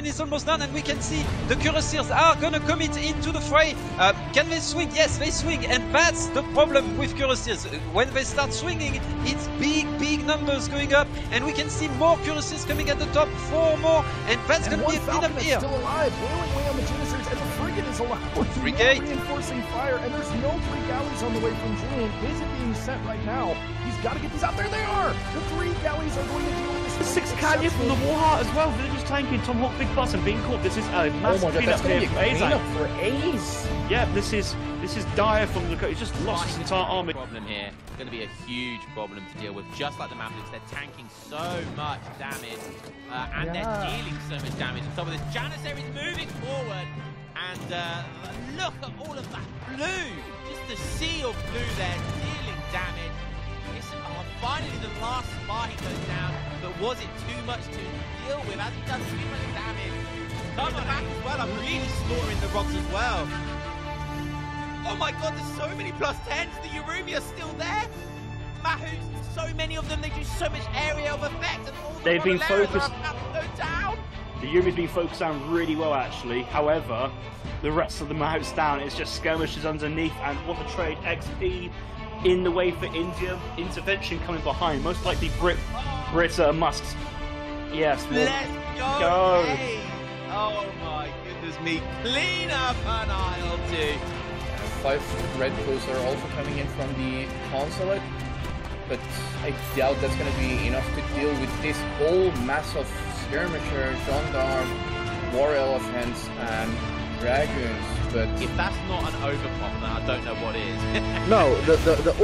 is almost done, and we can see the Cuirassiers are gonna commit into the fray. Can they swing? Yes, they swing, and that's the problem with Cuirassiers. When they start swinging, it's big numbers going up, and we can see more Cuirassiers coming at the top, 4 more, and that's gonna be a cleanup here. Still alive, wailing away on the Janissaries, and the frigate is alive. Frigate Reinforcing fire, and there's no 3 galleys on the way from Julian. Is it being sent right now? He's got to get these out. There they are. The 3 galleys are going to deal with this. 6 Canyon from the Warheart as well. Villagers tanking, Tomahawk, Big Bus, and being caught. This is a massive cleanup here for Ace. Yeah, this is dire from the. He's just lost his entire army. Problem here. It's going to be a huge problem to deal with. Just like the Mavericks, they're tanking so much damage, and they're dealing so much damage. On top of this, Janissary is moving forward, and look at all of that blue. Just the sea of blue there, dealing damage. It's finally the last spy goes down, but was it too much to deal with? Has he done too much damage? Come on back as well. I'm really slaughtering the rocks as well. Oh my god, there's so many +10s. The Urumi are still there. Mahouts, so many of them. They do so much area of effect, and all the They've been focused. are about to go down. The Yumi's been focused down really well, actually. However, the rest of the Mahouts down. It's just skirmishes underneath, and what the trade XP in the way for India. Intervention coming behind. Most likely Britta Musks. Yes. Let's go. Hey. Oh my goodness me. Clean up an aisle too. 5 red crews are also coming in from the consulate, but I doubt that's going to be enough to deal with this whole mass of skirmishers, gendarmes, war elephants, and dragoons. But if that's not an overclock, then I don't know what is. No,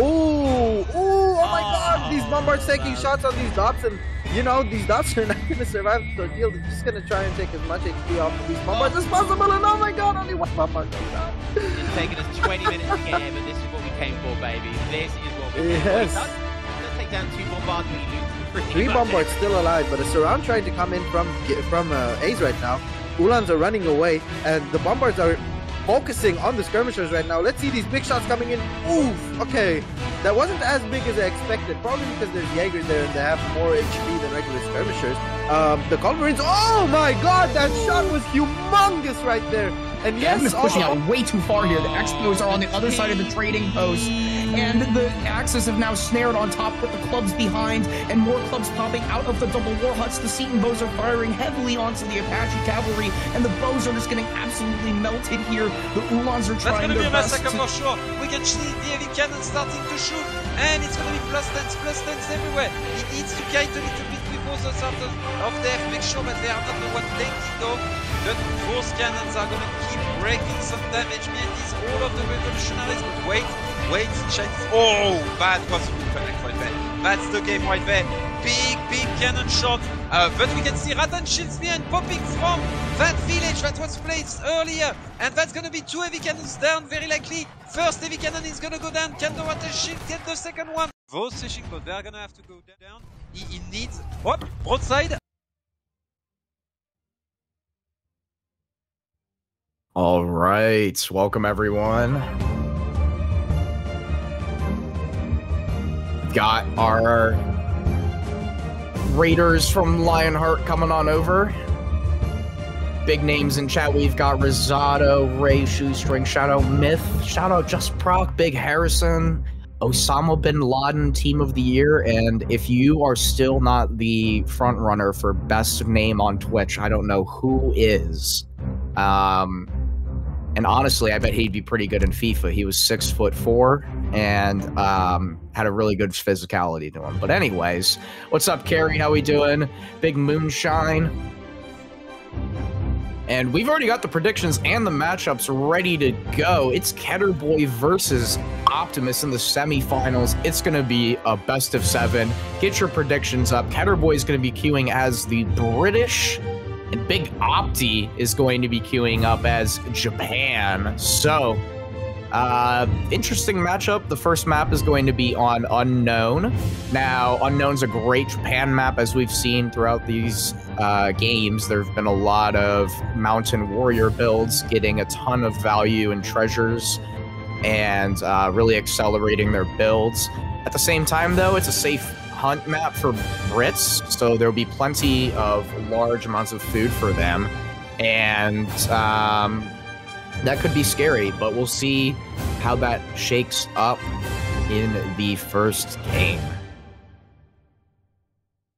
oh my god, these bombards taking shots on these dots, and you know, these dots are not going to survive the ordeal. They're just going to try and take as much HP off of these bombards as possible, and oh my god, only 1 bombard goes out. It's taken us 20 minutes to get here, but this is what we came for, baby. This is what we came for. Let's take down 2 bombards when you lose 3 bombards still alive, but a surround trying to come in from Ace right now. Ulans are running away, and the bombards are focusing on the skirmishers right now. Let's see these big shots coming in. Oof, okay. That wasn't as big as I expected, probably because there's Jaegers there and they have more HP than regular skirmishers. The Culverines, oh my god, that shot was humongous right there. And yes, is pushing out way too far here. The Expos are on the other side of the trading post, and the Axis have now snared on top with the clubs behind, and more clubs popping out of the double war huts. The Seton bows are firing heavily onto the Apache cavalry, and the bows are just getting absolutely melted here. The Ulans are trying their best. That's going to be a massacre for sure. We can see the heavy cannon starting to shoot, and it's going to be +10s everywhere. He needs to kite a little bit with both sides of there, make sure that they are not the one taking though. The force cannons are going to keep breaking some damage behind these, all of the revolutionaries. Wait, Chinese. Oh, that was a good connect right there. That's the game right there. Big cannon shot. But we can see Rattan shields behind popping from that village that was placed earlier. And that's going to be 2 heavy cannons down, very likely. First heavy cannon is going to go down. Can the Rattan shield get the second one? Those fishing boats, they're going to have to go down. He needs... Whoop, broadside. All right, welcome everyone. Got our Raiders from Lionheart coming on over. Big names in chat. We've got Rosado, Ray, Shoestring, Shadow Myth, Shadow Just Proc, Big Harrison, Osama Bin Laden Team of the Year, and if you are still not the front runner for best name on Twitch, I don't know who is. And honestly, I bet he'd be pretty good in FIFA. He was 6'4" and had a really good physicality to him. But anyways, what's up, Carrie? How we doing? Big Moonshine. And we've already got the predictions and the matchups ready to go. It's Ketterboy versus Optimus in the semifinals. It's going to be a best of 7. Get your predictions up. Ketterboy is going to be queuing as the British, and Big Opti is going to be queuing up as Japan. So, interesting matchup. The first map is going to be on Unknown. Now, Unknown's a great Japan map, as we've seen throughout these games. There have been a lot of Mountain Warrior builds getting a ton of value and treasures and really accelerating their builds. At the same time, though, it's a safe hunt map for Brits, so there'll be plenty of large amounts of food for them. And that could be scary, but we'll see how that shakes up in the first game.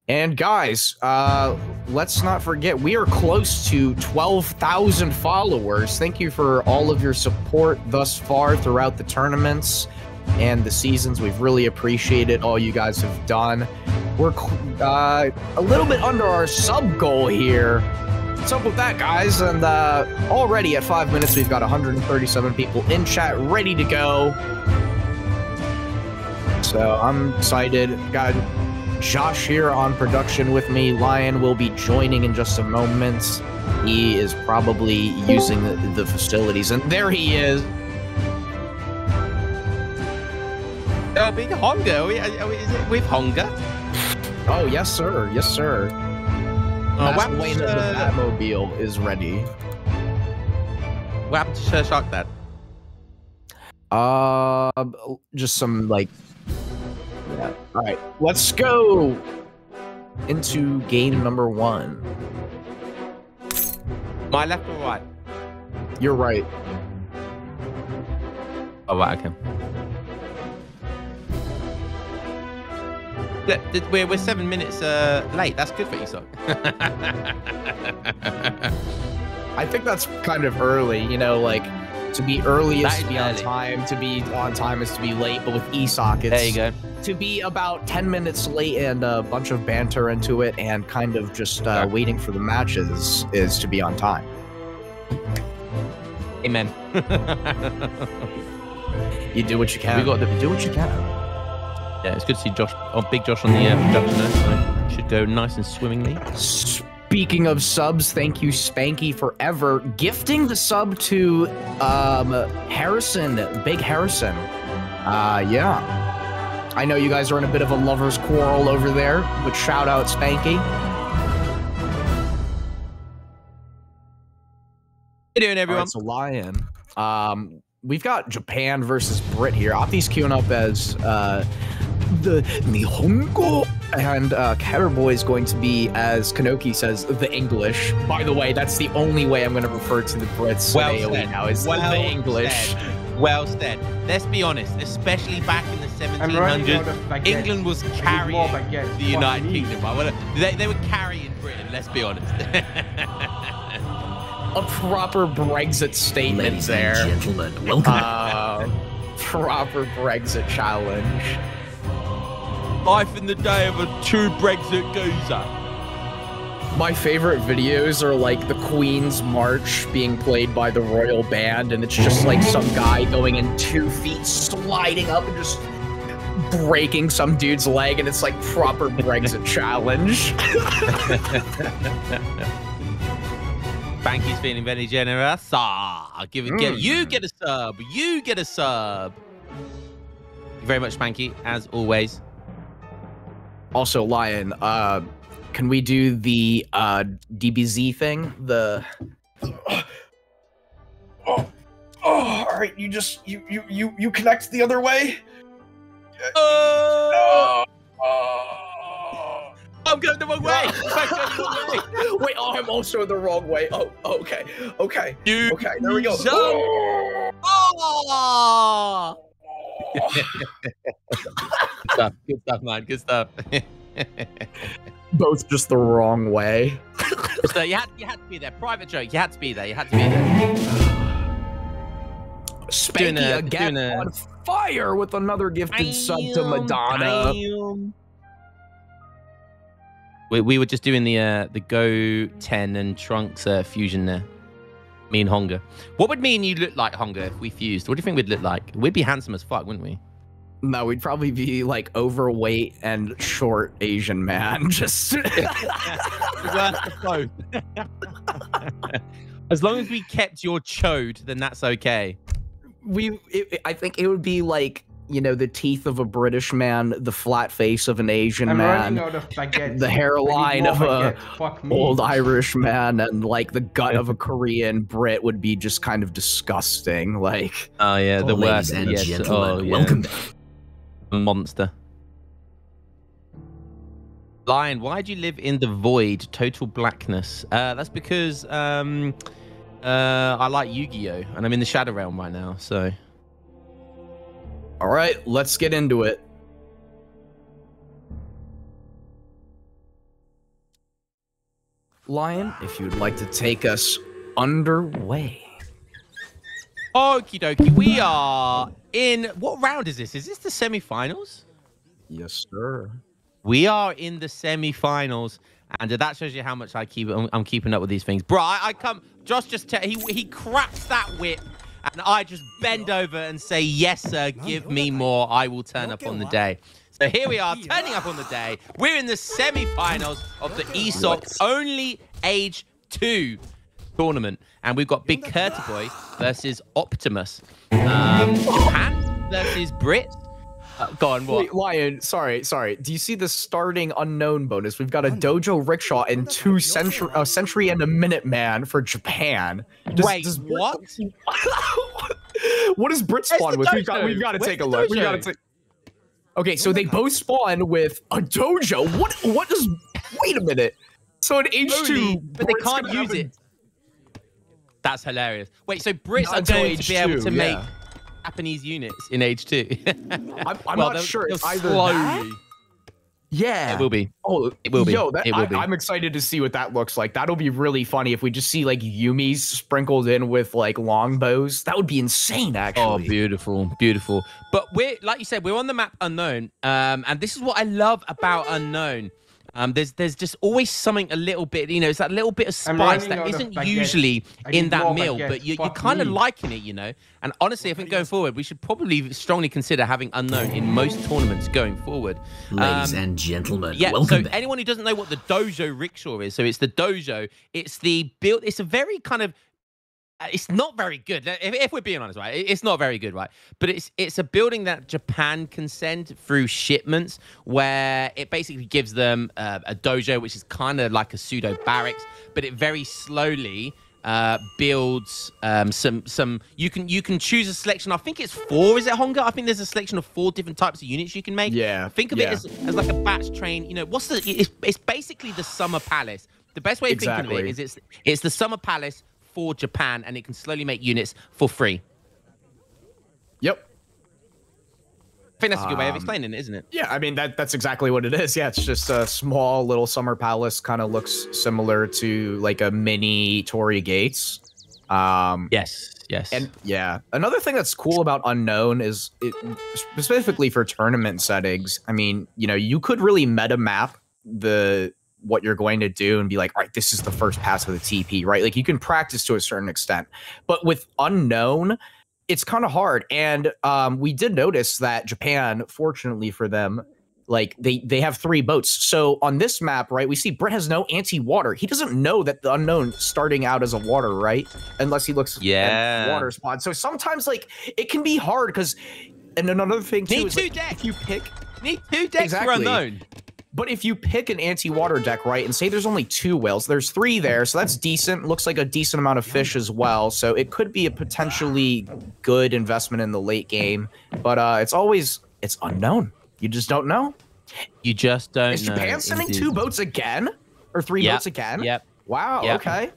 And guys, let's not forget, we are close to 12,000 followers. Thank you for all of your support thus far throughout the tournaments and the seasons. We've really appreciated all you guys have done. We're a little bit under our sub goal here. What's up with that, guys? And already at 5 minutes, we've got 137 people in chat ready to go. So I'm excited. Got Josh here on production with me. Lion will be joining in just a moment. He is probably using the facilities, and there he is. Oh, big Honga. Is it with Honga? Oh, yes, sir. Yes, sir. That's the way that the Batmobile is ready. What happened to Shark Dad? Just some, like... Yeah. All right, let's go into game number 1. My left or right? You're right. Oh, right, okay. Look, we're 7 minutes late. That's good for ESOC. I think that's kind of early, you know, like, to be early is to be on time, to be on time is to be late, but with ESOC, it's... There you go. To be about 10 minutes late and a bunch of banter into it and kind of just waiting for the matches is to be on time. Amen. You do what you can. You do what you can. Yeah, it's good to see Josh, Big Josh on the production there, so it should go nice and swimmingly. Speaking of subs, thank you Spanky forever gifting the sub to Harrison, Big Harrison. Yeah. I know you guys are in a bit of a lover's quarrel over there, but shout out Spanky. How you doing, everyone? It's a Lion. We've got Japan versus Brit here. Opti's queuing up as the Nihongo, and Caterboy is going to be, as Kanoki says, the English. By the way, that's the only way I'm going to refer to the Brits AOE now, is the English. Well said. Let's be honest, especially back in the 1700s, England was carrying the United Kingdom. They were carrying Britain, let's be honest. A proper Brexit statement. Ladies there. And gentlemen, welcome. Proper Brexit challenge. Life in the day of a true Brexit geezer. My favorite videos are like the Queen's March being played by the Royal Band, and it's just like some guy going in 2 feet, sliding up and just breaking some dude's leg, and it's like proper Brexit challenge. Banky's feeling very generous. You get a sub. You get a sub. Thank you very much, Spanky, as always. Also, Lion, can we do the DBZ thing? All right, you connect the other way. I'm going the wrong way. Wait, I'm also in the wrong way. Oh, okay. Okay, there we go. Good stuff, man. Good stuff. Both just the wrong way. So you had to be there. Private joke. You had to be there. You had to be there. Spanky again on fire with another gifted sub to Madonna. We were just doing the Go 10 and Trunks fusion there. Me and Honga. What would me and you look like, Honga, if we fused? What do you think we'd look like? We'd be handsome as fuck, wouldn't we? No, we'd probably be like overweight and short Asian man. Just both. As long as we kept your chode, then that's okay. I think it would be like, you know, the teeth of a British man, the flat face of an Asian man, the hairline of a old Irish man, and like the gut of a Korean Brit would be just kind of disgusting. Like, oh yeah, the worst. And yes. gentlemen, welcome back. Monster. Lion, why do you live in the void? Total blackness. That's because I like Yu-Gi-Oh! And I'm in the Shadow Realm right now, so. All right, let's get into it. Lion, if you'd like to take us underway. Okie dokie, we are in... What round is this? Is this the semi-finals? Yes, sir. We are in the semi-finals, and that shows you how much I'm keeping up with these things. Bro, I come... Josh just... he cracks that whip, and I just bend over and say, yes, sir, give me more. I will turn up on the day. So here we are, turning up on the day. We're in the semi-finals of the ESOC only age 2 tournament, and we've got Big Curty Boy versus Optimus. Japan versus Brit. Go on, what? Wait, Lion, sorry. Do you see the starting unknown bonus? We've got a Dojo Rickshaw and 2 Century and a Minuteman for Japan. Wait, what? What does Brit spawn with? We've got to take a look. We got to take... Okay, so they both spawn with a dojo. What does... Wait a minute. So in H2... But they can't use it. That's hilarious. Wait, so Brits are going to be able to make Japanese units in H2? I'm not sure. It's either that... Yeah. It will be. Oh, it will be. Yo, it will be. I'm excited to see what that looks like. That'll be really funny if we just see like Yumis sprinkled in with like longbows. That would be insane, actually. Oh, beautiful, beautiful. But we're, like you said, we're on the map Unknown. And this is what I love about Unknown. There's just always something a little bit, you know, it's that little bit of spice that isn't usually in that meal, but you're kind of liking it, you know. And honestly, I think going forward, we should probably strongly consider having Unknown in most tournaments going forward. Ladies and gentlemen, yeah, welcome so back. Anyone who doesn't know what the Dojo Rickshaw is, so it's the dojo, it's the build, it's a very kind of, it's not very good. If we're being honest, right? It's not very good, right? But it's a building that Japan can send through shipments, where it basically gives them a dojo, which is kind of like a pseudo barracks, but it very slowly builds some. You can choose a selection. I think it's 4. Is it, Honga? I think there's a selection of 4 different types of units you can make. Yeah. Think of it as like a batch train. You know, it's basically the Summer Palace. The best way of thinking of it is it's the Summer Palace for Japan, and it can slowly make units for free. Yep. I think that's a good way of explaining it, isn't it? Yeah, I mean, that's exactly what it is. Yeah, it's just a small little summer palace, kind of looks similar to like a mini Torii Gates. Yes. And yeah, another thing that's cool about Unknown is specifically for tournament settings. I mean, you know, you could really meta map what you're going to do and be like, all right, this is the first pass of the TP, right? Like you can practice to a certain extent, but with Unknown, it's kind of hard. And we did notice that Japan, fortunately for them, like they have 3 boats. So on this map, right, we see Brett has no anti-water. He doesn't know that the Unknown starting out as a water, right? Unless he looks at water spawn. So sometimes like it can be hard because, and another thing too, is like, if you pick, need 2 decks for Unknown. But if you pick an anti-water deck, right, and say there's only 2 whales, there's 3 there, so that's decent. Looks like a decent amount of fish as well, so it could be a potentially good investment in the late game. But it's unknown. You just don't know. You just don't know. Is Japan sending 2 boats again? Or 3 boats again? Yep. Wow, okay.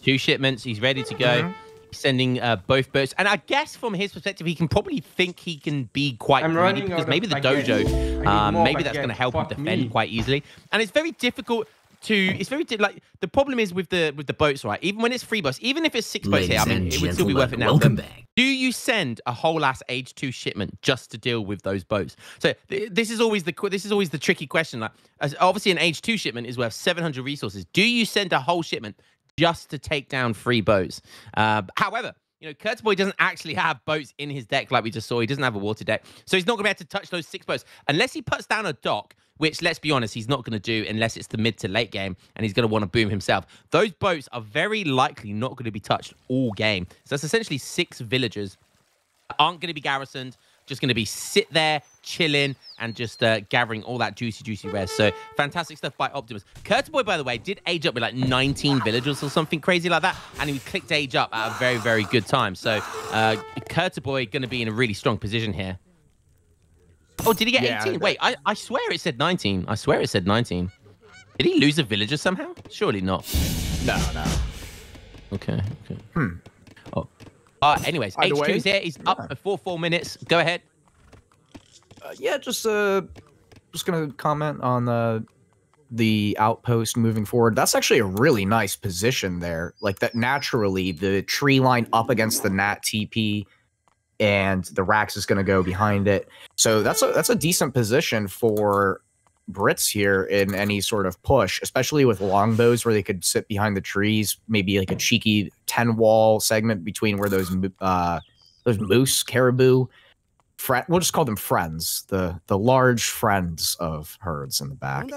2 shipments, he's ready to go. Sending both boats, and I guess from his perspective, he can probably think he can be quite greedy because maybe the dojo, maybe that's going to help him defend quite easily. And it's very difficult to. Like the problem is with the boats, right? Even when it's 3 boats, even if it's 6 boats here, I mean, it would still be worth it now. Welcome back. Do you send a whole ass Age 2 shipment just to deal with those boats? So this is always the tricky question. Like, obviously, an Age 2 shipment is worth 700 resources. Do you send a whole shipment just to take down 3 boats? However, you know, Curtis Boy doesn't actually have boats in his deck like we just saw. He doesn't have a water deck. So he's not going to be able to touch those 6 boats. Unless he puts down a dock, which, let's be honest, he's not going to do unless it's the mid to late game and he's going to want to boom himself. Those boats are very likely not going to be touched all game. So that's essentially 6 villagers that aren't going to be garrisoned, just going to be sit there, chilling, and just gathering all that juicy rares. So fantastic stuff by Optimus. Curtis Boy, by the way, did age up with like 19 villagers or something crazy like that, and he clicked age up at a very, very good time. So Curtis Boy going to be in a really strong position here. Oh, did he get 18? Wait, I swear it said 19. I swear it said 19. Did he lose a villager somehow? Surely not. No. Okay. Oh. Anyways, By the HQ way, is here. He's up before 4 minutes. Go ahead. Yeah, just gonna comment on the outpost moving forward. That's actually a really nice position there. Like that, naturally, the tree line up against the Nat TP, and the Rax is gonna go behind it. So that's a decent position for Brits here in any sort of push, especially with longbows where they could sit behind the trees, maybe like a cheeky 10 wall segment between where those moose, caribou, we'll just call them friends, the large friends of herds in the back.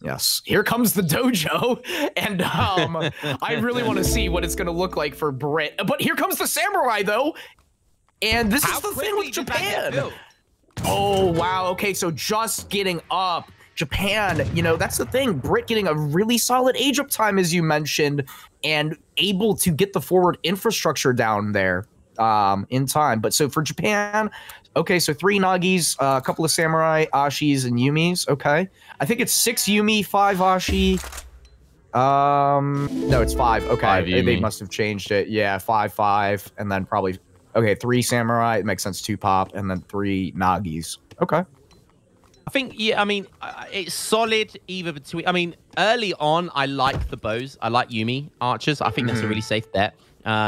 Yes, here comes the dojo, and I really want to see what it's going to look like for Brit. But here comes the samurai, though, and this is the thing with Japan. Oh, wow. Okay, so just getting up. Japan, you know, that's the thing. Brit getting a really solid age up time, as you mentioned, and able to get the forward infrastructure down there in time. But so for Japan, okay, so 3 Nagis, a couple of Samurai, Ashis, and Yumis. Okay. I think it's 6 Yumi, 5 Ashi. No, it's 5. Okay. 5 they must have changed it. Yeah, 5, and then probably... Okay, 3 Samurai, it makes sense, 2 Pop, and then 3 Nagis. Okay. I think, yeah, I mean, it's solid either between... I mean, early on, I like the bows. I like Yumi archers. I think that's a really safe bet.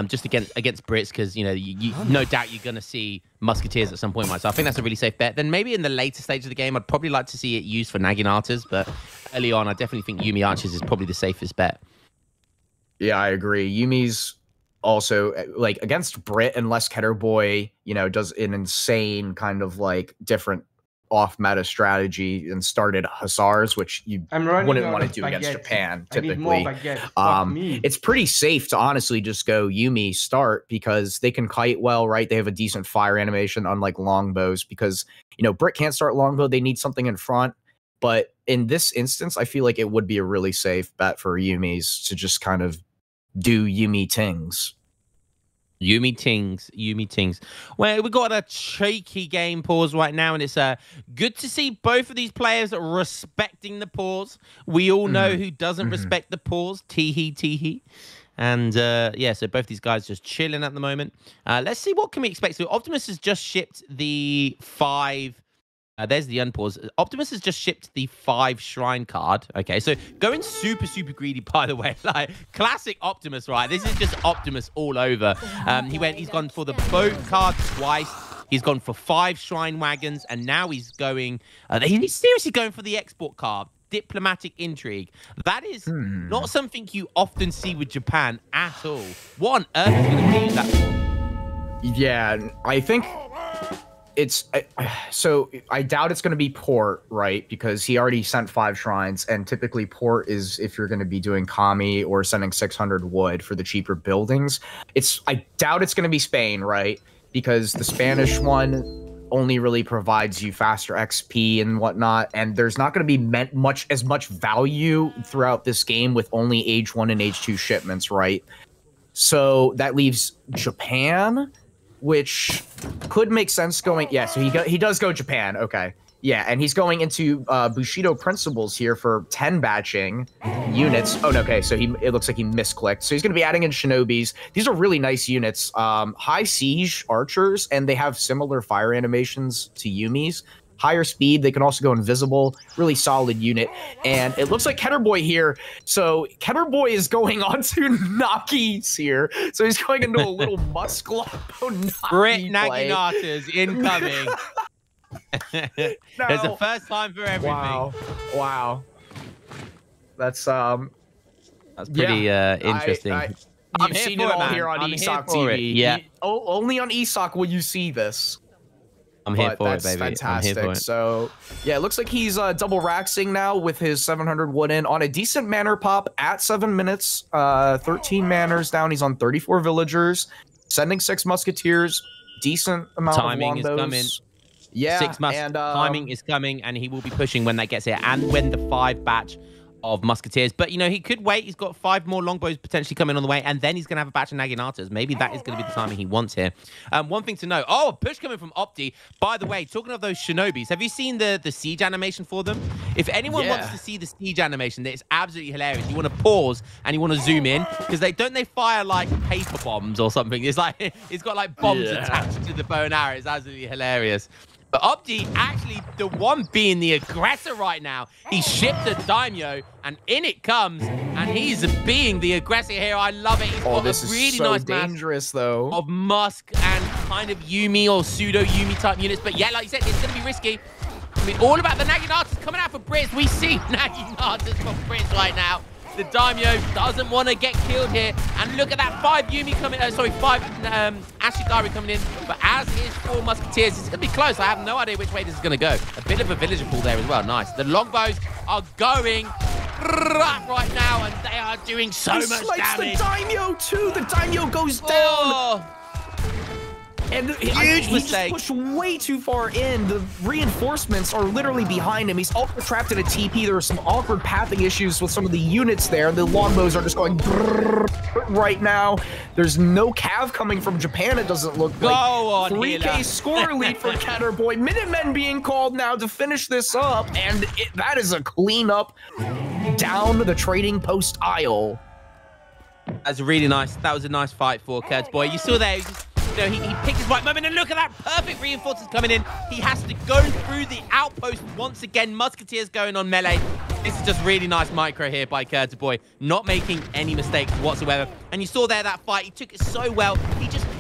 Just against Brits, because, you know, you no doubt you're going to see musketeers at some point, right? So I think that's a really safe bet. Then maybe in the later stage of the game, I'd probably like to see it used for Naginators, but early on, I definitely think Yumi archers is probably the safest bet. Yeah, I agree. Yumi's also, like, against Brit, unless Ketterboy, you know, does an insane kind of, like, different off-meta strategy and started Hussars, which you wouldn't want to do against Japan, typically. It's pretty safe to honestly just go Yumi start, because they can kite well, right? They have a decent fire animation, unlike longbows, because, you know, Brit can't start longbow. They need something in front. But in this instance, I feel like it would be a really safe bet for Yumis to just kind of do Yumi tings. Yumi tings. Well, we've got a cheeky game pause right now, and it's good to see both of these players respecting the pause. We all know who doesn't respect the pause. Teehee. And yeah, so both these guys just chilling at the moment. Let's see, what can we expect? So Optimus has just shipped the 5... there's the unpause. Optimus has just shipped the 5 shrine card. Okay, so going super greedy, by the way. Like, classic Optimus, right? This is just Optimus all over. He's gone for the boat card twice. He's gone for 5 shrine wagons, and now he's going... he's seriously going for the export card. Diplomatic intrigue. That is not something you often see with Japan at all. What on earth is going to use that for? Yeah, I think... so I doubt it's going to be port, right? Because he already sent 5 shrines, and typically port is if you're going to be doing Kami or sending 600 wood for the cheaper buildings. I doubt it's going to be Spain, right? Because the Spanish one only really provides you faster XP and whatnot, and there's not going to be as much value throughout this game with only Age 1 and Age 2 shipments, right? So that leaves Japan, which could make sense going... Yeah, so he does go Japan. Okay. Yeah, and he's going into Bushido Principles here for 10 batching units. Oh, no, okay, so it looks like he misclicked. So he's going to be adding in Shinobis. These are really nice units. High siege archers, and they have similar fire animations to Yumi's. Higher speed, they can also go invisible. Really solid unit. And it looks like Ketterboy here. So Ketterboy is going onto Nakis here. So he's going into a little Musclo Naki Brit Naginators incoming. There's a first time for everything. Wow. That's pretty interesting. I've seen it all here on ESOC TV. Yeah. Only on ESOC will you see this. I'm here for it, baby. Fantastic. I'm here for it. So, yeah, it looks like he's double raxing now with his 700 wood in on a decent manor pop at 7 minutes. 13 manors down. He's on 34 villagers, sending 6 musketeers. Decent amount of longbows. Timing is coming. Yeah, timing is coming, and he will be pushing when that gets here, and when the 5 batch of Musketeers. But, you know, he could wait. He's got 5 more longbows potentially coming on the way, and then he's going to have a batch of Naginatas. Maybe that is going to be the timing he wants here. One thing to know. Oh, a push coming from Opti. By the way, talking of those Shinobis, have you seen the siege animation for them? If anyone wants to see the siege animation, it's absolutely hilarious. You want to pause and you want to zoom in, because they fire like paper bombs or something. It's like it's got like bombs attached to the bow and arrow. It's absolutely hilarious. But Opti, actually the one being the aggressor right now. He shipped a Daimyo, and in it comes, and he's being the aggressor here. I love it. He's got this a really is so nice dangerous, though. of Musk and kind of Yumi or pseudo-Yumi type units. But yeah, like you said, it's going to be risky. I mean, all about the Naginatas coming out for Brits. We see Naginatas from Brits right now. The Daimyo doesn't want to get killed here. And look at that, 5 Yumi coming, 5 Ashigaru coming in. But as is 4 Musketeers, it's going to be close. I have no idea which way this is going to go. A bit of a villager pool there as well. Nice. The longbows are going right now, and they are doing so much damage. The Daimyo too. The Daimyo goes down. Oh. And Huge mistake. Just pushed way too far in. The reinforcements are literally behind him. He's also trapped in a TP. There are some awkward pathing issues with some of the units there. The longbows are just going right now. There's no cav coming from Japan, it doesn't look like. Go on, 3K score lead for Caterboy. Minutemen being called now to finish this up, and that is a cleanup down the trading post aisle. That's really nice. That was a nice fight for Caterboy. You saw there, he picked his right moment, and look at that perfect reinforcements coming in. He has to go through the outpost once again. Musketeers going on melee. This is just really nice micro here by Caterboy, not making any mistakes whatsoever. And you saw there that fight, he took it so well.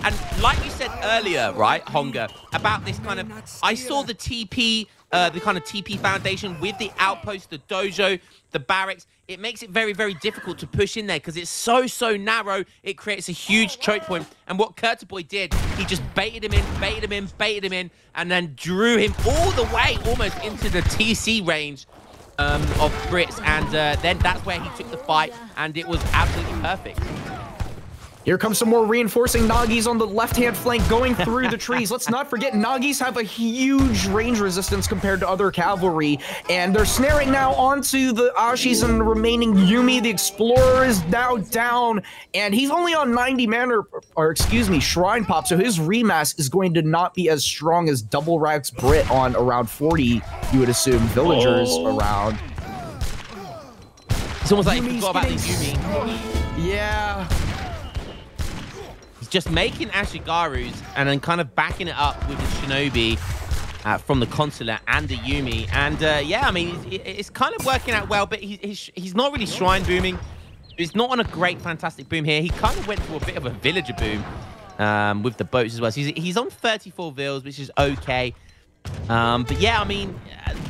And like you said earlier, right, Honga, about this kind of, I saw the TP, the kind of TP foundation with the outpost, the dojo, the barracks. It makes it very, very difficult to push in there because it's so narrow. It creates a huge choke point. And what Caterboy did, he just baited him in, and then drew him all the way almost into the TC range of Brits. And then that's where he took the fight, and it was absolutely perfect. Here comes some more reinforcing Nagis on the left-hand flank going through the trees. Let's not forget, Nagis have a huge range resistance compared to other cavalry, and they're snaring now onto the Ashis and the remaining Yumi. The Explorer is now down, and he's only on 90 mana, or excuse me, Shrine Pop, so his remass is going to not be as strong as Double Rack's Brit on around 40, you would assume, villagers around. It's almost like he forgot about the Yumi. Yeah. Just making Ashigarus and then kind of backing it up with the Shinobi from the Consulate and the Yumi. And yeah, I mean, it's kind of working out well, but he's not really shrine booming. He's not on a great, fantastic boom here. He kind of went for a bit of a villager boom with the boats as well. So he's on 34 vills, which is okay. But yeah, I mean,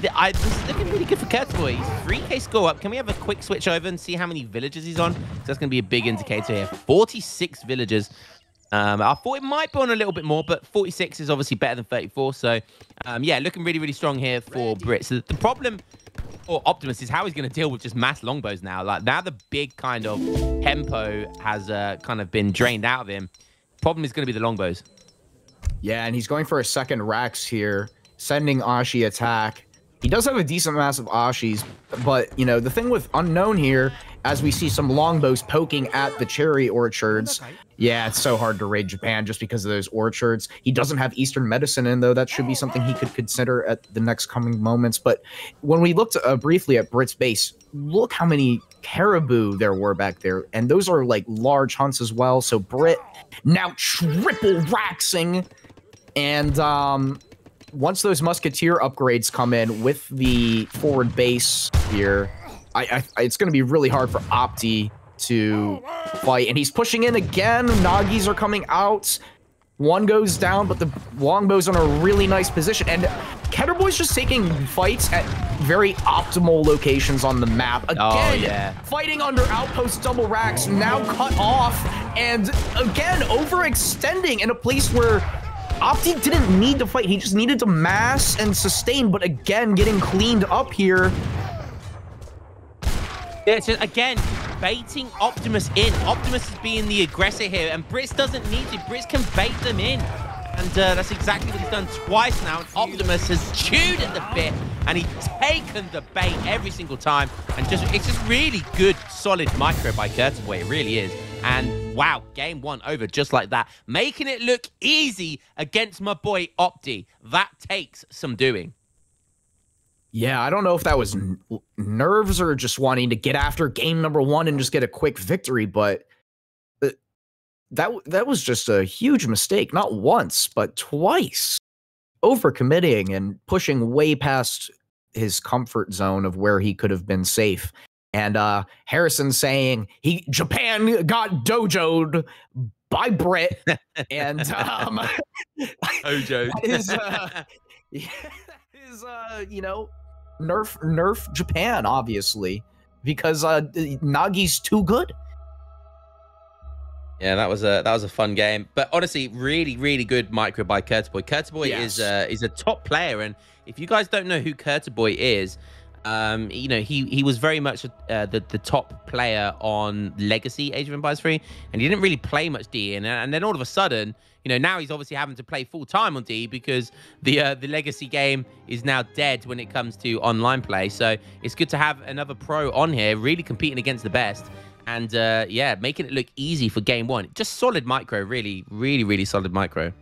this is looking really good for Caterboy. He's 3K score up. Can we have a quick switch over and see how many villagers he's on? That's going to be a big indicator here. 46 villagers. I thought it might be on a little bit more, but 46 is obviously better than 34. So, yeah, looking really, really strong here for Brits. So the problem for Optimus is how he's going to deal with just mass longbows now. Like, now the big kind of tempo has kind of been drained out of him. Problem is going to be the longbows. Yeah, and he's going for a second Rax here, sending Ashi attack. He does have a decent mass of Ashis, but, you know, the thing with Unknown here, as we see some longbows poking at the cherry orchards, yeah, it's so hard to raid Japan just because of those orchards. He doesn't have Eastern Medicine in, though. That should be something he could consider at the next coming moments. But when we looked briefly at Brit's base, look how many caribou there were back there. And those are, like, large hunts as well. So Brit now triple Raxing. And, once those Musketeer upgrades come in with the forward base here, it's going to be really hard for Opti to fight. And he's pushing in again. Nagis are coming out. One goes down, but the longbow's in a really nice position. And Caterboy's just taking fights at very optimal locations on the map. Again, fighting under outpost double racks, now cut off. And again, overextending in a place where Opti didn't need to fight. He just needed to mass and sustain, but again, getting cleaned up here. Yeah, it's just, again, baiting Optimus in. Optimus is being the aggressor here, and Brits doesn't need to. Brits can bait them in. And that's exactly what he's done twice now. And Optimus has chewed at the bit, and he's taken the bait every single time. And it's just really good, solid micro by Curtis Boy. It really is. And wow, game 1 over just like that. Making it look easy against my boy Opti. That takes some doing. Yeah, I don't know if that was nerves or just wanting to get after game number 1 and just get a quick victory, but that was just a huge mistake. Not once, but twice. Overcommitting and pushing way past his comfort zone of where he could have been safe. And Harrison saying Japan got dojoed by Brit. And Dojo. You know, nerf Japan, obviously, because Nagi's too good. Yeah, that was a fun game. But honestly, really, really good micro by Curtis Boy. Curtis Boy is a top player, and if you guys don't know who Curtis Boy is, you know, he was very much the top player on Legacy Age of Empires 3, and he didn't really play much D. And then all of a sudden, you know, now he's obviously having to play full time on D because the Legacy game is now dead when it comes to online play. So it's good to have another pro on here, really competing against the best. And yeah, making it look easy for game 1. Just solid micro, really, really, really solid micro.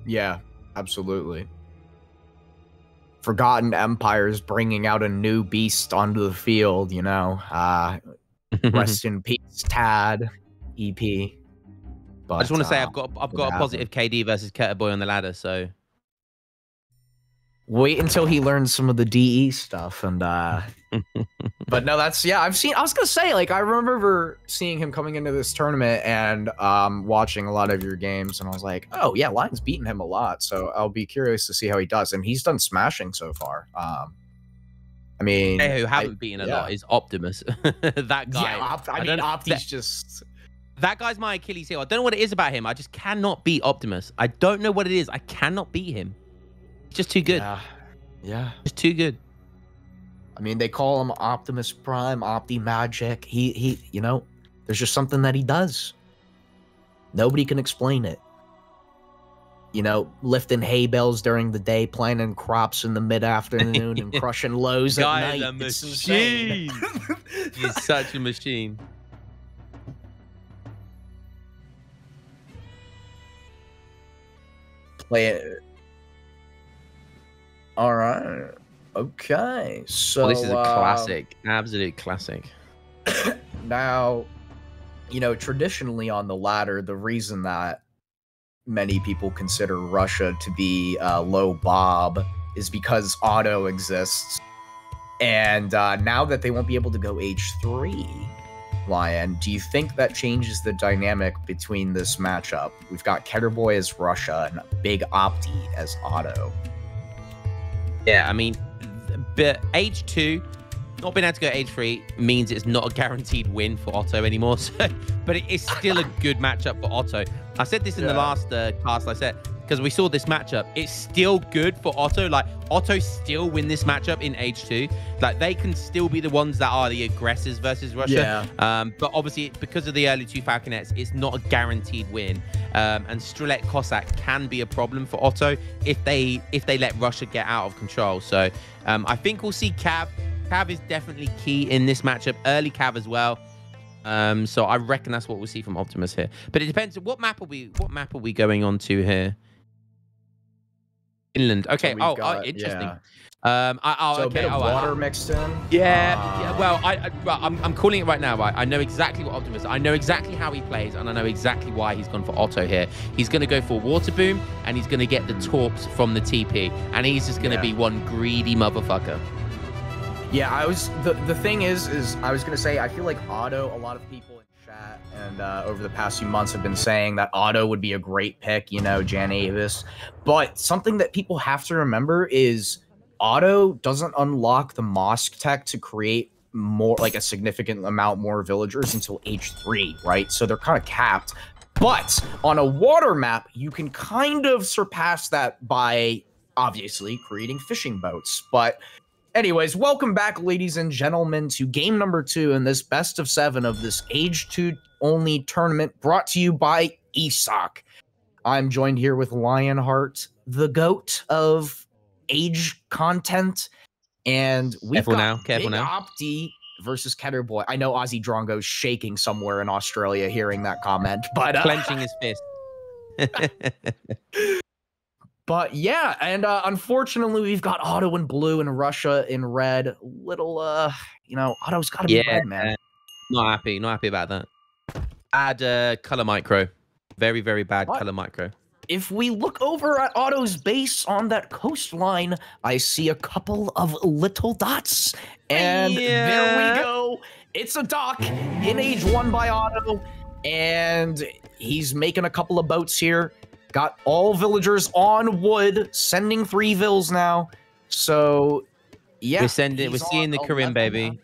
Yeah, absolutely. Forgotten Empires bringing out a new beast onto the field, you know. Rest in peace, Tad, EP. But, I just want to say I've got a positive KD versus Curtis Boy on the ladder, so wait until he learns some of the DE stuff. And but no, that's I was gonna say, like, I remember seeing him coming into this tournament and watching a lot of your games, and I was like, oh yeah, Lion's beaten him a lot, so I'll be curious to see how he does. And he's done smashing so far. I mean, who haven't beaten a lot is Optimus. That guy. Yeah, I mean, Opti's just... That guy's my Achilles heel. I don't know what it is about him. I just cannot beat Optimus. I don't know what it is. I cannot beat him. He's just too good. Yeah. Just too good. I mean, they call him Optimus Prime, Opti Magic. He, you know, there's just something that he does. Nobody can explain it. You know, lifting hay bales during the day, planting crops in the mid-afternoon, and crushing lows at night. Guy's a machine. He's such a machine. Play it. All right. Okay. So this is a classic, absolute classic. Now, you know, traditionally on the ladder, the reason that many people consider Russia to be low Bob is because auto exists. And now that they won't be able to go H3, Lion, do you think that changes the dynamic between this matchup? We've got Ketterboy as Russia and Big Opti as Auto. Yeah, I mean, but H2, not being able to go H3 means it's not a guaranteed win for Otto anymore. So, but it is still a good matchup for Otto. I said this in the last cast. I said, because we saw this matchup, it's still good for Otto. Like, Otto still win this matchup in H2. Like, they can still be the ones that are the aggressors versus Russia. But obviously, because of the early 2 Falconets, it's not a guaranteed win. And Strelec Cossack can be a problem for Otto if they let Russia get out of control. So I think we'll see Cav. Cav is definitely key in this matchup. Early Cav as well. So I reckon that's what we'll see from Optimus here. But it depends. What map are we going on to here? Finland. Okay. So interesting. Yeah. So a bit of water mixed in. Yeah. Well, I'm calling it right now. Right. I know exactly what Optimus. I know exactly how he plays, and I know exactly why he's gone for Otto here. He's going to go for Water Boom, and he's going to get the torps from the TP, and he's just going to be one greedy motherfucker. Yeah, the thing is I was gonna say, I feel like Otto, a lot of people in chat and over the past few months have been saying that Otto would be a great pick, you know, Jan Avis. But something that people have to remember is Otto doesn't unlock the mosque tech to create more, like a significant amount more villagers until H3, right? So they're kind of capped. But on a water map, you can kind of surpass that by obviously creating fishing boats. But anyways, welcome back, ladies and gentlemen, to game number 2 in this best of 7 of this Age 2 only tournament brought to you by ESOC. I'm joined here with Lionheart, the GOAT of age content, and we've got Careful Big now. Opti versus Ketterboy. I know Ozzy Drongo's shaking somewhere in Australia hearing that comment, but Clenching his fist. But yeah, and unfortunately, we've got Otto in blue and Russia in red. Little, you know, Otto's got to be red, man. Not happy about that. Bad color micro. Very, very bad color micro. If we look over at Otto's base on that coastline, I see a couple of little dots. And there we go. It's a dock in age 1 by Otto. And he's making a couple of boats here. Got all villagers on wood, sending 3 vills now. So, yeah. We're seeing the Korean, baby.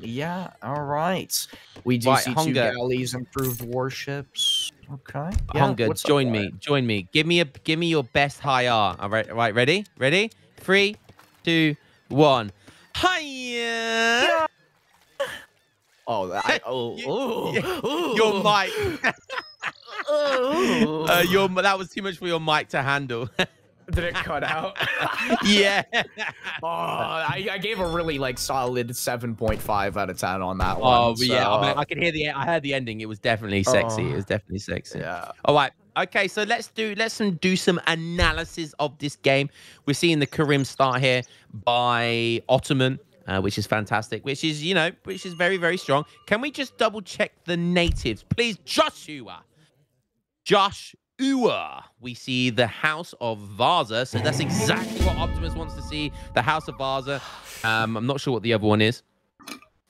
Yeah, all right. We do see Hunger. 2 galleys, improved warships. Okay. Yeah, Hunger, join me. Give me your best high R. All right, ready? 3, 2, 1. Hiya! Oh, your mic. That was too much for your mic to handle. Did it cut out? Yeah. I gave a really solid 7.5 out of 10 on that one. Oh, so, yeah. I mean, I could hear I heard the ending. It was definitely sexy. It was definitely sexy. Yeah. All right. Okay, so let's do some analysis of this game. We're seeing the Karim start here by Ottoman. Which is fantastic, which is very, very strong. Can we just double check the natives, please? Joshua. We see the House of Vaza, so that's exactly what Optimus wants to see. The House of Vaza. I'm not sure what the other one is.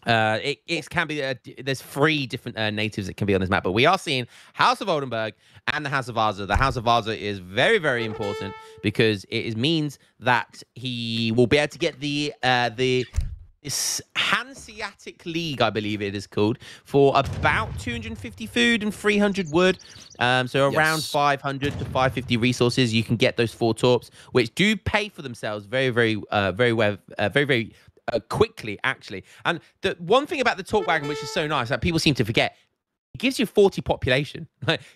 It can be there's 3 different natives that can be on this map, but we are seeing House of Oldenburg and the House of Vaza. The House of Vaza is very, very important because it means that he will be able to get this Hanseatic League, I believe it is called, for about 250 food and 300 wood. So around 500 to 550 resources. You can get those 4 torps, which do pay for themselves very, very quickly, actually. And the one thing about the torp wagon, which is so nice, that people seem to forget, it gives you 40 population.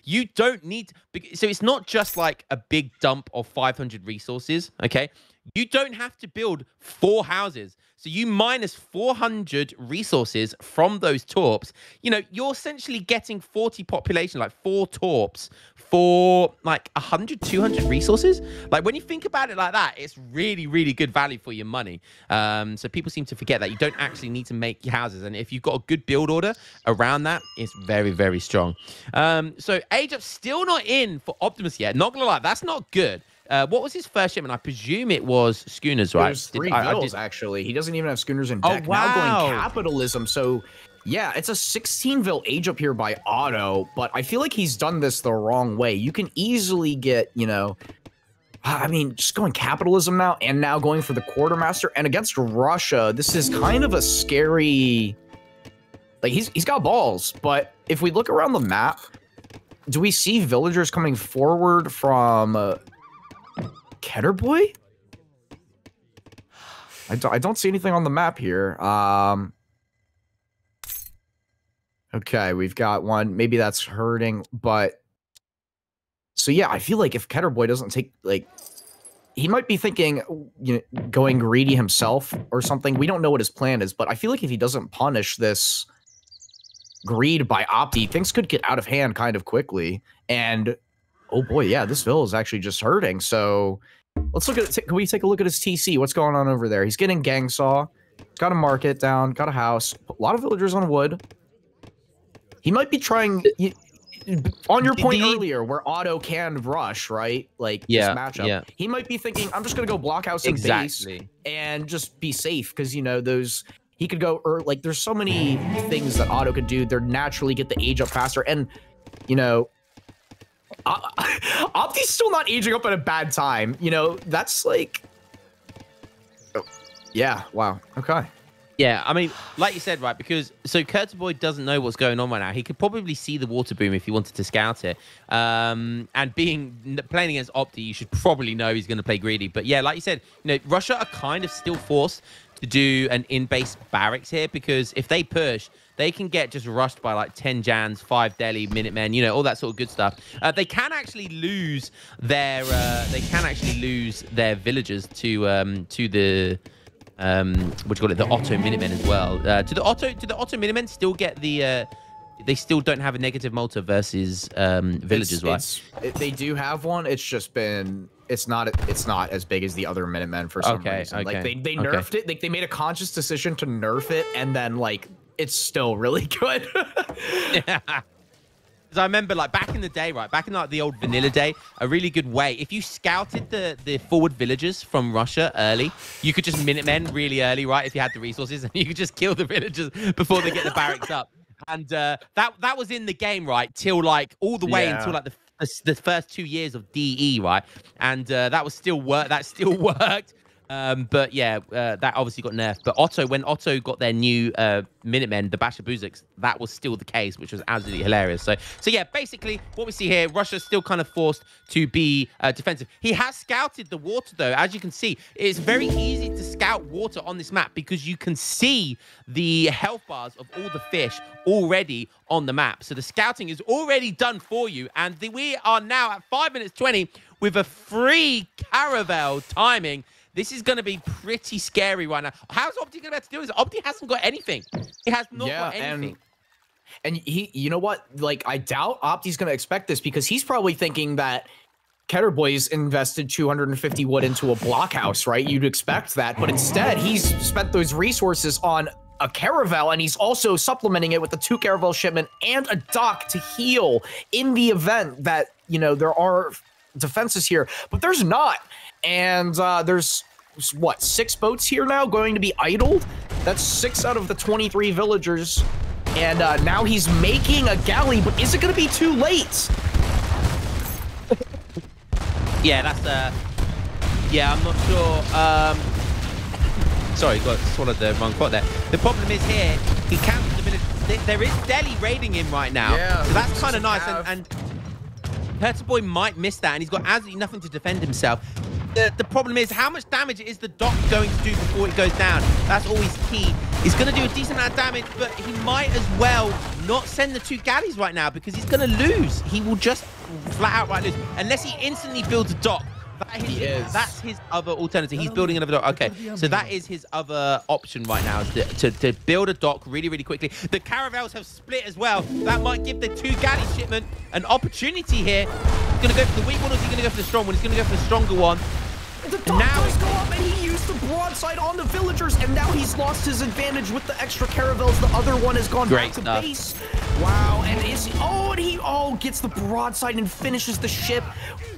You don't need so it's not just like a big dump of 500 resources. Okay, you don't have to build 4 houses. So you minus 400 resources from those torps. You're essentially getting 40 population, like 4 torps for like 100, 200 resources. Like when you think about it like that, it's really, really good value for your money. So people seem to forget that you don't actually need to make your houses. And if you've got a good build order around that, it's very, very strong. So Age Up still not in for Optimus yet. Not gonna lie, that's not good. What was his first shipment? I presume it was schooners, right? There's 3 vills, actually. He doesn't even have schooners in deck. Oh, wow. Now going capitalism. So, yeah, it's a 16 vil age up here by Otto, but I feel like he's done this the wrong way. You can easily get, I mean, just going capitalism now and now going for the quartermaster. And against Russia, this is kind of a scary... Like, he's got balls, but if we look around the map, do we see villagers coming forward from... Ketterboy? I don't see anything on the map here. Okay, we've got one. Maybe that's hurting, but... So yeah, I feel like if Ketterboy doesn't take, he might be thinking, going greedy himself or something. We don't know what his plan is, but I feel like if he doesn't punish this greed by Opti, things could get out of hand kind of quickly. And... Oh boy, yeah, this Ville is actually just hurting. So let's look at it. Can we take a look at his TC? What's going on over there? He's getting gang saw, got a market down, got a house, a lot of villagers on wood. He might be trying on your point earlier where Otto can rush, right? Like this matchup. Yeah. He might be thinking, I'm just gonna go blockhouse and base and just be safe because those he could go there's so many things that Otto could do. They're naturally get the age up faster and Opti's still not aging up at a bad time. That's like... Oh, yeah, wow. Okay. Yeah, I mean, like you said, right, because... So Ketterboy doesn't know what's going on right now. He could probably see the water boom if he wanted to scout it. And playing against Opti, you should probably know he's going to play greedy. But yeah, like you said, Russia are kind of still forced to do an in-base barracks here because if they push, they can get just rushed by like 10 Jans, 5 Delhi, Minutemen, you know, all that sort of good stuff. They can actually lose their villagers to the what do you call it, the Otto Minutemen as well. Do the Otto Minutemen still get the they still don't have a negative Malta versus villagers, right? They do have one. It's just been it's not as big as the other Minutemen for some reason. Like they nerfed it. Like they made a conscious decision to nerf it, and then like it's still really good. Yeah. Because I remember, like, back in the day, right? Back in, like, the old vanilla day, a really good way, if you scouted the forward villagers from Russia early, you could just Minutemen really early, right? If you had the resources, and you could just kill the villagers before they get the barracks up. And that was in the game, right? Till, like, all the way until, like, the first 2 years of DE, right? And that still worked. But yeah, that obviously got nerfed. But Otto, when Otto got their new Minutemen, the Bashabuziks, that was still the case, which was absolutely hilarious. So yeah, basically what we see here, Russia's still kind of forced to be defensive. He has scouted the water though. As you can see, it's very easy to scout water on this map because you can see the health bars of all the fish already on the map. So the scouting is already done for you. And we are now at 5 minutes 20 with a free caravel timing. This is going to be pretty scary right now. How's Opti going to be able to do this? Opti hasn't got anything. He has not got anything. And he, you know what? Like, I doubt Opti's going to expect this because he's probably thinking that Ketterboy's invested 250 wood into a blockhouse, right? You'd expect that. But instead, he's spent those resources on a caravel, and he's also supplementing it with a 2 caravel shipment and a dock to heal in the event that, you know, there are defenses here. But there's not. And there's, what, 6 boats here now going to be idled? That's 6 out of the 23 villagers. And now he's making a galley, but is it going to be too late? Yeah, that's, yeah, I'm not sure. Sorry, got swallowed the wrong quote there. The problem is here, he cancelled the village. There is Delhi raiding him right now. Yeah, so that's kind of nice. And Hertzboy might miss that, and he's got absolutely nothing to defend himself. The problem is, how much damage is the dock going to do before it goes down? That's always key. He's going to do a decent amount of damage, but he might as well not send the 2 galleys right now because he's going to lose. He will just flat outright lose. Unless he instantly builds a dock. That's his other alternative. He's building another dock. Okay, so that is his other option right now, to build a dock really, really quickly. The caravels have split as well. That might give the 2 galley shipment an opportunity here. He's going to go for the weak one, or is he going to go for the strong one? He's going to go for the stronger one. The dock does go up, and he used the broadside on the villagers, and now he's lost his advantage with the extra caravels. The other one has gone back to base. Wow, and is and he gets the broadside and finishes the ship,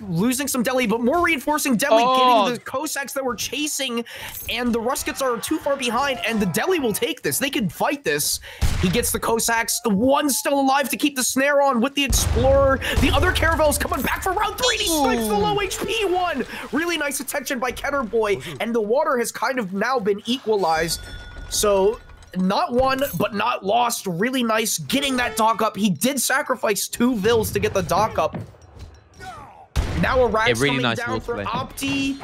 losing some Delhi, but more reinforcing Delhi, getting the Cossacks that were chasing, and the Ruskets are too far behind, and the Delhi will take this. They can fight this. He gets the Cossacks, the one still alive to keep the snare on with the Explorer. The other caravels coming back for round 3. He snipes the low HP one. Really nice attention by Ketterboy, and the water has kind of now been equalized. So not won, but not lost. Really nice getting that dock up. He did sacrifice 2 vills to get the dock up. Now a rack's really coming down for Opti.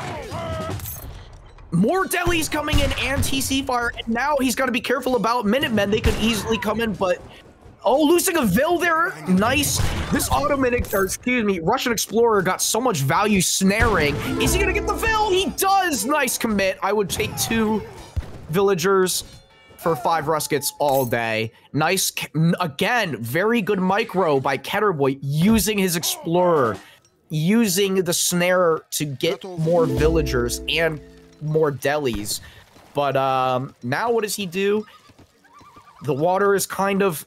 More Delhi's coming in and TC fire. And now he's got to be careful about Minutemen. They could easily come in, but losing a Vil there. Nice. This Russian Explorer got so much value snaring. Is he going to get the Vil? He does. Nice commit. I would take 2 villagers for 5 Ruskets all day. Nice. Again, very good micro by Ketterboy using his Explorer, using the snare to get more villagers and more Delis. But now what does he do? The water is kind of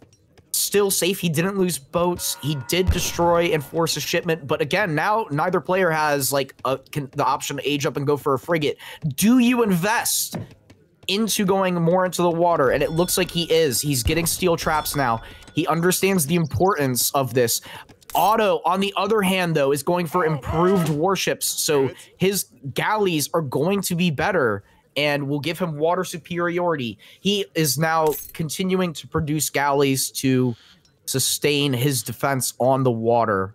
still safe. He didn't lose boats. He did destroy and force a shipment. But again, now neither player has like the option to age up and go for a frigate. Do you invest into going more into the water? And it looks like he is. He's getting steel traps now. He understands the importance of this. Otto, on the other hand, though, is going for improved warships, so his galleys are going to be better and will give him water superiority. He is now continuing to produce galleys to sustain his defense on the water.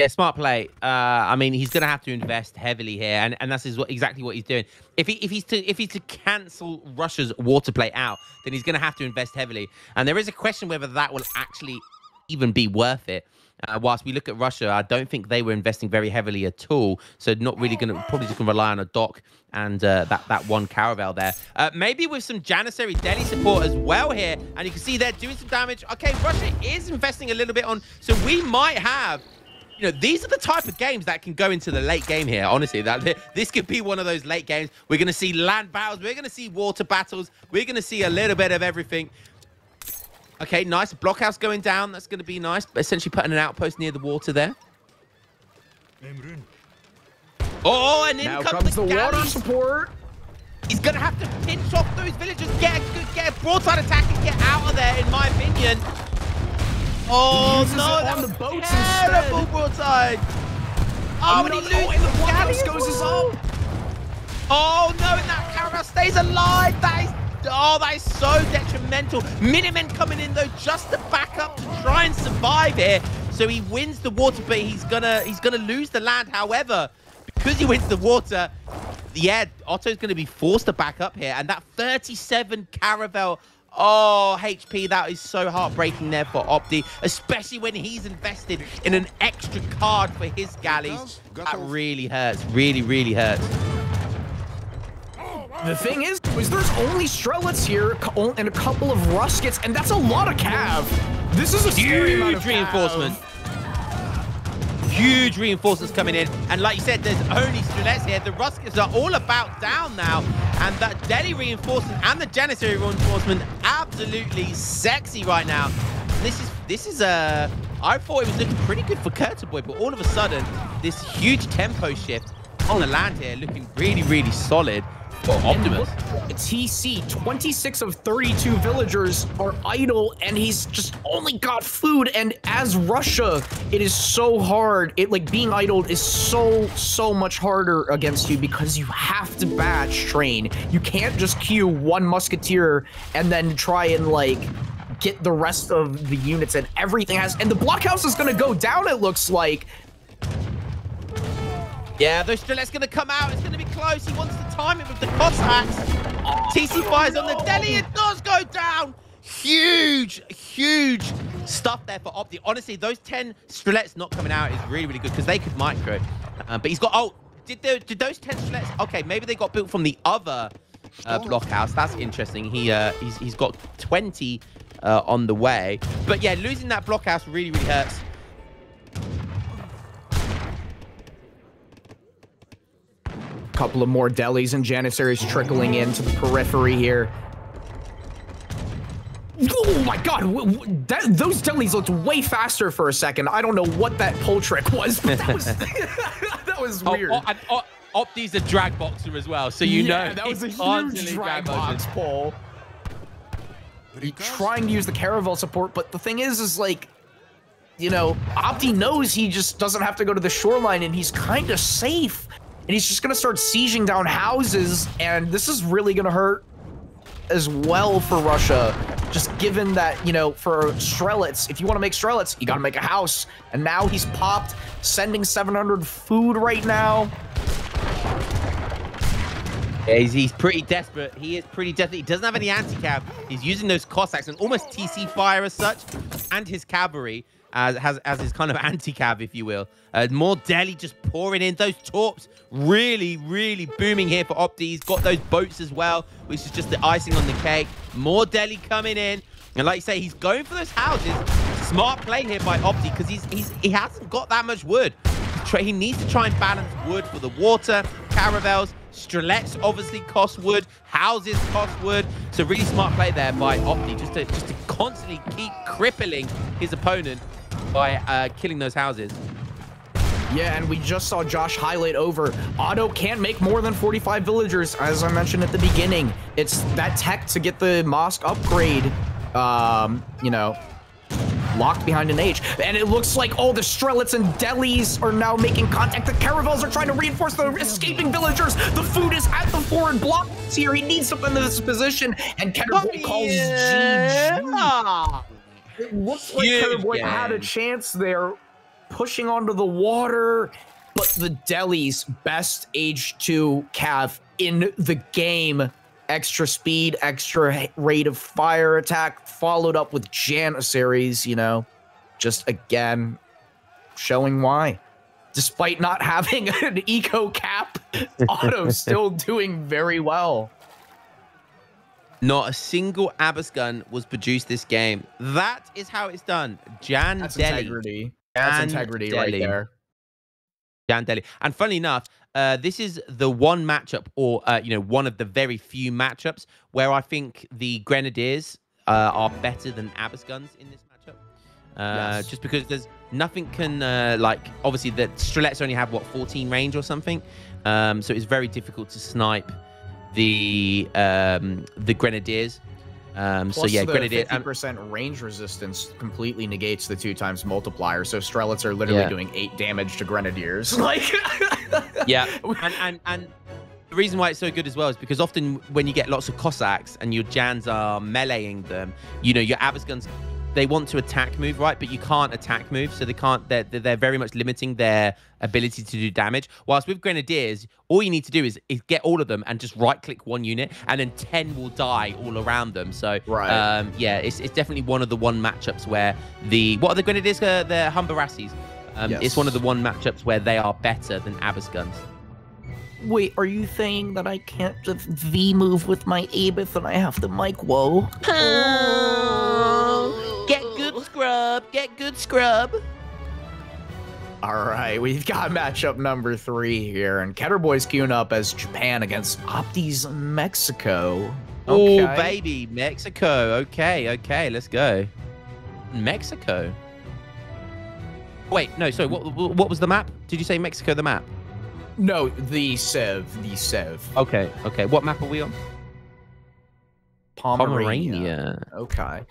Yeah, smart play. I mean, he's going to have to invest heavily here, and that's exactly what he's doing. If he's to cancel Russia's water play out, then he's going to have to invest heavily. And there is a question whether that will actually even be worth it. Whilst we look at Russia, I don't think they were investing very heavily at all. So not really going to, probably just going to rely on a dock and that one caravel there. Maybe with some Janissary Delhi support as well here. And you can see they're doing some damage. Okay, Russia is investing a little bit on. So we might have, you know, these are the type of games that can go into the late game here. Honestly, this could be one of those late games. We're going to see land battles. We're going to see water battles. We're going to see a little bit of everything. Okay, nice. Blockhouse going down. That's going to be nice. Essentially putting an outpost near the water there. Oh, and in now comes the water support. He's going to have to pinch off those villagers, get a broadside attack and get out of there, in my opinion. Oh, no, that was the boats terrible broadside. Oh, and he loses the galley goes up. Oh, no, and that caravel stays alive. That is so detrimental. Minutemen coming in, though, just to back up to try and survive here. So he wins the water, but he's gonna lose the land. However, because he wins the water, yeah, Otto's going to be forced to back up here. And that 37 caravel, oh, HP, that is so heartbreaking there for Opti, especially when he's invested in an extra card for his galleys. That really hurts. Really, really hurts. The thing is there's only Strelets here and a couple of Ruskets, and that's a lot of cav. This is a scary amount of reinforcement. Huge reinforcements coming in, and like you said, there's only Strelets here. The Ruskets are all about down now, and that Delhi reinforcement and the Janissary reinforcement absolutely sexy right now. This is I thought it was looking pretty good for Kurtaboy, but all of a sudden, this huge tempo shift on the land here, looking really, really solid. For Optimus. TC, 26 of 32 villagers are idle, and he's just only got food. And as Russia, it is so hard. Being idled is so much harder against you because you have to batch train. You can't just queue one musketeer and then try and get the rest of the units, and everything has. And the blockhouse is gonna go down, it looks like. Yeah, those Strelets gonna come out. It's gonna be close. He wants to time it with the Cossacks. TC fires on the Delhi. It does go down. Huge stuff there for Opti. Honestly, those 10 Strelets not coming out is really, really good because they could micro. But he's got, oh, did those 10 Strelets? Okay, maybe they got built from the other blockhouse. That's interesting. He's got 20 on the way. But yeah, losing that blockhouse really, really hurts. Couple of more delis and Janissaries trickling into the periphery here. Oh my god, those delis looked way faster for a second. I don't know what that pull trick was, but that was that was weird. Opti's a drag boxer as well, so you know that was a huge drag box pull. Trying to use the caravel support, but the thing is you know, Opti knows he just doesn't have to go to the shoreline, and he's kind of safe. And he's just going to start sieging down houses, and this is really going to hurt as well for Russia. Just given that, you know, for Strelets, if you want to make Strelets, you got to make a house. And now he's popped, sending 700 food right now. Yeah, he's pretty desperate. He is pretty desperate. He doesn't have any anti-cav. He's using those Cossacks and almost TC fire as such, and his cavalry as his kind of anti-cav, if you will. More Delhi just pouring in. Those torps really, really booming here for Opti. He's got those boats as well, which is just the icing on the cake. More Delhi coming in. And like you say, he's going for those houses. Smart play here by Opti because he hasn't got that much wood. He needs to try and balance wood for the water, caravels. Strelets obviously cost wood. Houses cost wood. So really smart play there by Opti just to constantly keep crippling his opponent by killing those houses. Yeah, and we just saw Josh highlight over. Otto can't make more than 45 villagers, as I mentioned at the beginning. It's that tech to get the mosque upgrade, you know, locked behind an H. And it looks like all the Strelets and Delis are now making contact. The caravels are trying to reinforce the escaping villagers. The food is at the forward block here. He needs to win this position. And Ketterboy calls GG. It looks like Ketterboy had a chance there, pushing onto the water, but the Delhi's best H2 cav in the game. Extra speed, extra rate of fire attack, followed up with Janissaries, you know, just again showing why. Despite not having an eco cap, Otto's still doing very well. Not a single Abyss gun was produced this game. That is how it's done. That's integrity. That's integrity right there. Jan Delhi. And funnily enough, this is the one matchup, or you know, one of the very few matchups where I think the Grenadiers are better than Abyss guns in this matchup. Yes. Just because there's nothing can like, obviously the Strelets only have what, 14 range or something, so it's very difficult to snipe the Grenadiers. So yeah, the Grenadier 50% range resistance completely negates the 2x multiplier. So Strelets are literally doing 8 damage to Grenadiers. Like, yeah, and the reason why it's so good as well is because often when you get lots of Cossacks and your Jans are meleeing them, you know, your Abyss guns, they want to attack move, right? But you can't attack move, so they can't. They're very much limiting their ability to do damage. Whilst with Grenadiers, all you need to do is get all of them and just right-click one unit, and then 10 will die all around them. So yeah, it's definitely one of the matchups where what are the Grenadiers? They're Humbarassis. Yes. It's one of the matchups where they are better than Abyss guns. wait, are you saying that I can't just V-move with my Abyss and I have to mic whoa? Get good, scrub. Get good, scrub. All right, we've got matchup number 3 here, and Ketterboy's queuing up as Japan against Opti's Mexico. Okay. Oh, baby, Mexico. Okay, let's go. Mexico. Wait, no, sorry, what was the map? Did you say Mexico, the map? No, the Civ. Okay. What map are we on? Pomerania. Okay.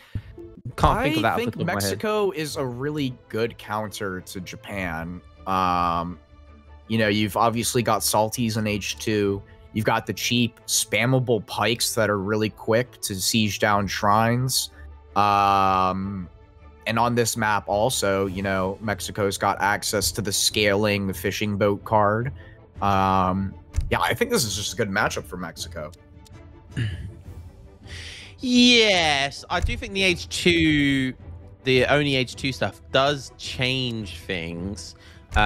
Can't think of that. I think Mexico is a really good counter to Japan. You know, you've obviously got salties in H2. You've got the cheap spammable pikes that are really quick to siege down shrines. And on this map also, you know, Mexico's got access to the scaling fishing boat card. Yeah, I think this is just a good matchup for Mexico. Yes, I do think the H2, the only H2 stuff does change things.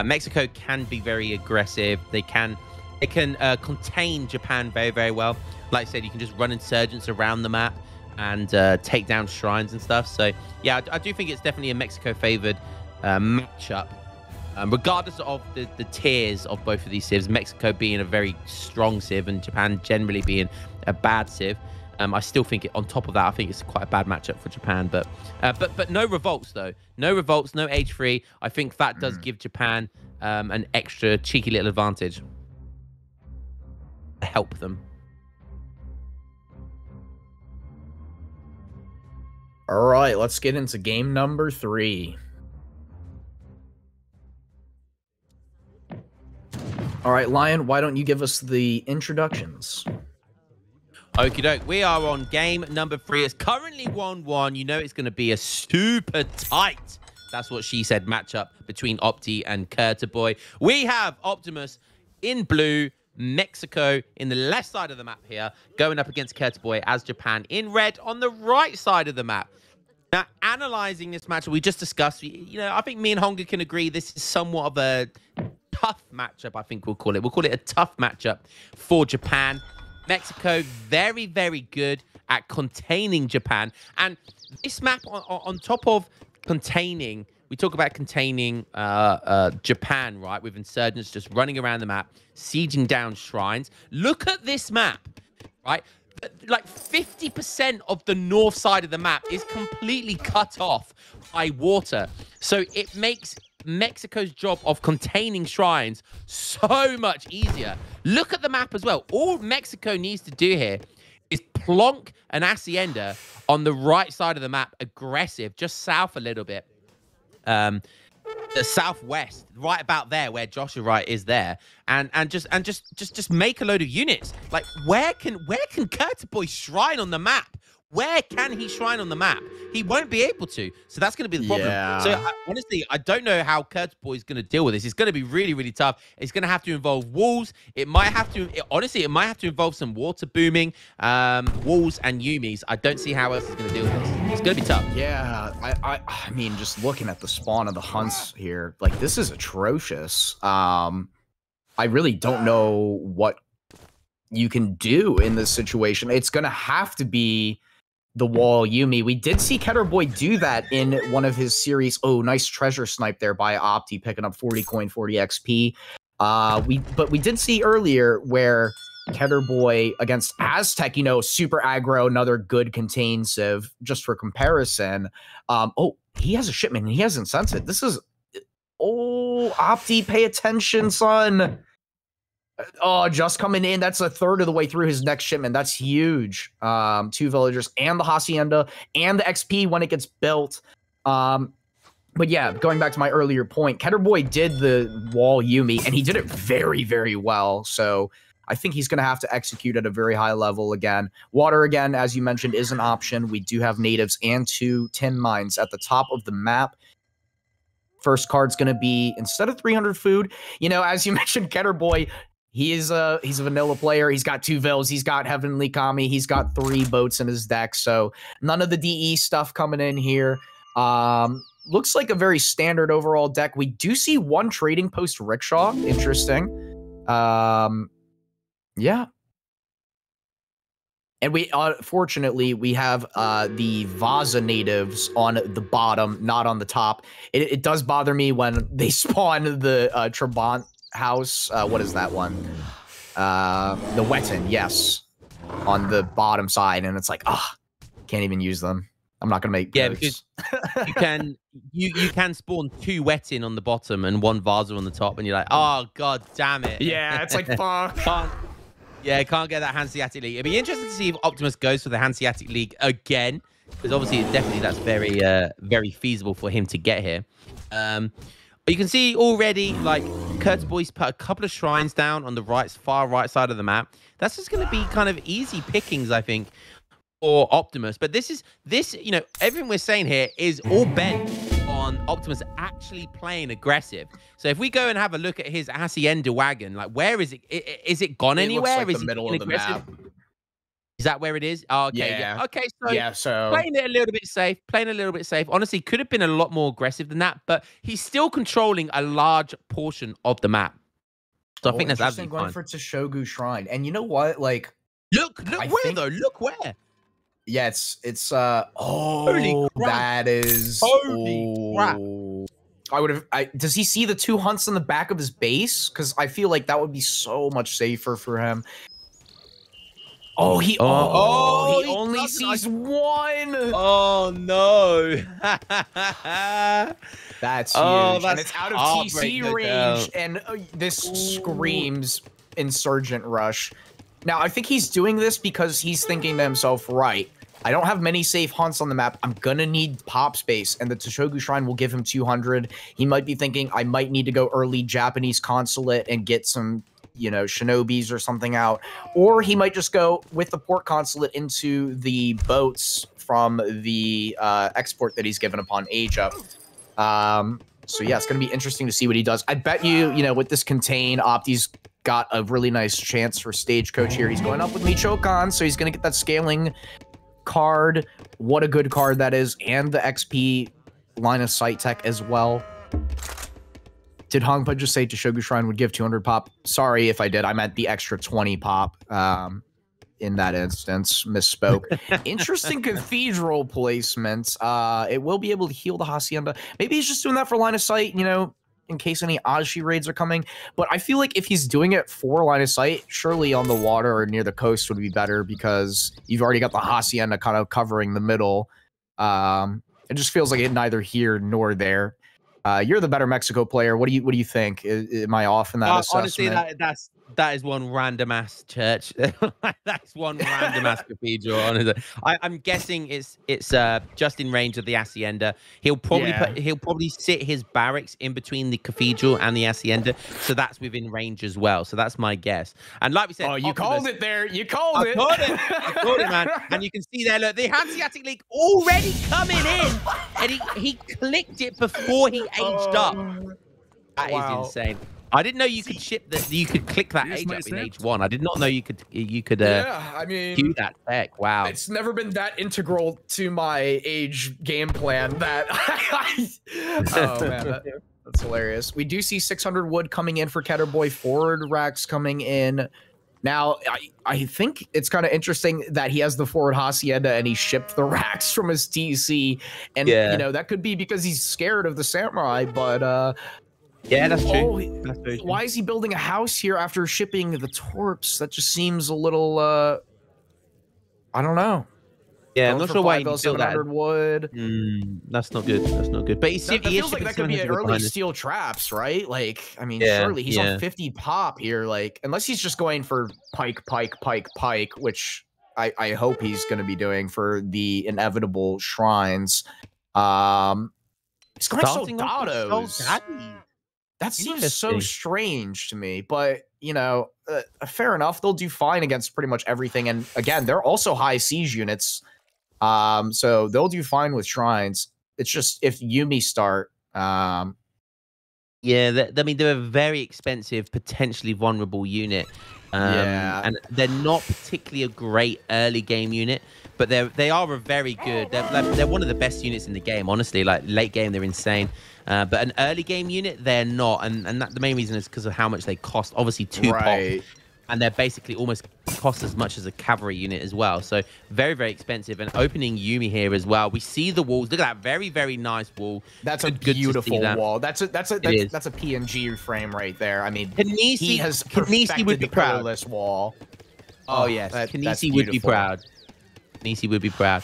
Mexico can be very aggressive. It can contain Japan very, very well. Like I said, you can just run insurgents around the map and take down shrines and stuff. So yeah, I do think it's definitely a Mexico-favored matchup. Regardless of the tiers of both of these civs, Mexico being a very strong civ and Japan generally being a bad civ. I still think on top of that, I think it's quite a bad matchup for Japan. But no revolts though. No revolts, no H3. I think that does give Japan an extra cheeky little advantage. Help them. All right, let's get into game number 3. All right, Lion, why don't you give us the introductions? Okie doke, we are on game number 3. It's currently 1-1. You know it's going to be a super tight, that's what she said, matchup between Opti and Kurtaboy. We have Optimus in blue, Mexico in the left side of the map here, going up against Kurtaboy as Japan in red on the right side of the map. Now, analyzing this match, we just discussed, you know, I think me and Honga can agree this is somewhat of a tough matchup, I think we'll call it. We'll call it a tough matchup for Japan. Mexico, very, very good at containing Japan. And this map, on top of containing, we talk about containing Japan, right? With insurgents just running around the map, sieging down shrines. Look at this map, right? Like 50% of the north side of the map is completely cut off by water. So it makes Mexico's job of containing shrines so much easier. Look at the map as well. All Mexico needs to do here is plonk an hacienda on the right side of the map, aggressive, just south a little bit. The southwest, right about there where Joshua Wright is there, and just make a load of units. Like where can Kurtaboy shrine on the map? where can he shrine on the map? He won't be able to. So that's going to be the problem. Yeah. So honestly, I don't know how Kurtzboy is going to deal with this. It's going to be really, really tough. It's going to have to involve walls. It might have to, honestly, it might have to involve some water booming, walls and Yumis. I don't see how else he's going to deal with this. It's going to be tough. Yeah, I mean, just looking at the spawn of the hunts here, like, this is atrocious. I really don't know what you can do in this situation. It's going to have to be the wall Yumi. We did see Ketterboy do that in one of his series. Oh, nice treasure snipe there by Opti, picking up 40 coin, 40 XP. But we did see earlier where Ketterboy against Aztec, you know, super aggro, another good contain civ, just for comparison. Oh, he has a shipment and he hasn't sensed it. This is, oh, Opti, pay attention, son. Oh, just coming in. That's a third of the way through his next shipment. That's huge. 2 villagers and the hacienda and the XP when it gets built. But yeah, going back to my earlier point, Ketterboy did the wall Yumi and he did it very, very well. So I think he's going to have to execute at a very high level again. Water, again, as you mentioned, is an option. We do have natives and 2 tin mines at the top of the map. First card's going to be, instead of 300 food, you know, as you mentioned, Ketterboy, he's a vanilla player. He's got 2 vills. He's got Heavenly Kami. He's got 3 boats in his deck. So none of the DE stuff coming in here. Looks like a very standard overall deck. We do see 1 trading post rickshaw. Interesting. Yeah. And we, fortunately, we have the Vaza natives on the bottom, not on the top. It does bother me when they spawn the Trabant house. What is that one? The Wetton, yes, on the bottom side, and it's like, can't even use them. I'm not gonna make because you can spawn 2 Wettin on the bottom and 1 Vaza on the top, and you're like, oh god damn it. Yeah, it's like fuck. Can't get that Hanseatic League. It'd be interesting to see if Optimus goes for the Hanseatic League again, because obviously definitely that's very very feasible for him to get here. But you can see already, like, Kurtzboy's put a couple of shrines down on the far right side of the map. That's just going to be kind of easy pickings, I think, for Optimus. But this, you know, everything we're saying here is all bent on Optimus actually playing aggressive. So if we go and have a look at his Hacienda wagon, like, where is it? Is it gone anywhere? Looks like is the middle of the map. Is that where it is? Oh, okay. Yeah. Okay. So playing it a little bit safe. Playing a little bit safe. Honestly, could have been a lot more aggressive than that, but he's still controlling a large portion of the map. So I think that's absolutely going fine. for Teshogu Shrine, and you know what? Like, look where though. Look where. Yeah, it's holy crap. That is holy crap. I would have. Does he see the 2 hunts in the back of his base? Because I feel like that would be so much safer for him. Oh, he only sees 1. Oh no. That's huge. And it's out of TC range, and this screams Insurgent Rush. Now, I think he's doing this because he's thinking to himself, right, I don't have many safe hunts on the map. I'm gonna need pop space, and the Teshogu Shrine will give him 200. He might be thinking, I might need to go early Japanese consulate and get some, you know, shinobis or something out. Or he might just go with the port consulate into the boats from the export that he's given upon Asia. So yeah, it's going to be interesting to see what he does. I bet you know, with this contain, Opti's got a really nice chance for Stagecoach here. He's going up with Michoacan, so he's going to get that scaling card. What a good card that is. And the XP line of sight tech as well. Did Hongpa just say Teshogu Shrine would give 200 pop? Sorry if I did. I meant the extra 20 pop in that instance. Misspoke. Interesting cathedral placement. It will be able to heal the Hacienda. Maybe he's just doing that for line of sight, you know, in case any Aji raids are coming. But I feel like if he's doing it for line of sight, surely on the water or near the coast would be better, because you've already got the Hacienda kind of covering the middle. It just feels like it neither here nor there. You're the better Mexico player. What do you think? Am I off in that assessment? Honestly, That is one random ass church. That's one random ass cathedral. Honestly, I'm guessing it's just in range of the hacienda. He'll probably sit his barracks in between the cathedral and the hacienda, so that's within range as well. So that's my guess. And like we said, oh, you called it there. You called it. I called it, man. And you can see there, look, the Hanseatic League already coming in, and he clicked it before he aged up. That is insane. I didn't know you could ship that. You could click that age up in H1. I did not know you could. Yeah, I mean, do that tech. Wow, it's never been that integral to my age game plan that. Oh man, that's hilarious. We do see 600 wood coming in for Ketterboy. Forward racks coming in. Now, I think it's kind of interesting that he has the forward hacienda and he shipped the racks from his TC, and you know that could be because he's scared of the samurai, but. Yeah, that's true. Oh, that's very true. Why is he building a house here after shipping the torps? That just seems a little, I don't know. Yeah, I'm not sure why he built 700 that. wood. That's not good. That's not good. But he feels like that could be early steel traps, right? Like, I mean, surely he's on 50 pop here. Like, unless he's just going for pike, which I hope he's going to be doing for the inevitable shrines. He's going soldados. That seems so strange to me, but, you know, fair enough. They'll do fine against pretty much everything. And again, they're also high siege units. So they'll do fine with shrines. It's just if Yumi start. Yeah, I mean, they're a very expensive, potentially vulnerable unit. And they're not particularly a great early game unit, but they are a very good. They're one of the best units in the game, honestly. Like late game, they're insane. But an early game unit, they're not, and the main reason is because of how much they cost. Obviously, 2 pop, and they're basically almost cost as much as a cavalry unit as well. So very, very expensive. And opening Yumi here as well. We see the walls. Look at that, very, very nice wall. That's a beautiful wall. That's a PNG frame right there. I mean, he has perfected the colorless wall. Oh yes, Kanisi would be proud. Nisi would be proud.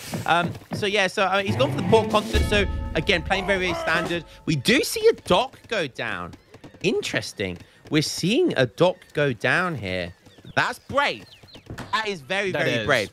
So yeah, he's gone for the port constant. So again, playing very, very standard. We do see a dock go down. Interesting. We're seeing a dock go down here. That's brave. That is very, very brave.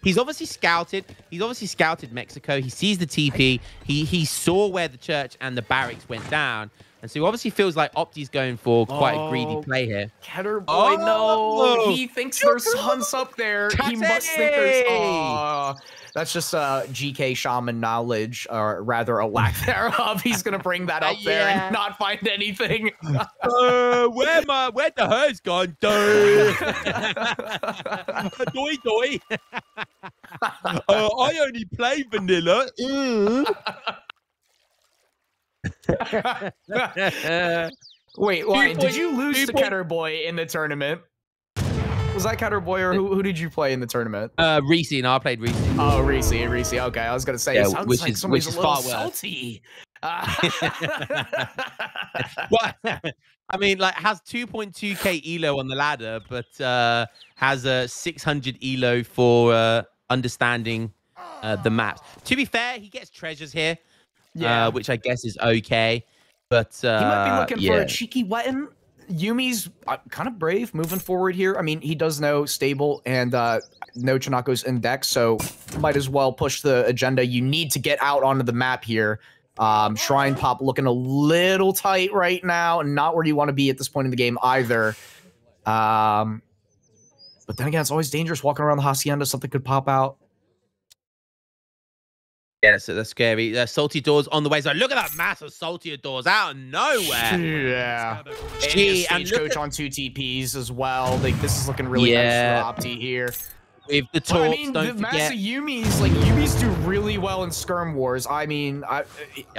He's obviously scouted. He's obviously scouted Mexico. He sees the TP. He saw where the church and the barracks went down. And so he obviously feels like Opti's going for quite a greedy play here. Ketterboy, no. He thinks there's hunts up there. He must think there's... that's just GK shaman knowledge, or rather a lack thereof. He's going to bring that up there and not find anything. Where the herd's gone? Doi. I only play vanilla. Wait, Lion, did you lose to Ketterboy in the tournament? Was that Ketterboy, or who did you play in the tournament? Reese, and I played Reese. Oh, Reese. Okay, I was gonna say, it sounds like somebody's a little salty. Well, I mean, like, has 2.2k elo on the ladder, but has a 600 elo for understanding the maps. To be fair, he gets treasures here. Which I guess is okay, but he might be looking for a cheeky weapon. Yumi's kind of brave moving forward here. I mean, he does know stable and know Chanako's index, so might as well push the agenda. You need to get out onto the map here. Shrine pop looking a little tight right now, and not where you want to be at this point in the game either. But then again, it's always dangerous walking around the hacienda. Something could pop out. Yeah, that's scary. Salty doors on the way. So look at that massive salty doors out of nowhere. Yeah. And Stagecoach on 2 TPs as well. Like, this is looking really nice for Opti here. With the torps, I mean, the massive Yumis, like, Yumis do really well in skirm wars. I mean, I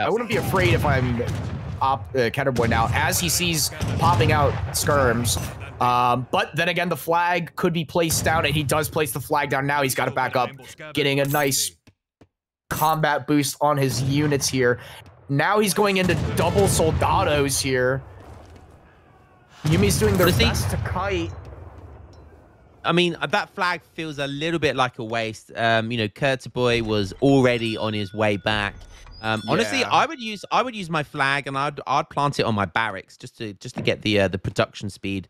wouldn't be afraid if I'm Ketterboy now, as he sees popping out skirms. But then again, the flag could be placed down, and he does place the flag down now. He's got it back up, getting a nice combat boost on his units here. Now he's going into double soldados here. Yumi's doing their best to kite. I mean, that flag feels a little bit like a waste. You know, Ketterboy was already on his way back. Honestly, Yeah. I would use my flag, and I'd plant it on my barracks just to get the production speed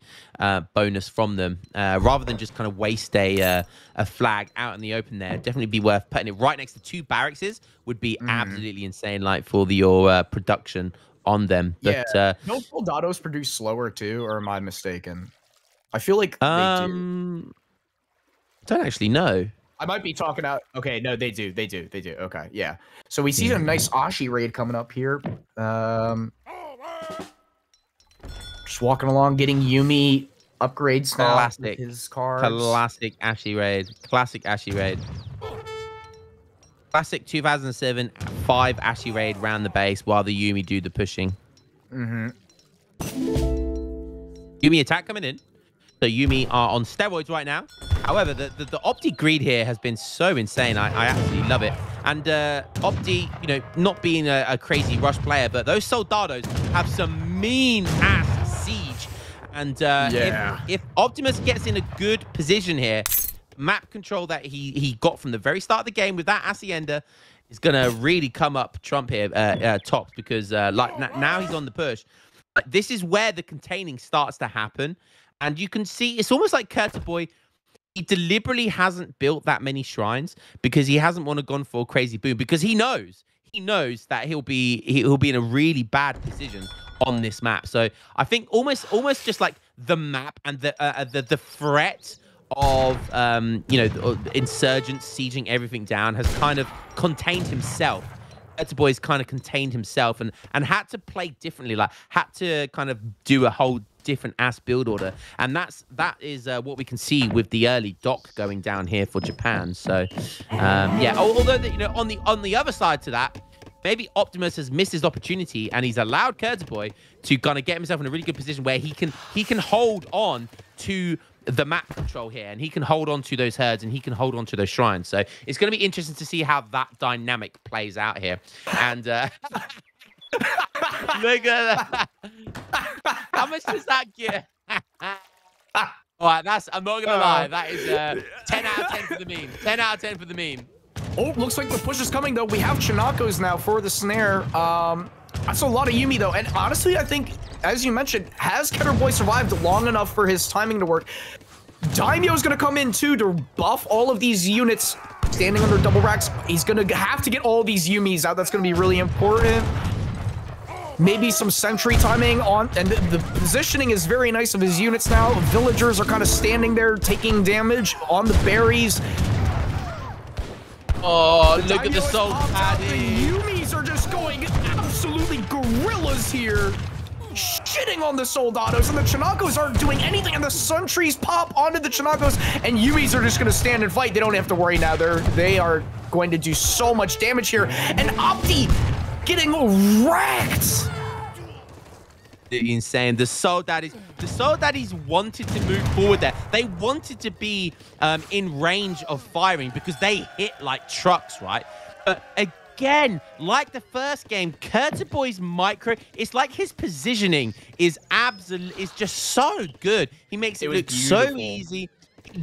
bonus from them, rather than just kind of waste a flag out in the open. There, definitely be worth putting it right next to 2 barracks. Would be absolutely insane, like for your production on them. But, yeah. Don't soldados produce slower too, or am I mistaken? I feel like they do. Don't actually know. I might be talking out. Okay, no, they do. Okay, yeah. So we see a nice Ashi raid coming up here. Just walking along, getting Yumi upgrades now. Classic. His cards. Classic Ashi raid. Classic Ashi raid. Classic 2007 5 Ashi raid round the base while the Yumi do the pushing. Yumi attack coming in. So Yumi are on steroids right now. However, the Opti greed here has been so insane. I absolutely love it. And Opti, you know, not being a crazy rush player, but those soldados have some mean-ass siege. And if Optimus gets in a good position here, map control that he got from the very start of the game with that Hacienda is going to really come up trump here, top, because now he's on the push. This is where the containing starts to happen. And you can see it's almost like Kurtaboy, he deliberately hasn't built that many shrines because he hasn't want to gone for a crazy boom, because he knows that he'll be in a really bad position on this map. So I think almost just like the map and the threat of insurgents sieging everything down has kind of contained himself. Kurtaboy's kind of contained himself and had to play differently, like had to kind of do a whole different ass build order, and that is what we can see with the early dock going down here for Japan. So yeah, although on the other side to that, maybe Optimus has missed his opportunity and he's allowed Kurtaboy to kind of get himself in a really good position where he can hold on to the map control here, and he can hold on to those herds, and he can hold on to those shrines. So it's going to be interesting to see how that dynamic plays out here. And look at that. How much does that get? All right, I'm not going to lie. That is 10 out of 10 for the meme. 10 out of 10 for the meme. Oh, looks like the push is coming, though. We have Chinakos now for the snare. That's a lot of Yumi, though. And honestly, I think, as you mentioned, has Kurtaboy survived long enough for his timing to work? Daimyo's going to come in, too, to buff all of these units standing under double racks. He's going to have to get all these Yumis out. That's going to be really important. Maybe some sentry timing on, and the positioning is very nice of his units now. Villagers are kind of standing there taking damage on the berries. Oh, look at the soul paddy. The Yumis are just going absolutely gorillas here, shitting on the soldados, and the Chinakos aren't doing anything, and the sentries pop onto the Chinakos, and Yumis are just going to stand and fight. They don't have to worry now. They are going to do so much damage here, and Opti getting wrecked. Insane. The Soul Daddies wanted to move forward there. They wanted to be in range of firing because they hit like trucks, right? But again, like the first game, Kurtaboy's micro, it's like his positioning is just so good. He makes it look so easy.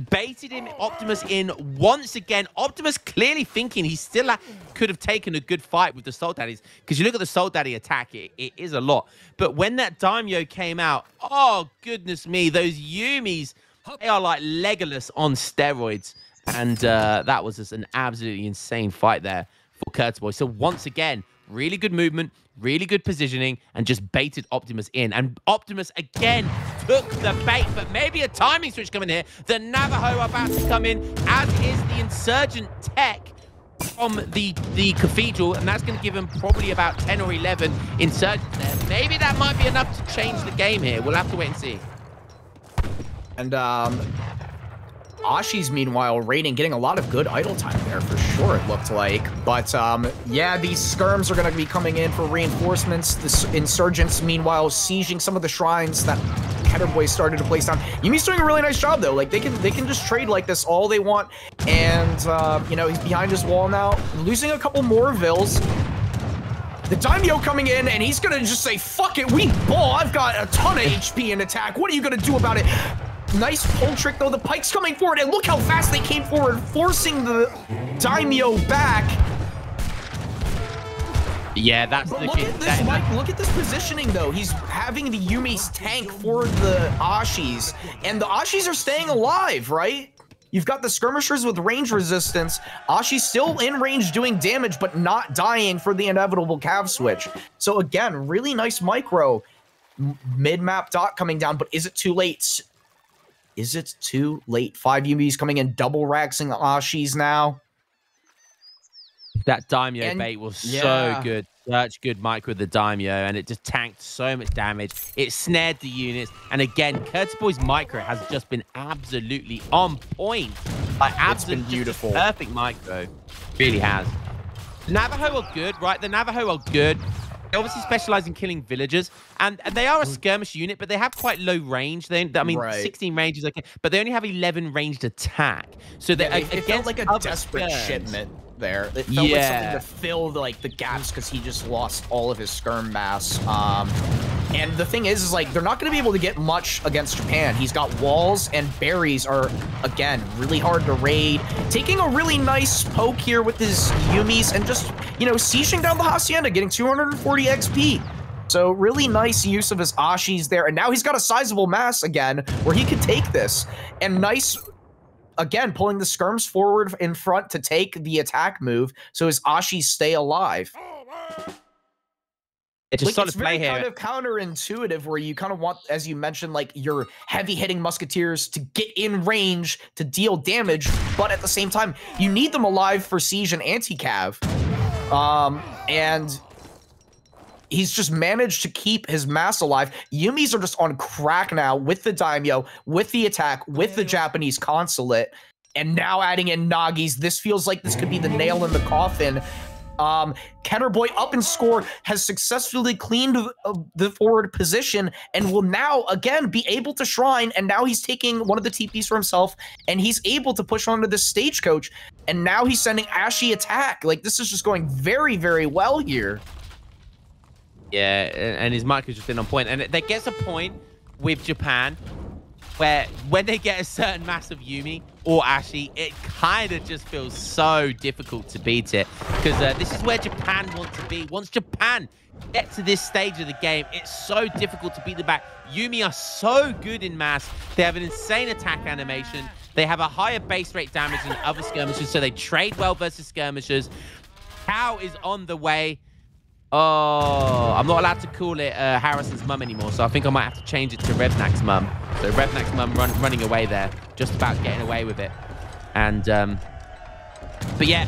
Baited him, Optimus in once again. Optimus clearly thinking he still could have taken a good fight with the Soul Daddies, because you look at the Soul Daddy attack, it is a lot. But when that Daimyo came out, oh goodness me, those Yumis, they are like Legolas on steroids. And that was just an absolutely insane fight there for Kurtaboy. So once again, really good movement, really good positioning, and just baited Optimus in. And Optimus again took the bait, but maybe a timing switch coming here. The Navajo are about to come in, as is the insurgent tech from the cathedral, and that's going to give him probably about 10 or 11 insurgents there. Maybe that might be enough to change the game here. We'll have to wait and see. And Ashi's, meanwhile, raiding, getting a lot of good idle time there for sure, it looked like. But, yeah, these skirms are going to be coming in for reinforcements. The insurgents, meanwhile, sieging some of the shrines that Kurtaboy started to place down. Yumi's doing a really nice job, though. Like, they can just trade like this all they want. And, you know, he's behind his wall now, losing a couple more vills. The Daimyo coming in, and he's going to just say, fuck it, we ball. I've got a ton of HP in attack. What are you going to do about it? Nice pull trick, though. The Pike's coming forward, and look how fast they came forward, forcing the Daimyo back. Yeah, that's But the look at this, Mike. Look at this positioning, though. He's having the Yumi's tank for the Ashis, and the Ashis are staying alive, right? You've got the skirmishers with range resistance. Ashi's still in range doing damage, but not dying for the inevitable cav switch. So again, really nice micro. Mid-map dot coming down, but is it too late? Is it too late? 5 Yumis coming in, double raxing Ashis now. That Daimyo bait was so good. Such good micro with the Daimyo, and it just tanked so much damage. It snared the units. And again, Curtis Boy's micro has just been absolutely on point. Like, absolutely beautiful. Perfect micro. Really has. The Navajo are good, right? The Navajo are good. They obviously specialize in killing villagers, and they are a skirmish unit, but they have quite low range. I mean, 16 range is okay, but they only have 11 ranged attack. So they it felt like a desperate shipment there. It felt like something to fill like the gaps because he just lost all of his skirm mass. And the thing is like they're not going to be able to get much against Japan. He's got walls, and berries are again really hard to raid. Taking a really nice poke here with his Yumis and just sieging down the hacienda, getting 240 XP. So really nice use of his Ashis there, and now he's got a sizable mass again where he could take this. And nice. Again, pulling the skirms forward in front to take the attack move, so his Ashis stay alive. It's just it's very kind of counterintuitive, where you kind of want, as you mentioned, like your heavy-hitting musketeers to get in range to deal damage, but at the same time, you need them alive for siege and anti-cav. And he's just managed to keep his mass alive. Yumis are just on crack now with the Daimyo, with the attack, with the Japanese consulate, and now adding in Nagis. This feels like this could be the nail in the coffin. Ketterboy up in score, has successfully cleaned the forward position, and will now again be able to shrine, and now he's taking one of the TPs for himself, and he's able to push onto the stagecoach, and now he's sending Ashy attack. Like, this is just going very, very well here. Yeah, and his mic has just been on point. And there gets a point with Japan where when they get a certain mass of Yumi or Ashi, it kind of just feels so difficult to beat it. Because this is where Japan wants to be. Once Japan get to this stage of the game, it's so difficult to beat them back. Yumi are so good in mass. They have an insane attack animation. They have a higher base rate damage than other skirmishers, so they trade well versus skirmishers. Cow is on the way. Oh, I'm not allowed to call it Harrison's mum anymore, so I think I might have to change it to Revnak's mum. So Revnak's mum running away there, just about getting away with it. And, but yeah,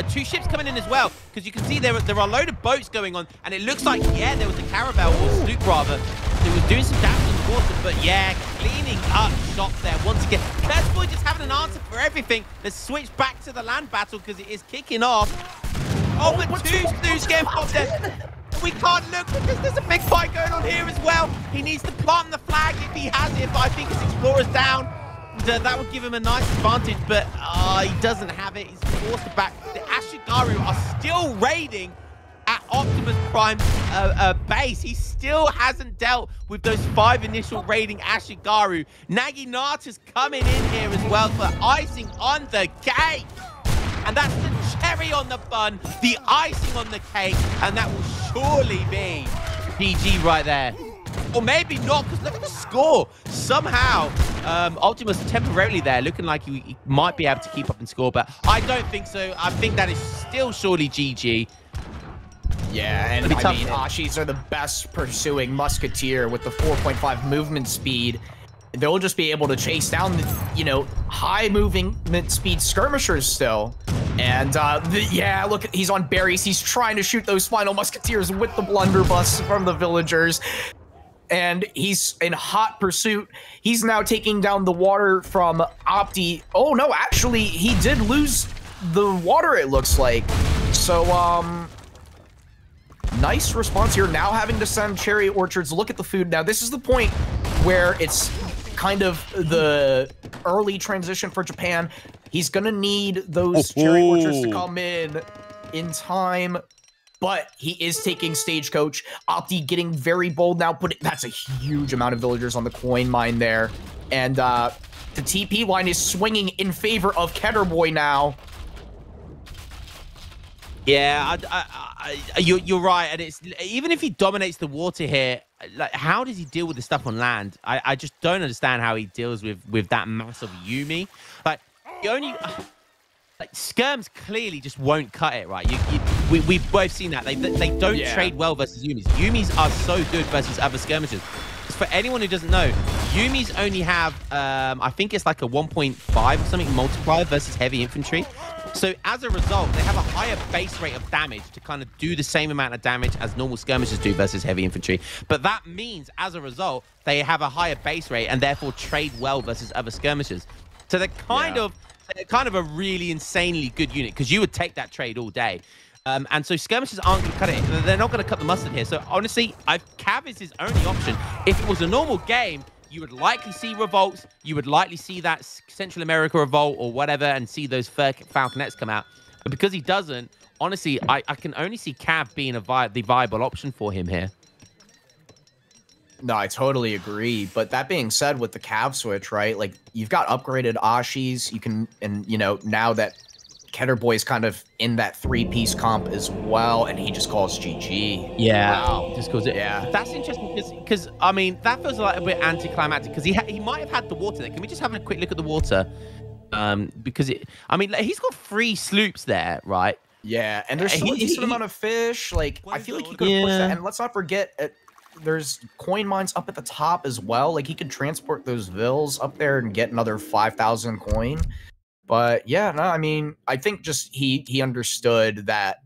2 ships coming in as well, because you can see there are a load of boats going on, and it looks like, yeah, there was a caravel, or sloop rather, that was doing some damage on the water, but yeah, cleaning up shop there once again. Curtisboy just having an answer for everything. Let's switch back to the land battle, because it is kicking off. Oh, but 2 snooze getting popped there. We can't look because there's a big fight going on here as well. He needs to plant the flag if he has it, but I think his explorer's down. That would give him a nice advantage, but he doesn't have it. He's forced it back. The Ashigaru are still raiding at Optimus Prime's base. He still hasn't dealt with those 5 initial raiding Ashigaru. Naginata's coming in here as well for icing on the cake. And that's the cherry on the bun, the icing on the cake, and that will surely be GG right there. Or maybe not, because look at the score. Somehow, Optimus temporarily there, looking like he might be able to keep up in score, but I don't think so. I think that is still surely GG. Yeah, and I mean, Ashis are the best pursuing musketeer with the 4.5 movement speed. They'll just be able to chase down the, high movement speed skirmishers still. And, yeah, look, he's on berries. He's trying to shoot those final musketeers with the blunderbuss from the villagers. And he's in hot pursuit. He's now taking down the water from Opti. Oh, no, actually, he did lose the water, it looks like. So, nice response here. Now having to send cherry orchards. Look at the food. Now, this is the point where it's kind of the early transition for Japan. He's gonna need those cherry orchards to come in time, but he is taking stagecoach. Opti getting very bold now, that's a huge amount of villagers on the coin mine there. And the TP line is swinging in favor of Ketterboy now. Yeah, You're right, and it's even if he dominates the water here, like how does he deal with the stuff on land? I just don't understand how he deals with that mass of Yumi. Like the only like Skirms clearly just won't cut it, right? We've both seen that they don't trade well versus Yumis. Yumis are so good versus other skirmishers. For anyone who doesn't know, Yumis only have I think it's like a 1.5 or something multiplier versus heavy infantry. So as a result, they have a higher base rate of damage to kind of do the same amount of damage as normal skirmishers do versus heavy infantry. But that means, as a result, they have a higher base rate and therefore trade well versus other skirmishers. So they're kind of a really insanely good unit because you would take that trade all day. And so skirmishers aren't going to cut it. They're not going to cut the mustard here. So honestly, Cav is his only option. If it was a normal game, you would likely see revolts. You would likely see that Central America revolt or whatever and see those falconets come out. But because he doesn't, honestly, I can only see Cav being the viable option for him here. No, I totally agree. But that being said, with the Cav switch, right? Like, you've got upgraded Ashis. You can, and, you know, now that Ketterboy's kind of in that three-piece comp as well, and he just calls GG. Yeah, wow. Just calls it. Yeah, that's interesting because I mean that feels like a bit anticlimactic because he might have had the water there. Can we just have a quick look at the water? Because I mean he's got 3 sloops there, right? Yeah, and there's still a decent amount of fish. Like I feel like he could have pushed that. And let's not forget, there's coin mines up at the top as well. Like he could transport those vills up there and get another 5,000 coin. But yeah, no, I mean, I think just he understood that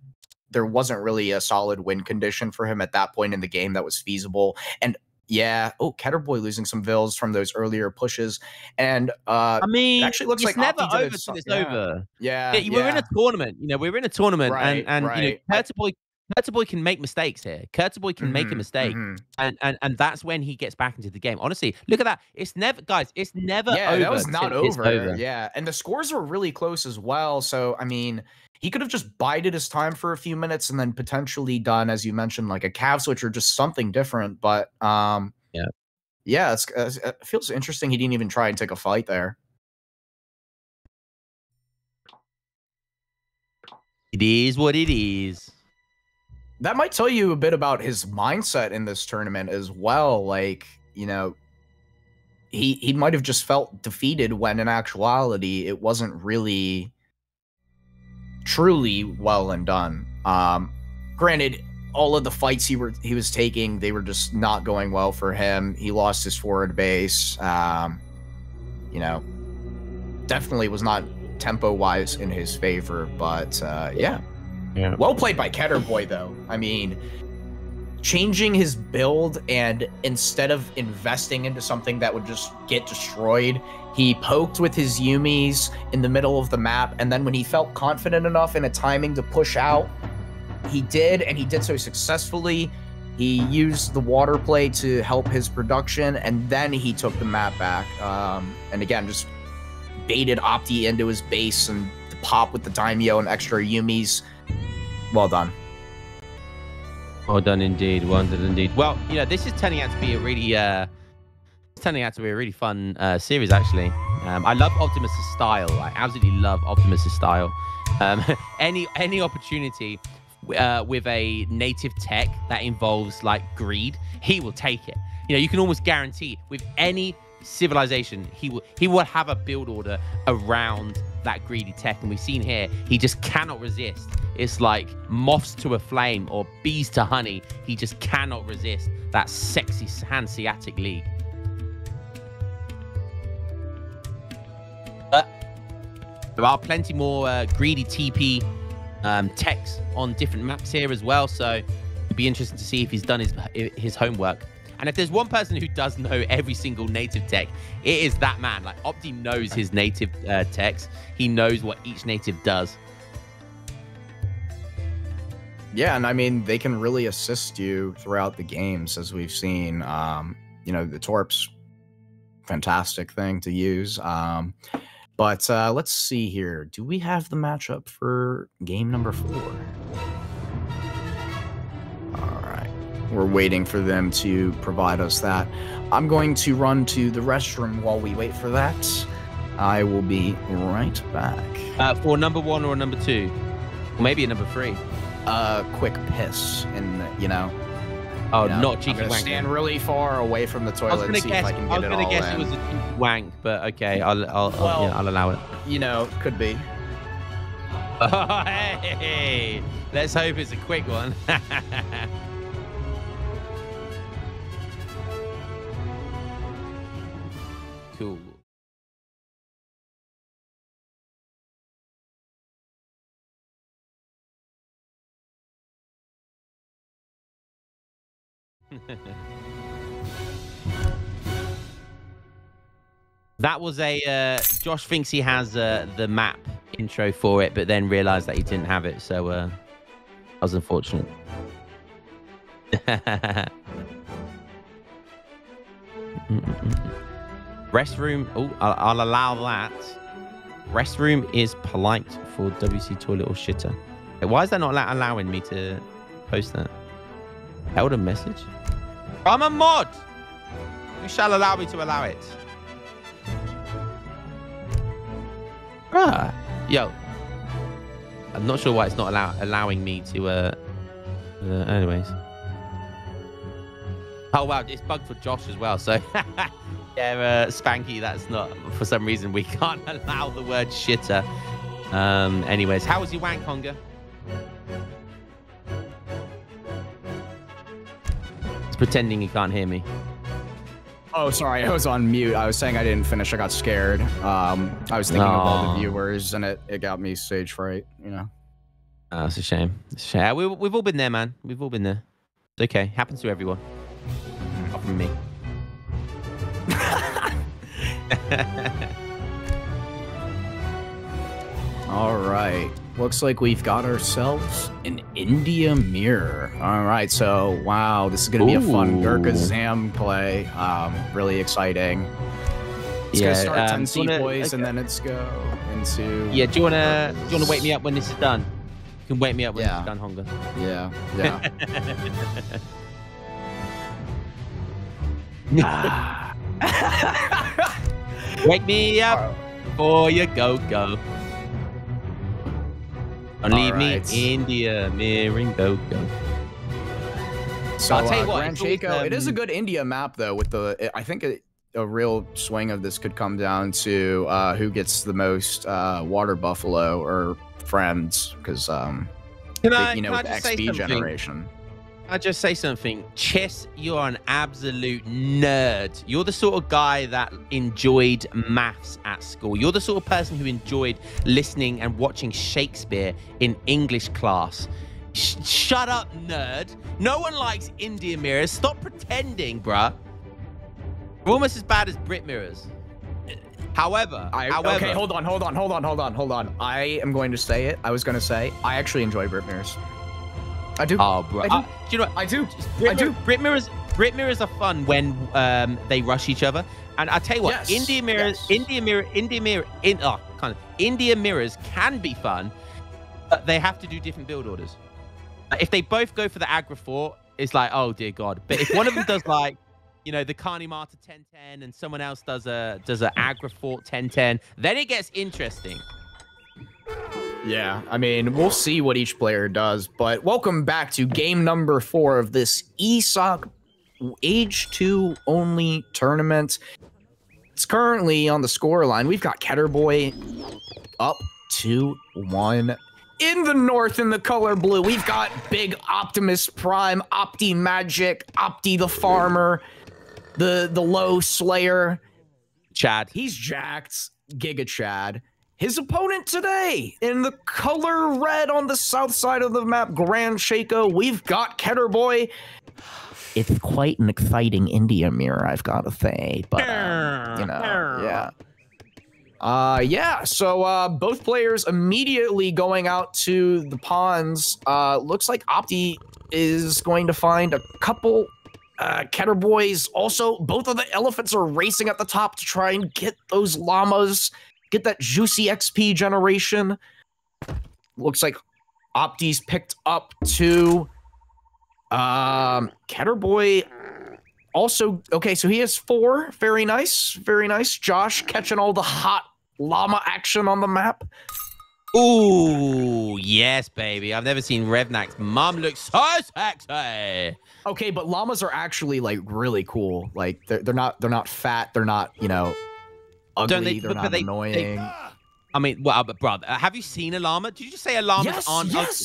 there wasn't really a solid win condition for him at that point in the game that was feasible. And yeah, Ketterboy losing some vills from those earlier pushes. And I mean, it actually looks like never over till it's over. Yeah, we're in a tournament. You know, we're in a tournament, right, and right. You know, Kurtaboy can make mistakes here. Kurtaboy can make a mistake, and that's when he gets back into the game. Honestly, look at that. It's never, guys. It's never over. Yeah, that was not over. Yeah, Yeah, and the scores were really close as well. So I mean, he could have just bided his time for a few minutes and then potentially done, as you mentioned, like a Cav switch or just something different. But yeah, it feels interesting. He didn't even try and take a fight there. It is what it is. That might tell you a bit about his mindset in this tournament as well. Like, you know, he might have just felt defeated when in actuality it wasn't really truly well and done. Granted, all of the fights he was taking, they were just not going well for him. He lost his forward base. You know, definitely was not tempo-wise in his favor, but yeah. Yeah. Well played by Ketterboy, though. I mean, changing his build and instead of investing into something that would just get destroyed, he poked with his Yumis in the middle of the map, and then when he felt confident enough in a timing to push out, he did, and he did so successfully. He used the water play to help his production, and then he took the map back. And again, just baited Opti into his base and the pop with the Daimyo and extra Yumis. Well done. Well done indeed. Well done indeed. Well, you know, this is turning out to be a really fun series, actually. I love Optimus' style. I absolutely love Optimus' style. Any opportunity with a native tech that involves like greed, he will take it. You know, you can almost guarantee with any civilization, he will have a build order around that greedy tech, and we've seen here he just cannot resist. It's like moths to a flame or bees to honey. He just cannot resist that sexy Hanseatic League. But there are plenty more greedy TP techs on different maps here as well, so it'd be interesting to see if he's done his homework. And if there's one person who does know every single native tech, it is that man. Like, Opti knows his native techs. He knows what each native does. Yeah, and I mean, they can really assist you throughout the games, as we've seen. You know, the Torp's fantastic thing to use. But let's see here. Do we have the matchup for game number 4? All right. We're waiting for them to provide us that. I'm going to run to the restroom while we wait for that. I will be right back. For number 1 or number 2? Or maybe a number 3. a quick piss, and Oh, you know, not cheeky I'm gonna wank. stand really far away from the toilet and see if I can get it all guess in. it was a cheeky wank, but okay, I'll allow it. Could be. Oh, hey, let's hope it's a quick one. Cool. That was a Josh thinks he has the map intro for it, but then realized that he didn't have it, so that was unfortunate. Restroom. Oh, I'll allow that. Restroom is polite for WC toilet or shitter. Okay, why is that not allowing me to post that? Held a message. I'm a mod. You shall allow me to allow it. Ah, yo. I'm not sure why it's not allowing me to. Anyways. Oh wow, it's bugged for Josh as well. So yeah, Spanky, that's not for some reason we can't allow the word shitter. Anyways, how was your wank, Hunger? It's pretending you can't hear me. Oh, sorry, I was on mute. I was saying I didn't finish. I got scared. I was thinking of all the viewers, and it got me stage fright. Oh, it's a shame. It's a shame. We've all been there, man. We've all been there. It's okay. Happens to everyone. Apart from me. All right. Looks like we've got ourselves an India mirror. All right. So, wow, this is going to be a fun Gurkha Zam play. Really exciting. It's going to start 10C boys, and then it's go into... Yeah, do you want to wake me up when this is done? You can wake me up when this is done, Hunger. Yeah. Wake me up before you go. Don't leave me India mirroring go. So I'll tell you what, Grand Chaco, it is a good India map though. With I think a real swing of this could come down to who gets the most water buffalo or friends, because with the XP generation. I'll just say something. Chess, you're an absolute nerd. You're the sort of guy that enjoyed maths at school. You're the sort of person who enjoyed listening and watching Shakespeare in English class. Shut up, nerd. No one likes India mirrors. Stop pretending, bruh. We're almost as bad as Brit mirrors. However, okay, hold on. I am going to say it. I was going to say, I actually enjoy Brit mirrors. I do. Oh, bro. I do. Do you know what? I do. Brit mirrors are fun when they rush each other. And I tell you what, India mirrors can be fun, but they have to do different build orders. If they both go for the Agra Fort, it's like, oh dear God. But if one of them does like, the Carni Mata 1010 and someone else does a Agra Fort 1010, then it gets interesting. Yeah, I mean, we'll see what each player does, but welcome back to game number 4 of this ESOC Age 2 only tournament. It's currently on the score line. We've got Ketterboy up 2-1. In the north, in the color blue, we've got Big Optimus Prime, Opti Magic, Opti the Farmer, the Low Slayer. Chad. He's jacked. Giga Chad. His opponent today, in the color red on the south side of the map, Grand Chaco, we've got Ketterboy. It's quite an exciting India mirror, I've got to say. But, so both players immediately going out to the ponds. Looks like Opti is going to find a couple Ketterboys. Also, both of the elephants are racing at the top to try and get those llamas. Get that juicy XP generation. Looks like Opti's picked up 2. Ketterboy also, okay, so he has 4. Very nice, very nice. Josh catching all the hot llama action on the map. Ooh, yes, baby. I've never seen Revnak's mum look so sexy. Okay, but llamas are actually like really cool. Like they're not fat. They're not ugly. They're not annoying. I mean, well, but brother, have you seen a llama? Did you just say a llamas aren't ugly?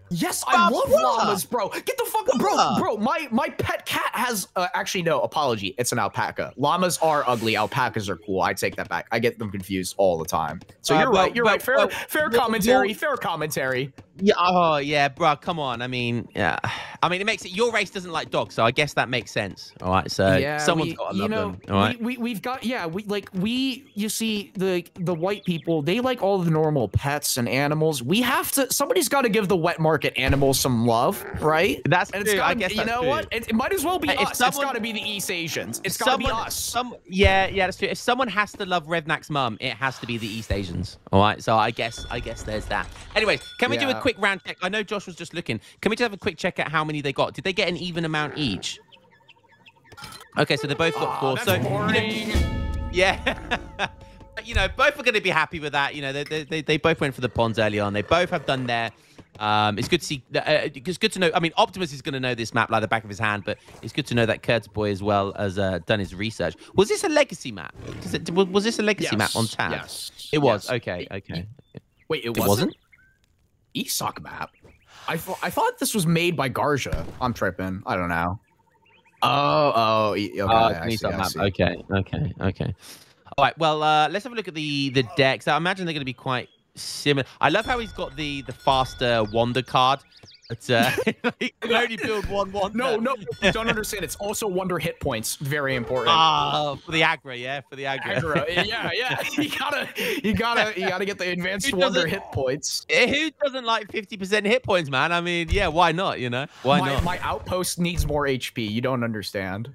Yes, I love llamas, bro. Get the fuck up, bro. My pet cat has actually no apology. It's an alpaca. Llamas are ugly. Alpacas are cool. I take that back. I get them confused all the time. So you're right. You're right. Fair commentary. Fair commentary. Yeah. Oh, yeah, bro. Come on. I mean, yeah. I mean, it makes it. Your race doesn't like dogs, so I guess that makes sense. All right. So yeah, someone's got to love them. All right. We've got you see the white people. They like all the normal pets and animals. We have to. Somebody's got to give the wet market animals some love, right? That's and it's true. gotta, I guess you know true. what? It might as well be us. It's got to be the East Asians. It's got to be us. Yeah, that's true. If someone has to love Revnak's mum, it has to be the East Asians. All right. So I guess there's that. Anyways, can we do a quick round check? I know Josh was just looking. Can we just have a quick check at how many they got? Did they get an even amount each? Okay, so they both got 4. So boring. Yeah. You know, both are going to be happy with that. You know, they both went for the ponds early on. They both have done their. It's good to see. It's good to know. I mean, Optimus is going to know this map like the back of his hand, but it's good to know that Kurt's boy as well has done his research. Was this a legacy map? Was this a legacy map on tab? Yes. It was. Yes. Okay. Wait, it wasn't? ESOC map. I thought this was made by Garja. I'm tripping. I don't know. Okay. I see. Okay. All right. Well, let's have a look at the decks. I imagine they're going to be quite similar. I love how he's got the faster Wonder card. But he can only build one Wonder. No, you don't understand. It's also Wonder hit points. Very important. For the aggro, yeah, for the aggro. Yeah. You gotta get the advanced Wonder hit points. Who doesn't like 50% hit points, man? I mean, yeah, why not? You know, why not? My outpost needs more HP. You don't understand.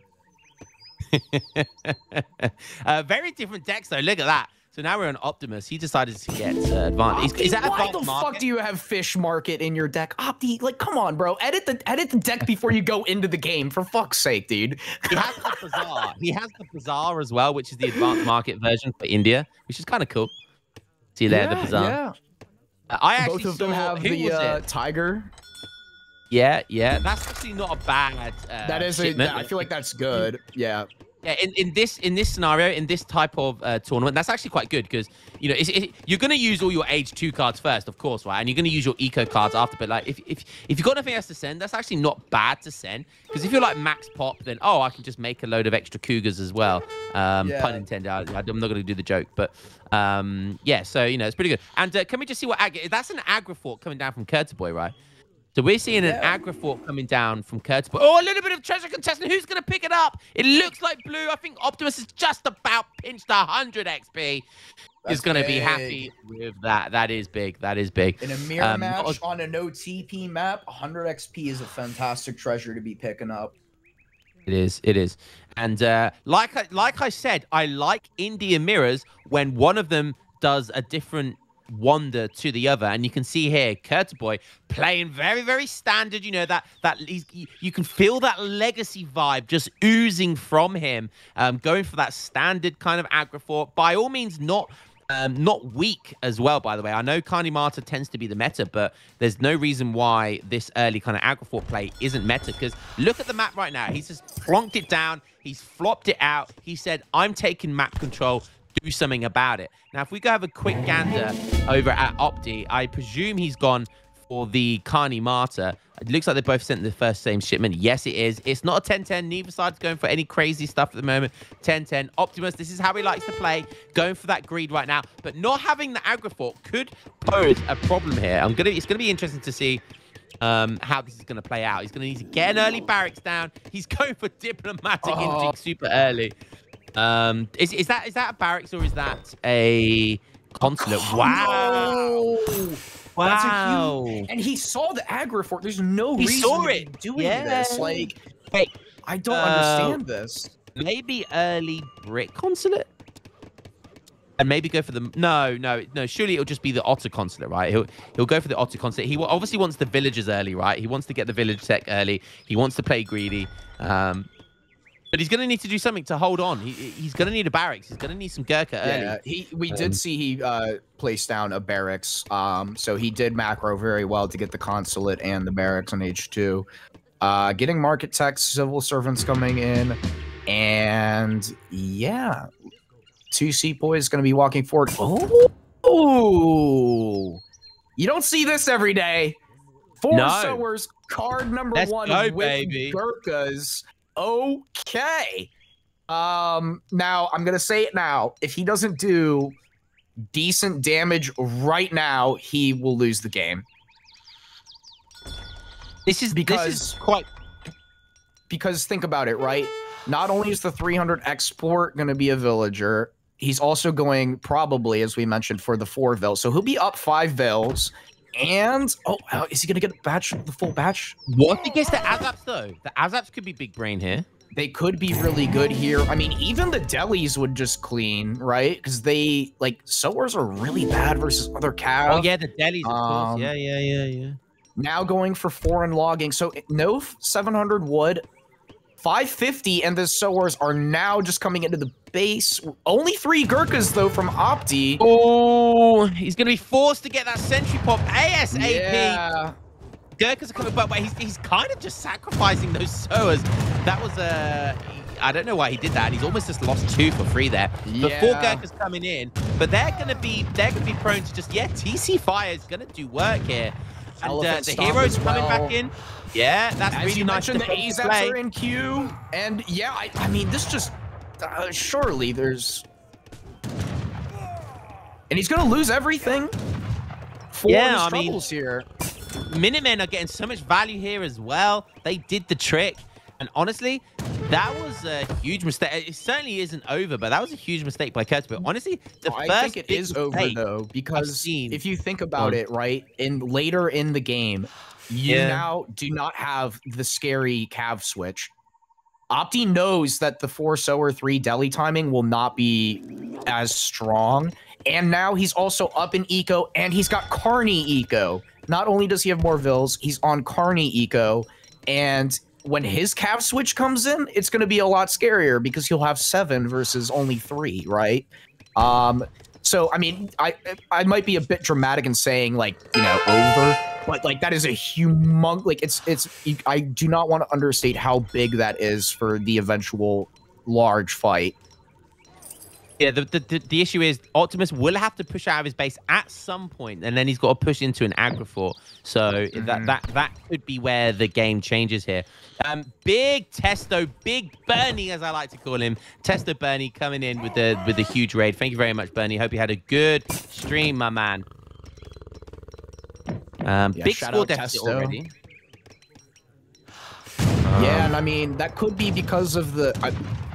Very different decks, though. Look at that. So now we're on Optimus. He decided to get advanced. Is that why advanced the market? fuck do you have Fish Market in your deck? Opti, like, come on, bro. Edit the deck before you go into the game. For fuck's sake, dude. He has the Bazaar. He has the Bazaar as well, which is the advanced market version for India, which is kind of cool. See there, the Bazaar. Yeah. I actually Both of them have the Tiger. Yeah. That's actually not a bad. That is I feel like that's good. Yeah. Yeah, in this scenario, in this type of tournament, that's actually quite good because you know you're gonna use all your Age 2 cards first, of course, right? And you're gonna use your Eco cards after. But like, if you've got nothing else to send, that's actually not bad to send because if you're like Max Pop, then I can just make a load of extra Cougars as well. Pun intended. I'm not gonna do the joke, but yeah. So you know, it's pretty good. And can we just see what that's an aggro fort coming down from Kurtaboy, right? So we're seeing an aggro fort coming down from Kurtaboy. Oh, a little bit of treasure contestant. Who's going to pick it up? It looks like blue. I think Optimus has just about pinched 100 XP. Is going to be happy with that. That is big. That is big. In a mirror match on a no TP map, 100 XP is a fantastic treasure to be picking up. It is. And like I said, I like India mirrors when one of them does a different wonder to the other, and you can see here Kurtaboy playing very, very standard. You know that you can feel that legacy vibe just oozing from him, going for that standard kind of aggro fort. By all means, not weak as well, by the way. I know Kani Marta tends to be the meta, but there's no reason why this early kind of aggro fort play isn't meta, because look at the map right now. He's just plonked it down. He's flopped it out. He said, I'm taking map control. Do something about it. Now, if we go have a quick gander over at Opti, I presume he's gone for the Kani Marta. It looks like they both sent the same shipment. Yes, it is. It's not a 10-10. Neither side's going for any crazy stuff at the moment. 10-10. Optimus, this is how he likes to play. Going for that greed right now. But not having the aggro fort could pose a problem here. It's gonna be interesting to see how this is going to play out. He's going to need to get an early barracks down. He's going for diplomatic inting super early. Is that a barracks or is that a consulate? Wow. Wow. That's a huge, and he saw the aggro fort. There's no reason to be doing this. Like, wait, I don't understand this. Maybe early brick consulate? And maybe go for the no. Surely it'll just be the otter consulate, right? He'll go for the otter consulate. He obviously wants the villagers early, right? He wants to get the village tech early. He wants to play greedy. But he's going to need to do something to hold on. He's going to need a barracks. He's going to need some Gurkha early. Yeah, we did see he placed down a barracks. So he did macro very well to get the consulate and the barracks on H2. Getting market techs, civil servants coming in. And yeah, 2 Sepoys going to be walking forward. Oh, you don't see this every day. 4 sowers, card number 1 with baby. Gurkhas. Okay. Now I'm gonna say it now. If he doesn't do decent damage right now, he will lose the game. This is quite because think about it, right? Not only is the 300 export gonna be a villager, he's also going probably, as we mentioned, for the 4 veils. So he'll be up 5 veils. And is he gonna get the full batch? What if he gets the Azaps though? The Azaps could be big brain here. They could be really good here. I mean, even the delis would just clean, right? Because they sowers are really bad versus other cows. Oh yeah, the delis, of course. Yeah. Now going for foreign logging. So no 700 wood, 550, and the sowers are now just coming into the base. Only 3 Gurkhas though from Opti. Oh, he's gonna be forced to get that sentry pop ASAP. Yeah. Gurkhas are coming back, but he's kind of just sacrificing those sowers. That was I don't know why he did that. He's almost just lost 2 for free there. Yeah. But 4 Gurkhas coming in, but they're gonna be prone to just TC fire is gonna do work here. And the heroes coming back in. Yeah, that's as really you nice. mentioned, the AZAPs are in queue, and yeah, I mean, this just surely there's, and he's gonna lose everything. 4 struggles here. Minutemen are getting so much value here as well. They did the trick, and honestly, that was a huge mistake. It certainly isn't over, but that was a huge mistake by Curtis. But honestly, I think it is over though, because if you think about it, right, later in the game, you now do not have the scary cav switch. Opti knows that the 4 sower 3 deli timing will not be as strong, and now he's also up in eco, and he's got Carney eco. Not only does he have more vills, he's on Carney eco, and when his cav switch comes in, it's going to be a lot scarier because he'll have 7 versus only 3, right? So I mean, I might be a bit dramatic in saying over, but that is a humongous. I do not want to understate how big that is for the eventual large fight. Yeah, the issue is Optimus will have to push out of his base at some point, and then he's got to push into an Agrofor. So that could be where the game changes here. Big Testo, Big Bernie, as I like to call him, Testo Bernie coming in with the huge raid. Thank you very much, Bernie. Hope you had a good stream, my man. Big score deficit already. Yeah, and I mean that could be because of the.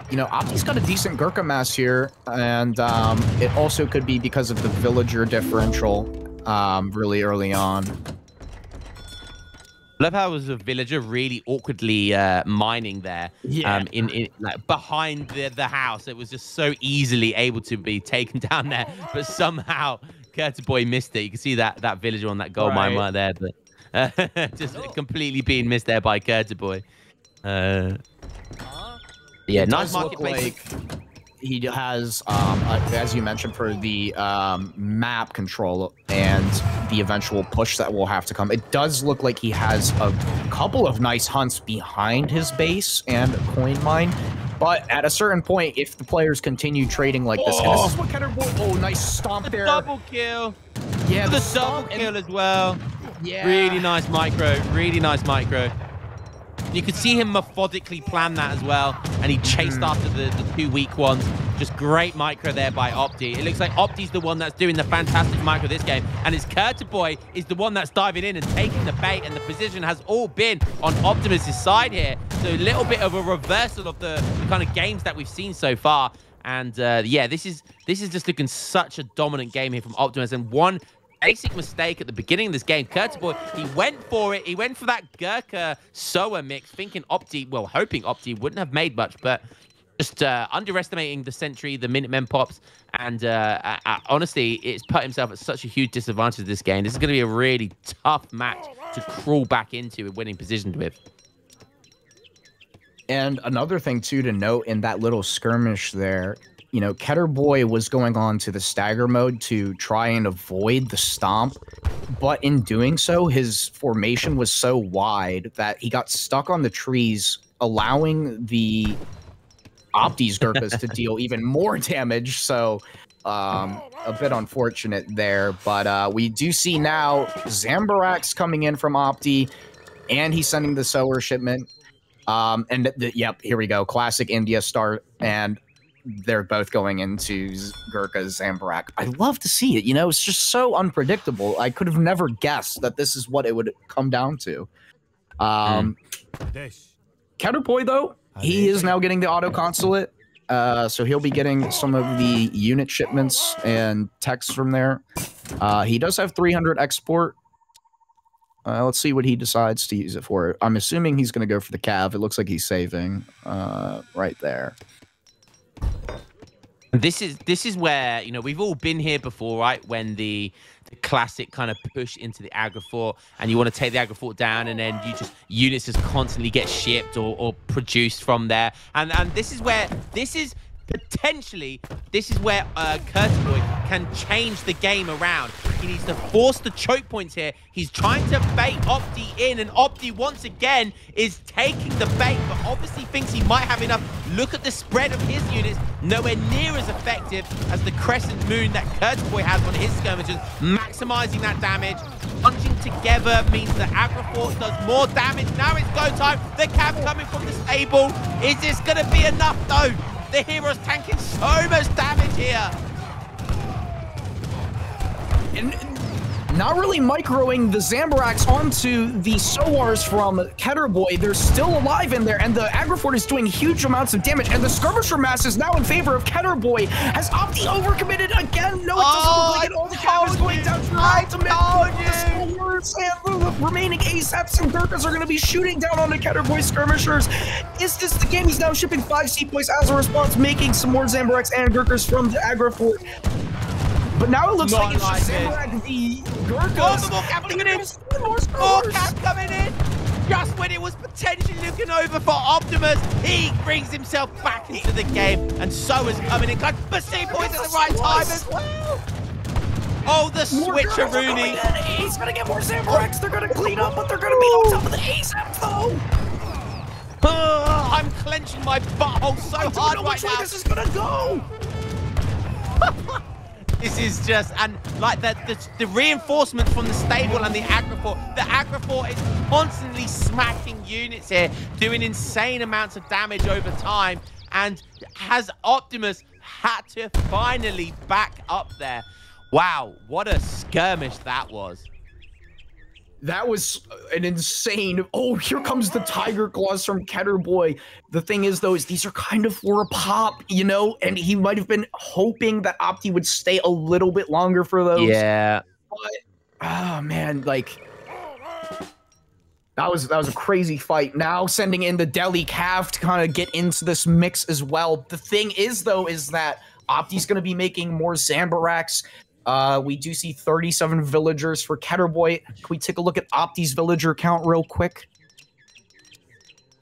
Opti's got a decent Gurkha mass here, and it also could be because of the villager differential really early on. I love how it was a villager really awkwardly mining there behind the house. It was just so easily able to be taken down there, but somehow Curtis Boy missed it. You can see that villager on that gold mine right there, but just completely being missed there by Curtis Boy. Yeah, nice marketplace. He has, as you mentioned, for the map control and the eventual push that will have to come. It does look like he has a couple of nice hunts behind his base and a coin mine. But at a certain point, if the players continue trading like this, and this is what nice stomp there. Double kill. Yeah, the double kill as well. Yeah. Really nice micro. Really nice micro. You could see him methodically plan that as well, and he chased after the 2 weak ones. Just great micro there by Opti. It looks like Opti's the one that's doing the fantastic micro this game, and his Curtis Boy is the one that's diving in and taking the bait, and the position has all been on Optimus's side here. So a little bit of a reversal of the kind of games that we've seen so far. And yeah, this is just looking such a dominant game here from Optimus, and one basic mistake at the beginning of this game. Curtis Boy, he went for it. He went for that Gurkha Soa mix, thinking Opti, well, hoping Opti wouldn't have made much, but just underestimating the sentry, the Minutemen pops, and honestly, it's put himself at such a huge disadvantage this game. This is going to be a really tough match to crawl back into and winning positions with. And another thing, too, to note in that little skirmish there, you know, Ketterboy was going on to the stagger mode to try and avoid the stomp. But in doing so, his formation was so wide that he got stuck on the trees, allowing the Opti's Gurkhas to deal even more damage. So a bit unfortunate there. But we do see now Zambarak's coming in from Opti, and he's sending the solar shipment. Yep, here we go. Classic India start, and they're both going into Gurkha's Zambarak. I love to see it. You know, it's just so unpredictable. I could have never guessed that this is what it would come down to. Ketterboy, though, he is now getting the auto consulate. So he'll be getting some of the unit shipments and texts from there. He does have 300 export. Let's see what he decides to use it for. I'm assuming he's going to go for the Cav. It looks like he's saving right there. This is where, you know, we've all been here before, right? When the classic kind of push into the Agra Fort, and you want to take the Agra Fort down, and then you just units just constantly get shipped or produced from there. And this is where potentially Ketterboy can change the game around. He needs to force the choke points here. He's trying to bait Opti in, and Opti once again is taking the bait, but obviously thinks he might have enough. Look at the spread of his units, nowhere near as effective as the Crescent Moon that Ketterboy has on his skirmishers, maximizing that damage. Punching together means the Agra Fort does more damage. Now it's go time. The Cav coming from the stable. Is this going to be enough though? The hero's tanking so much damage here. And not really microing the Zambaraks onto the Sowars from Ketterboy. They're still alive in there, and the Agra Fort is doing huge amounts of damage, and the skirmisher mass is now in favor of Ketterboy. Has Opti overcommitted again? No, it doesn't look like it. All the Cav is going down for ultimate. The Sowars and the remaining ASAPs and Gurkhas are going to be shooting down on the Ketterboy skirmishers. Is this the game? He's now shipping 5 sepoys as a response, making some more Zambaraks and Gurkhas from the Agra Fort. But now it looks like it's just Zambarak the Gurkhas. More Cav coming in! More Cav coming in! Just when it was potentially looking over for Optimus, he brings himself back into the game, and so is coming in. But sepoys at the right time as well! Oh, the switcheroony! He's gonna get more Zambaraks. They're gonna clean up, but they're gonna be on top of the ASAP though! I'm clenching my butthole so hard right now! I don't know which way this is gonna go! This is just, and like the reinforcements from the stable and the Agra Fort is constantly smacking units here, doing insane amounts of damage over time, and has Optimus had to finally back up there. Wow, what a skirmish that was. That was an insane... Oh, here comes the Tiger Claws from Ketterboy. The thing is, though, is these are kind of for a pop, you know? And he might have been hoping that Opti would stay a little bit longer for those. Yeah. But, oh, man, like... That was a crazy fight. Now sending in the Delhi Cav to kind of get into this mix as well. The thing is, though, is that Opti's going to be making more Zambaraks. We do see 37 villagers for Ketterboy. Can we take a look at Opti's villager count real quick?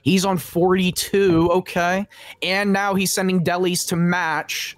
He's on 42, okay. And now he's sending delis to match.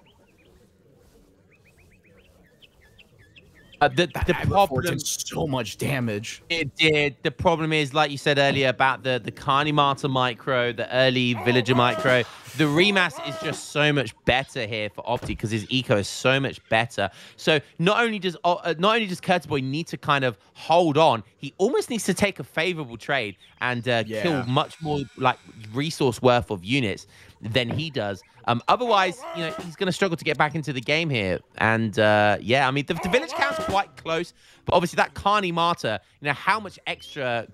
The problem did so much damage. It did. The problem is, like you said earlier, about the Carnimata micro, the early villager micro. The remass is just so much better here for Opti because his eco is so much better. So not only does Ketterboy need to kind of hold on, he almost needs to take a favorable trade and kill much more like resource worth of units than he does. Otherwise, you know, he's going to struggle to get back into the game here. And yeah, I mean, the village count's quite close, but obviously that Carnimata, you know, how much extra,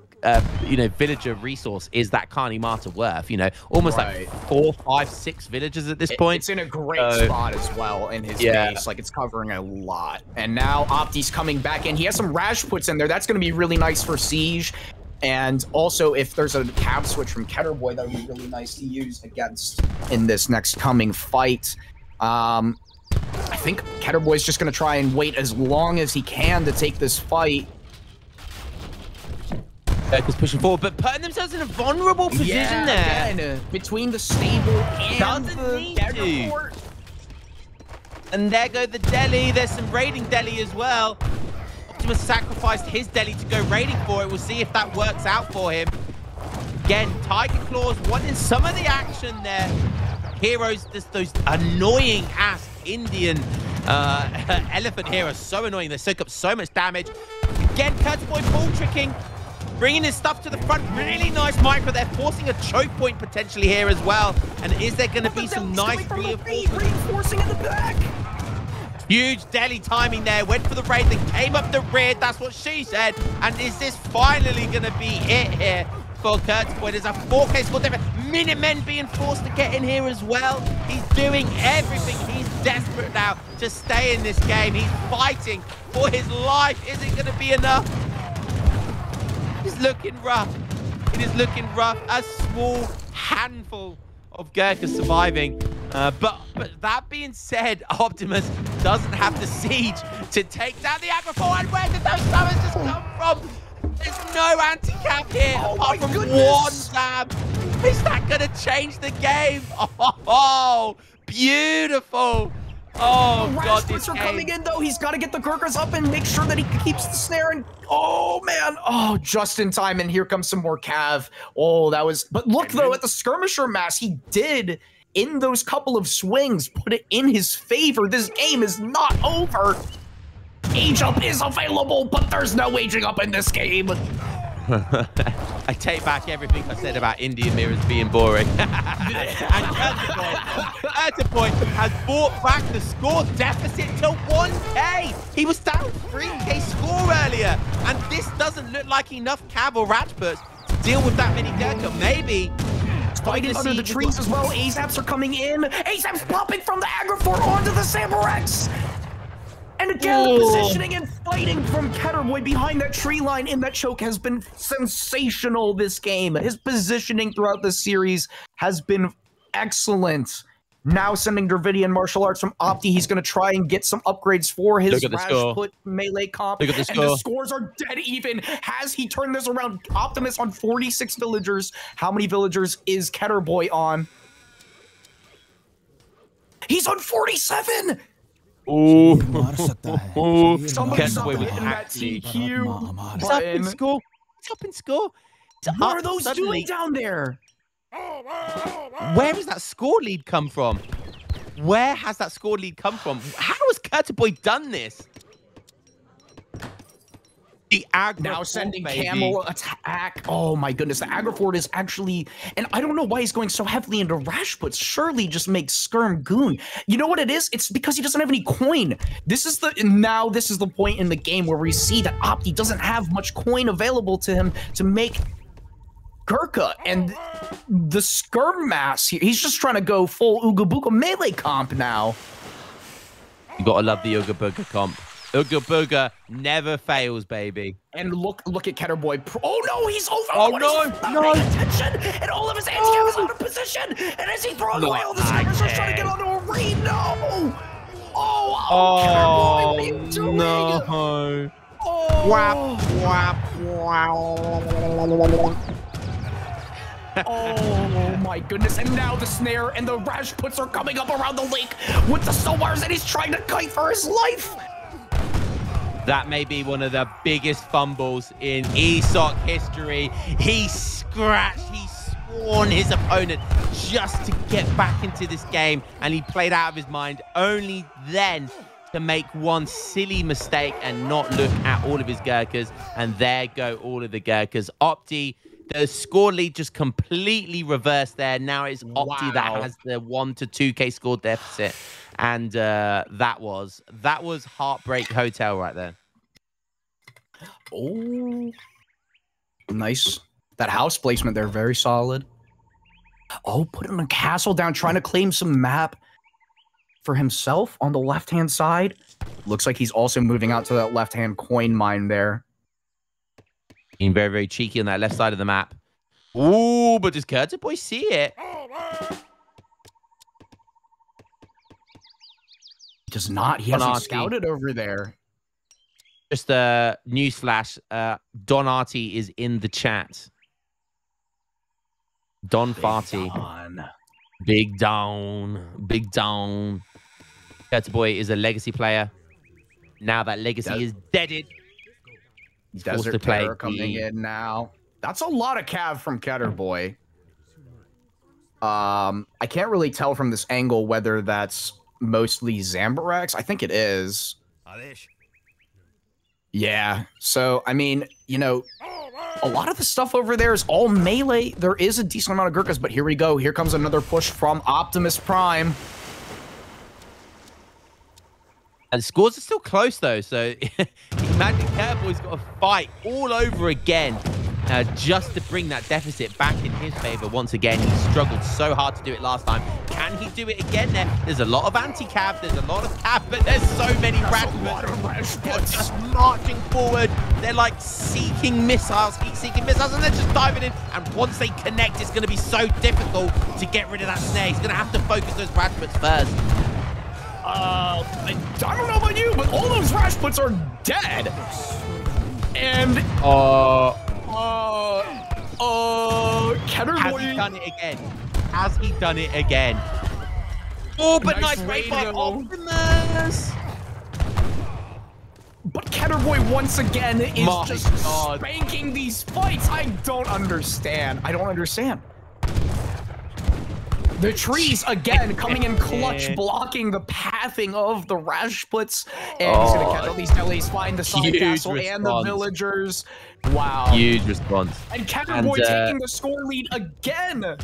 you know, villager resource is that Carnimata worth? You know, almost like 4, 5, 6 villagers at this point. It's in a great spot as well in his base. Like, it's covering a lot. And now Opti's coming back in. He has some Rajputs in there. That's going to be really nice for Siege. And also, if there's a Cav switch from Ketterboy, that would be really nice to use against in this next coming fight. I think Ketterboy's just going to try and wait as long as he can to take this fight. Gurkha's pushing forward, but putting themselves in a vulnerable position there. Again, between the stable and Doesn't the need to. dagger port. And there go the deli. There's some raiding deli as well. Optimus sacrificed his deli to go raiding for it. We'll see if that works out for him. Again, Tiger Claws wanting some of the action there. Heroes, just those annoying ass Indian elephant heroes, so annoying. They soak up so much damage. Again, Curtis Boy ball tricking, bringing his stuff to the front. Really nice micro. They're forcing a choke point potentially here as well. And is there going to be some nice reinforcing in the back? Huge deli timing there. Went for the raid, then came up the rear. That's what she said. And is this finally going to be it here for Curtis Boy? There's a 4K score difference. Minutemen being forced to get in here as well. He's doing everything. He's desperate now to stay in this game. He's fighting for his life. Is it going to be enough? It's looking rough. It is looking rough. A small handful of Gurkhas surviving. But that being said, Optimus doesn't have the siege to take down the aggro forward. And where did those summons just come from? There's no anti-cap here apart from one stab. Is that going to change the game? Oh, beautiful. Oh, God, this are game. coming in, though. He's got to get the Gurkhas up and make sure that he keeps the snare. And oh, man. Oh, just in time. And here comes some more Cav. Oh, that was... But look, though, at the skirmisher mass, he did, in those couple of swings, put it in his favor. This game is not over. Age up is available, but there's no aging up in this game. I take back everything I said about Indian mirrors being boring. And Curtis Boy has brought back the score deficit to 1K. He was down 3K score earlier. And this doesn't look like enough Cav or Rajputs to deal with that many Gurkha. Maybe. Fighting under the trees as well. ASAPs are coming in. ASAPs popping from the Agrifort onto the Samurex. And again, the positioning and fighting from Ketterboy behind that tree line in that choke has been sensational this game. His positioning throughout the series has been excellent. Now sending Dravidian martial arts from Opti. He's going to try and get some upgrades for his Rajput melee comp. Look at the score. And the scores are dead even. Has he turned this around? Optimus on 46 villagers. How many villagers is Ketterboy on? He's on 47! Oh, Somebody's up in that TQ. It's up in score. It's up in score. What are those doing down there? Where has that score lead come from? Where has that score lead come from? How has Curtaboy done this? The Agrifort, now sending Camel attack. Oh my goodness, the Agrifort is actually, and I don't know why he's going so heavily into Rajputs. Surely just make Skirm Goon. You know what it is? It's because he doesn't have any coin. This is the point in the game where we see that Opti doesn't have much coin available to him to make Gurkha, and the Skirm mass here. He's just trying to go full Ooga Booga melee comp now. You gotta love the Ooga Booga comp. Ooga Booga never fails, baby. And look at Ketterboy. Oh no, he's over. Oh no, no. Attention, and all of his anti-cap is out of position. And as he throwing away all the skirmishers trying to get onto a read, no. Ketterboy, what are you doing? No. Oh. Wap, wap, wow. Oh my goodness, and now the snare and the Rajputs are coming up around the lake with the Sowars, and he's trying to kite for his life. That may be one of the biggest fumbles in ESOC history. He scratched, he scorned his opponent just to get back into this game, and he played out of his mind, only then to make one silly mistake and not look at all of his Gurkhas, and there go all of the Gurkhas. Opti, the score lead just completely reversed there. Now it's Opti that has the 1 to 2K score deficit. And that was Heartbreak Hotel right there. Oh, nice. That house placement there, very solid. Oh, putting a castle down, trying to claim some map for himself on the left-hand side. Looks like he's also moving out to that left-hand coin mine there. Being very, very cheeky on that left side of the map. Ooh, but does Curtaboy see it? He does not. He hasn't scouted over there. Just a newsflash. Don Artie is in the chat. Don Farty. Big Don. Big Don. Boy is a legacy player. Now that legacy is deaded. He's forced to play coming in now. That's a lot of cav from Boy. I can't really tell from this angle whether that's mostly Zambarex. I think it is. Yeah. So, I mean, you know, a lot of the stuff over there is all melee. There is a decent amount of Gurkhas, but here we go. Here comes another push from Optimus Prime. And the scores are still close, though. So imagine Catboy's got to fight all over again just to bring that deficit back in his favor once again. He struggled so hard to do it last time. Can he do it again there? There's a lot of anti-cab. There's a lot of cab, but there's so many Rashputs. They're just marching forward. They're like seeking missiles, and they're just diving in. And once they connect, it's going to be so difficult to get rid of that snare. He's going to have to focus those Rashputs first. I don't know about you, but all those Rashputs are dead. And Has he done it again? Has he done it again? Oh, but nice raid by Optimus. But Catterboy once again is just spanking these fights. I don't understand. The trees again coming in clutch, blocking the pathing of the Rashputs. And he's gonna catch all these LAs, find the side castle and the villagers. Wow. Huge response. And Catterboy taking the score lead again.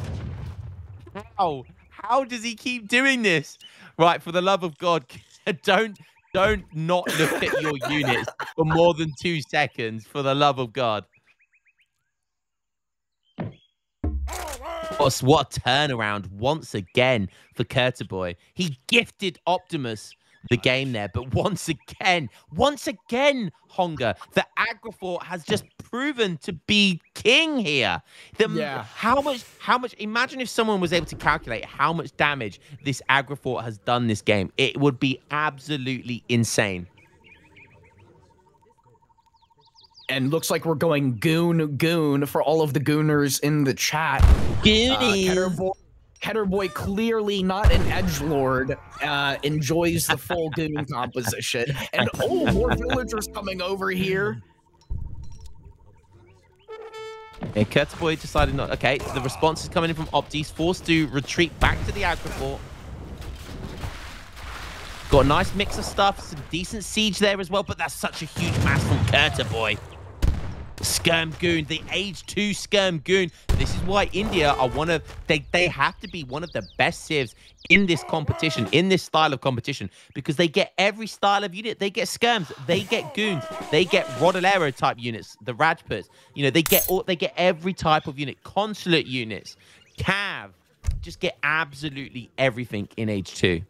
How does he keep doing this? Right, for the love of God, don't not look at your units for more than 2 seconds, for the love of God. What a turnaround once again for Curtaboy. He gifted Optimus the game there, but once again, Honga, the Agrafort has just proven to be king here. How much, imagine if someone was able to calculate how much damage this Agrafort has done this game. It would be absolutely insane. And looks like we're going goon for all of the gooners in the chat. Goonies. Catterboy, clearly not an edgelord, enjoys the full goon composition. And more villagers coming over here. And Catterboy decided not. Okay, the response is coming in from Opti. He's forced to retreat back to the Agrafort. Got a nice mix of stuff, some decent siege there as well, but that's such a huge mass from Curtaboy. Skirm Goon, the age 2 Skirm Goon. This is why India are they have to be one of the best civs in this competition, in this style of competition, because they get every style of unit. They get Skirms, they get Goons, they get Rodolero type units, the Rajputs. You know, they get every type of unit, consulate units, Cav, just get absolutely everything in age 2.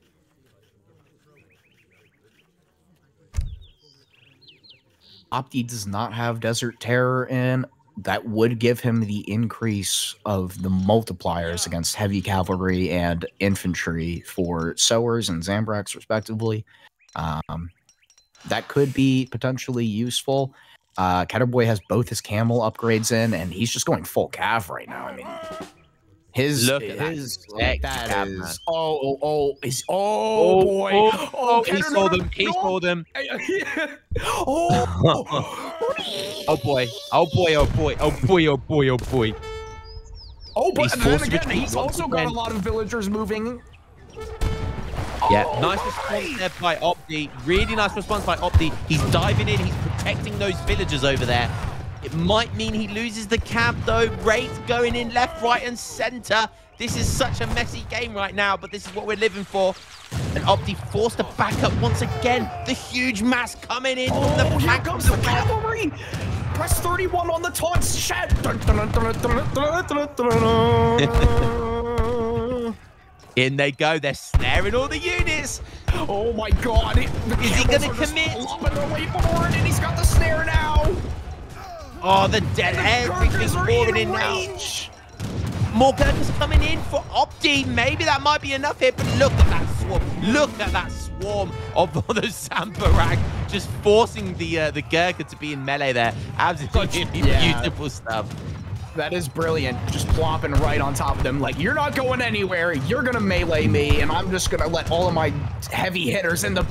Opti does not have Desert Terror in. That would give him the increase of the multipliers against heavy cavalry and infantry for Sowers and Zambrax, respectively. That could be potentially useful. Catterboy has both his camel upgrades in, and he's just going full cav right now. I mean, his boy. He saw them. Oh boy. But then again, he's also got a lot of villagers moving. Yeah, nice response there by Opti. Really nice response by Opti. He's diving in. He's protecting those villagers over there. It might mean he loses the cab, though. Raids going in left, right, and center. This is such a messy game right now, but this is what we're living for. And Opti forced to back up once again. The huge mass coming in. Here comes the cavalry. Press 31 on the taunts chat. In they go. They're snaring all the units. Oh my God. Is he going to commit? Way forward, and he's got the snare now. Oh, the dead. Everything's falling in now. more Gurkhas coming in for Opti. Maybe that might be enough here, but look at that swarm. Look at that swarm of those Zambarak just forcing the Gurkha to be in melee there. Absolutely beautiful stuff. That is brilliant. Just plopping right on top of them. Like, you're not going anywhere. You're going to melee me, and I'm just going to let all of my heavy hitters in the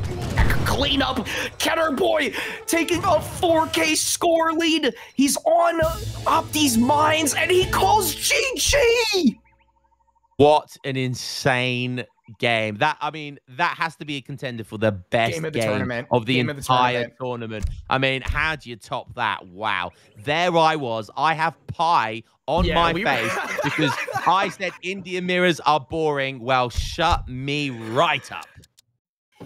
clean up. Ketterboy taking a 4K score lead. He's on Opti's minds, and he calls GG. What an insane game. That has to be a contender for the best game of the entire tournament. I mean, how do you top that? Wow. There I was. I have pie on my face because I said India mirrors are boring. Well, shut me right up.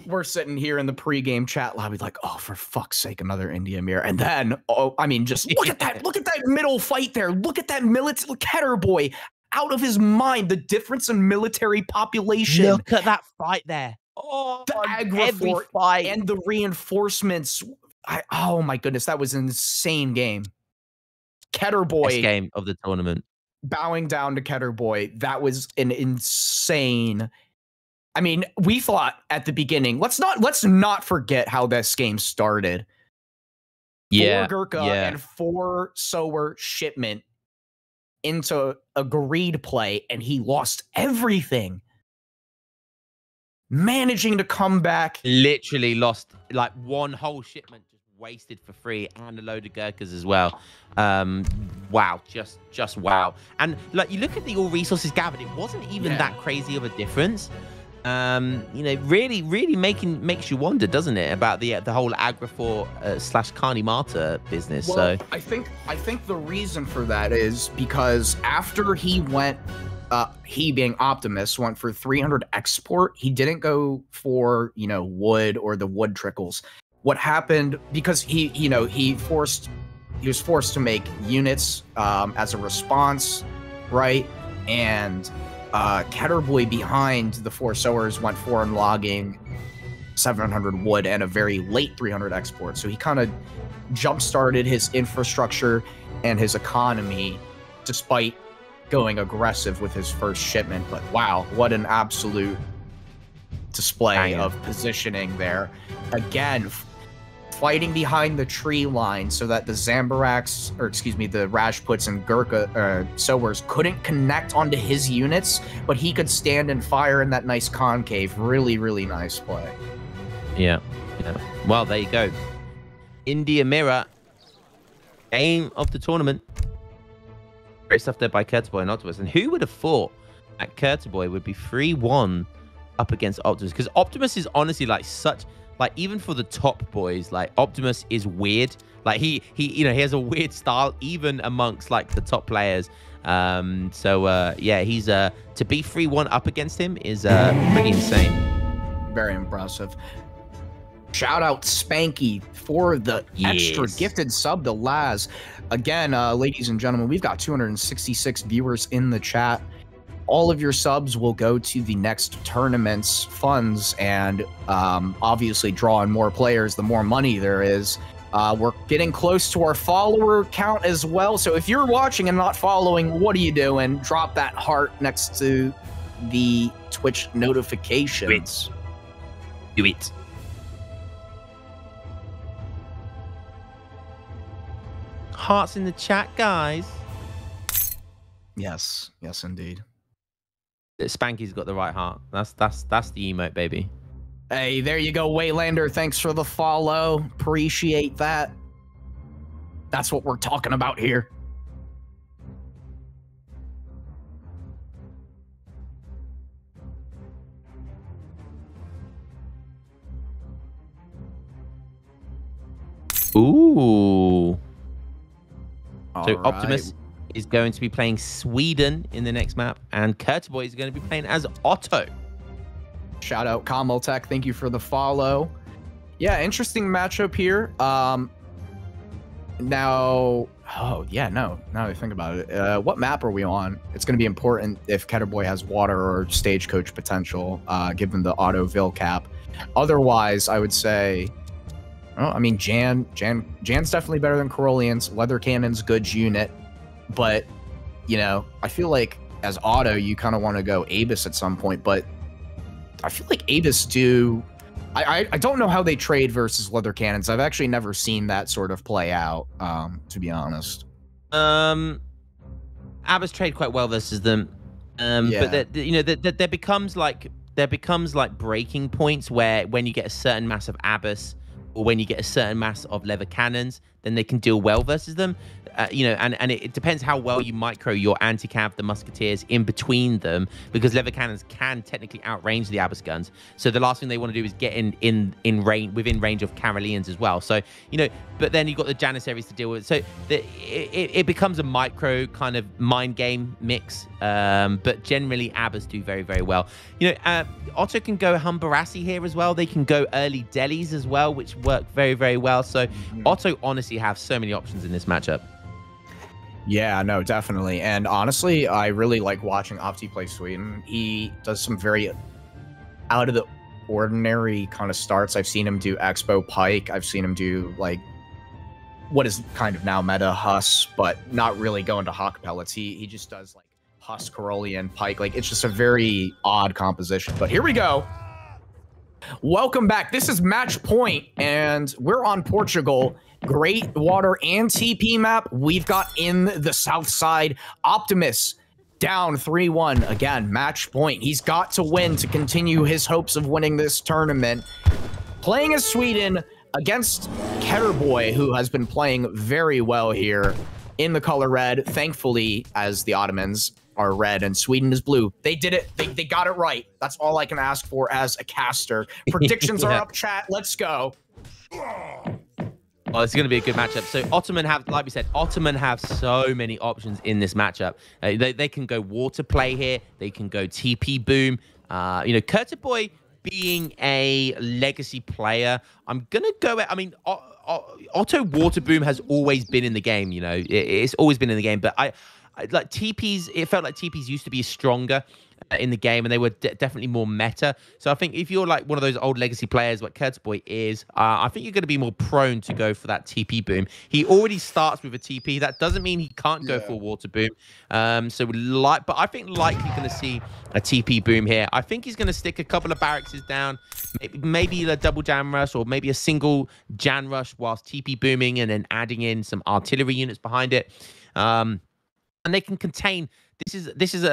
We're sitting here in the pregame chat lobby like, oh, for fuck's sake, another India mirror. And then, oh, I mean, just look at that. Look at that middle fight there. Look at that military Ketterboy. Out of his mind, the difference in military population. Look at that fight there. Oh, the aggro fight and the reinforcements. Oh my goodness, that was an insane game. Ketterboy, best game of the tournament. Bowing down to Ketterboy, that was an insane. I mean, we thought at the beginning, let's not forget how this game started. Yeah, 4 Gurkha and 4 Sower shipment into a greed play, and he lost everything. Managing to come back. Literally lost like one whole shipment, just wasted for free, and a load of Gurkhas as well. Wow, just wow. And like, you look at the all resources gathered, it wasn't even that crazy of a difference. You know, really makes you wonder, doesn't it, about the whole Agrafor / Carney Marta business. Well, so I think the reason for that is because after he went, he being Optimus went for 300 export. He didn't go for, you know, wood or the wood trickles. What happened, because he was forced to make units as a response, right? And Ketterboy behind the 4 Sowers went for and logging 700 wood and a very late 300 export. So he kind of jump-started his infrastructure and his economy despite going aggressive with his first shipment. But wow, what an absolute display of positioning there. Again, fighting behind the tree line so that the Zambaraks, or excuse me, the Rajputs and Gurkha Sowers couldn't connect onto his units, but he could stand and fire in that nice concave. Really, really nice play. Yeah. Well, there you go. India Mirror, game of the tournament. Great stuff there by Ketterboy and Optimus. And who would have thought that Ketterboy would be 3-1 up against Optimus? Because Optimus is honestly like such... Like, even for the top boys, like, Optimus is weird. Like, he has a weird style, even amongst, like, the top players. Yeah, he's, to be 3-1 up against him is, pretty insane. Very impressive. Shout out Spanky for the extra gifted sub to Laz. Again, ladies and gentlemen, we've got 266 viewers in the chat. All of your subs will go to the next tournament's funds, and obviously drawing more players, the more money there is. We're getting close to our follower count as well, so if you're watching and not following, what are you doing? Drop that heart next to the Twitch notifications. Do it. Hearts in the chat, guys. Yes, indeed. Spanky's got the right heart. That's the emote, baby. Hey, there you go, Waylander. Thanks for the follow. Appreciate that. That's what we're talking about here. Ooh. So All Optimus right. is going to be playing Sweden in the next map, and Ketterboy is going to be playing as Otto. Shout out Kameltech, thank you for the follow. Yeah, interesting matchup here. Now that I think about it, what map are we on? It's going to be important if Ketterboy has water or stagecoach potential, given the auto Vil cap. Otherwise, I would say, well, I mean, Jan's definitely better than Corollian's. Leather Cannon's good unit. But, you know, I feel like as Otto, you kind of want to go Abyss at some point, but I feel like Abyss do. I don't know how they trade versus leather cannons. I've actually never seen that sort of play out, to be honest. Abyss trade quite well versus them, but there becomes like breaking points where when you get a certain mass of Abyss or when you get a certain mass of leather cannons, then they can deal well versus them. And it depends how well you micro your anti-cav, the musketeers in between them, because leather cannons can technically outrange the Abyss guns. So the last thing they want to do is get in range, within range of Caroleans as well. So but then you've got the Janissaries to deal with. So it becomes a micro kind of mind game mix. But generally Abyss do very, very well. Otto can go Humbarassi here as well. They can go early Delis as well, which work very, very well. So Otto honestly have so many options in this matchup. Yeah, no, definitely. And honestly, I really like watching Opti play Sweden. He does some very out of the ordinary kind of starts. I've seen him do Expo Pike. I've seen him do like what is kind of now meta Huss, but not really going to Hawk Pellets. He just does like Huss, Carolean, Pike. Like it's just a very odd composition. But here we go. Welcome back. This is match point, and we're on Portugal. Great water and TP map. We've got in the south side. Optimus down 3-1. Again, match point. He's got to win to continue his hopes of winning this tournament. Playing as Sweden against Ketterboy, who has been playing very well here in the color red. Thankfully, as the Ottomans are red and Sweden is blue. They did it. They got it right. That's all I can ask for as a caster. Predictions are up, chat. Let's go. Oh, it's going to be a good matchup. So Ottoman have, like we said, Ottoman have so many options in this matchup. They can go water play here. They can go TP boom. Kurtaboy being a legacy player, I'm going to go at, I mean, Otto water boom has always been in the game, it's always been in the game, but I like TPs, it felt like TPs used to be stronger in the game, and they were definitely more meta. So I think if you're like one of those old legacy players like Kurtzboy is, I think you're going to be more prone to go for that TP boom. He already starts with a TP. That doesn't mean he can't go for water boom. But I think likely going to see a TP boom here. I think he's going to stick a couple of barracks down, maybe a double Jan rush or maybe a single Jan rush whilst TP booming and then adding in some artillery units behind it. And they can contain. This is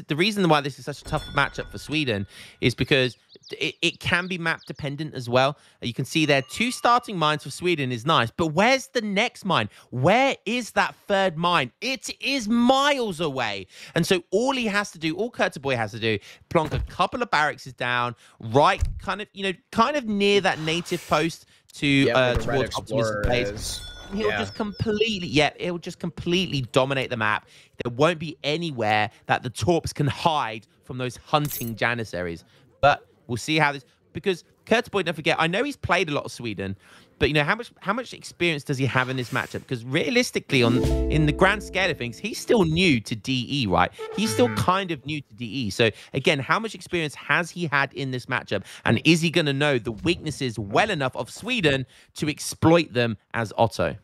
the reason why this is such a tough matchup for Sweden is because it can be map dependent as well. You can see there 2 starting mines for Sweden is nice, but where's the next mine? Where is that third mine? It is miles away, and so all he has to do, all Kurtaboy has to do, plonk a couple of barracks down, right, kind of near that native post to towards Optimus base. He'll just completely, it'll just completely dominate the map. There won't be anywhere that the Torps can hide from those hunting Janissaries. But we'll see how this, because Kurtaboy, don't forget, I know he's played a lot of Sweden, but how much experience does he have in this matchup? Because realistically, in the grand scale of things, he's still new to DE, right? He's still kind of new to DE. So again, how much experience has he had in this matchup? And is he going to know the weaknesses well enough of Sweden to exploit them as Otto?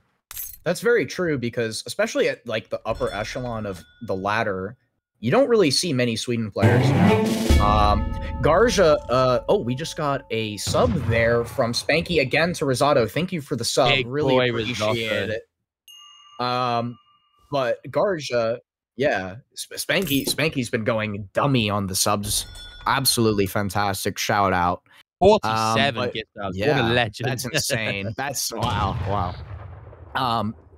That's very true, because especially at like the upper echelon of the ladder, you don't really see many Sweden players. Garja, we just got a sub there from Spanky again to Rosado. Thank you for the sub. Really appreciate it. But Garja, Spanky's been going dummy on the subs. Absolutely fantastic. Shout out. 47 gets out. Yeah, what a legend. That's insane. That's wow.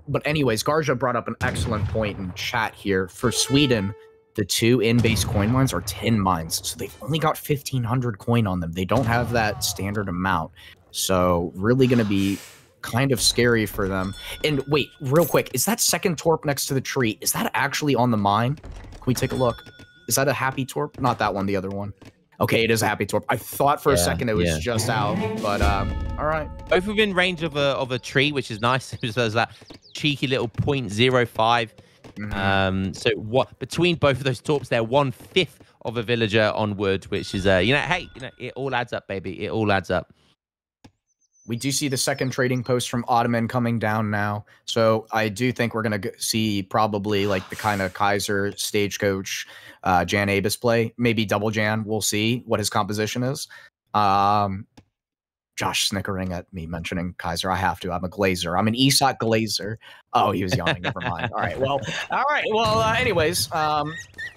But anyways, Garja brought up an excellent point in chat here. For Sweden, the 2 in-base coin mines are 10 mines, so they've only got 1,500 coin on them. They don't have that standard amount, so really going to be kind of scary for them. And wait, real quick, is that second Torp next to the tree, is that actually on the mine? Can we take a look? Is that a happy Torp? Not that one, the other one. Okay, it is a happy Torp. I thought for a second it was just out, but all right. Both within range of a tree, which is nice. There's that cheeky little 0.05. So what between both of those Torps, they're 1/5 of a villager on wood, which is it all adds up, baby. It all adds up. We do see the second trading post from Ottoman coming down now. So I do think we're going to see probably like the kind of Kaiser, Stagecoach, Jan Abus play. Maybe double Jan. We'll see what his composition is. Josh snickering at me mentioning Kaiser. I have to. I'm a Glazer. I'm an ESOC Glazer. Oh, he was yawning. Never mind. All right. Well, anyways,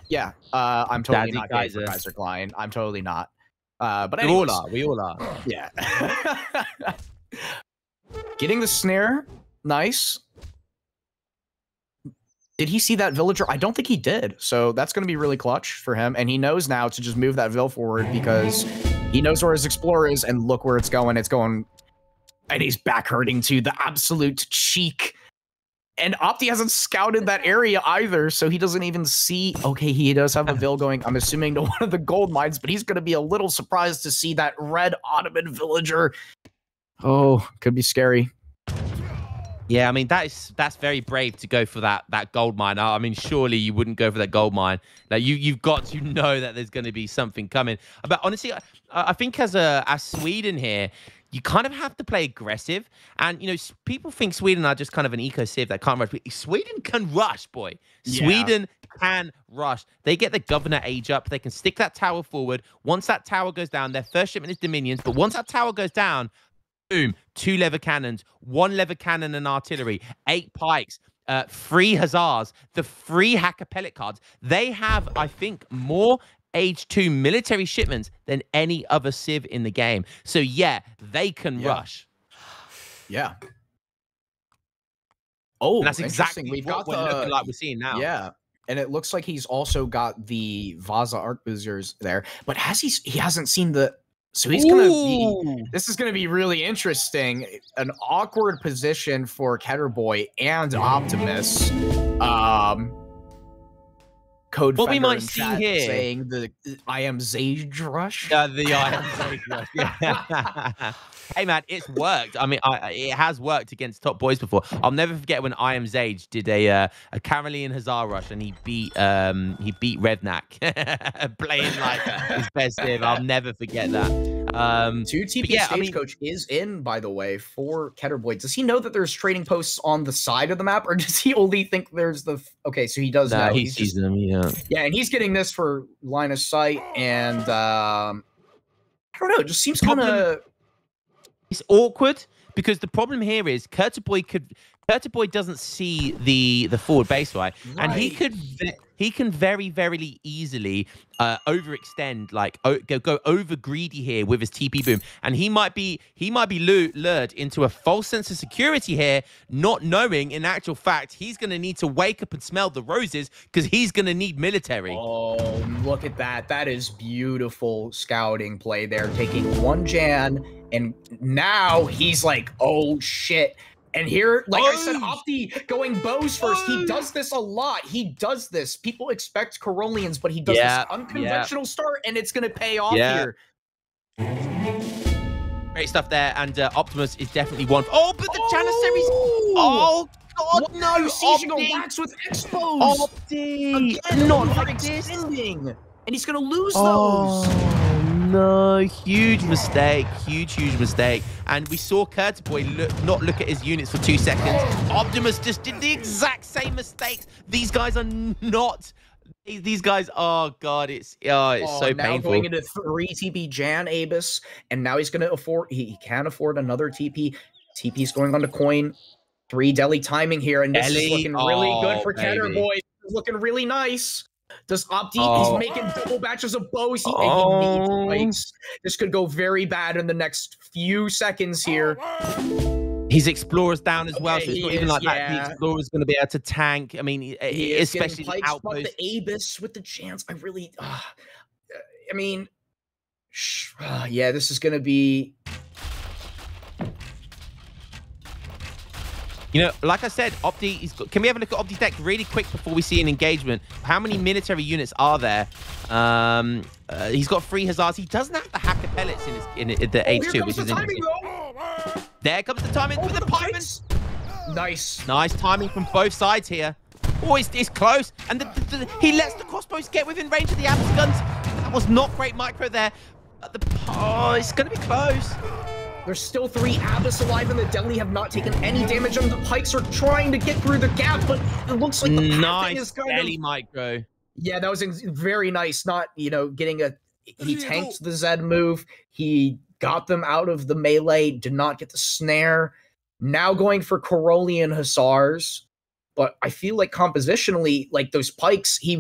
yeah, I'm totally not gay for Kaiser Klein. I'm totally not. But anyways, we all are. Yeah. Getting the snare, nice. Did he see that villager? I don't think he did. So that's going to be really clutch for him. And he knows now to just move that Vil forward because he knows where his Explorer is. And look where it's going. It's going... And he's back hurting to the absolute cheek. And Opti hasn't scouted that area either. So he doesn't even see... Okay, he does have a Vil going, I'm assuming, to one of the gold mines. But he's going to be a little surprised to see that red Ottoman villager. Oh, could be scary. Yeah, I mean, that's very brave to go for that gold mine. I mean, surely you wouldn't go for that gold mine. Like you've got to know that there's going to be something coming. But honestly, I think as Sweden here, you kind of have to play aggressive. And, you know, people think Sweden are just kind of an eco-civ that can't rush. But Sweden can rush, boy. Yeah. Sweden can rush. They get the governor age up. They can stick that tower forward. Once that tower goes down, their first shipment is Dominions. But once that tower goes down, boom, 2 lever cannons, 1 lever cannon and artillery, 8 pikes, 3 hussars, the 3 hacker pellet cards. They have, I think, more Age 2 military shipments than any other civ in the game. So yeah, they can rush. Yeah. Oh, and that's exactly We've what got we're looking like we're seeing now. Yeah. And it looks like he's also got the Vaza Arc Boozers there. But he hasn't seen the... So he's going to be... This is going to be really interesting. An awkward position for Ketterboy and Optimus. Code what we Fender might in see chat here... saying the I am Zage Rush. The I am Zage Rush. Yeah. Hey, man, it's worked. I mean, it has worked against top boys before. I'll never forget when I Am Zage did a Carolean Hussar rush and he beat Revnak playing like his best civ. I'll never forget that. 2 TP Stagecoach is in, by the way, for Ketterboy. Does he know that there's trading posts on the side of the map, or does he only think there's the... Okay, so he does know. He sees them, yeah. Yeah, and he's getting this for line of sight, and I don't know, it just seems kind of... It's awkward because the problem here is Ketterboy doesn't see the forward base, right? And he can very, very easily overextend, like go over greedy here with his TP boom, and he might be lured into a false sense of security here, not knowing in actual fact he's going to need to wake up and smell the roses because he's going to need military. Oh, look at that! That is beautiful scouting play there, taking 1 Jan, and now he's like, oh shit. And here, like I said, Opti going bows first. He does this a lot. He does this. People expect Corolians, but he does this unconventional start, and it's going to pay off here. Great stuff there, and Optimus is definitely one. Oh, but the Janissaries. Oh, God, no. Sieging wax with expos. Opti. Again, not like this. And he's going to lose those. No, huge mistake, huge mistake. And we saw Ketterboy not look at his units for 2 seconds. Optimus just did the exact same mistakes. These guys are not... These guys, oh god, it's so now painful. Going into 3 TP Jan Abus, and now he's going to afford... He can afford another TP. TP's going on to coin. 3 deli timing here, and this is looking really good for Ketterboy. This is looking really nice. Does Opti, he's making double batches of bows. He needs lights. This could go very bad in the next few seconds here. His Explorer's down as well, so it's not even like that. The Explorer's going to be able to tank. I mean, especially the outpost. The Abus with the chance. I really, I mean, yeah, this is going to be... You know, like I said, Opti, can we have a look at Opti's deck really quick before we see an engagement? How many military units are there? He's got 3 Hussars. He doesn't have the hacker pellets in the H2, which is interesting. There comes the timing with the pipes. Nice. Nice timing from both sides here. Oh, it's close. And he lets the crossbows get within range of the Abus guns. That was not great micro there. It's going to be close. There's still 3 Abyss alive, and the Deli have not taken any damage, and the Pikes are trying to get through the gap, but it looks like the pathing is kind Deli of... micro. Yeah, that was very nice. Not, you know, getting a... He tanked the Zed move. He got them out of the melee, did not get the snare. Now going for Corollian Hussars. But I feel like compositionally, like those Pikes, he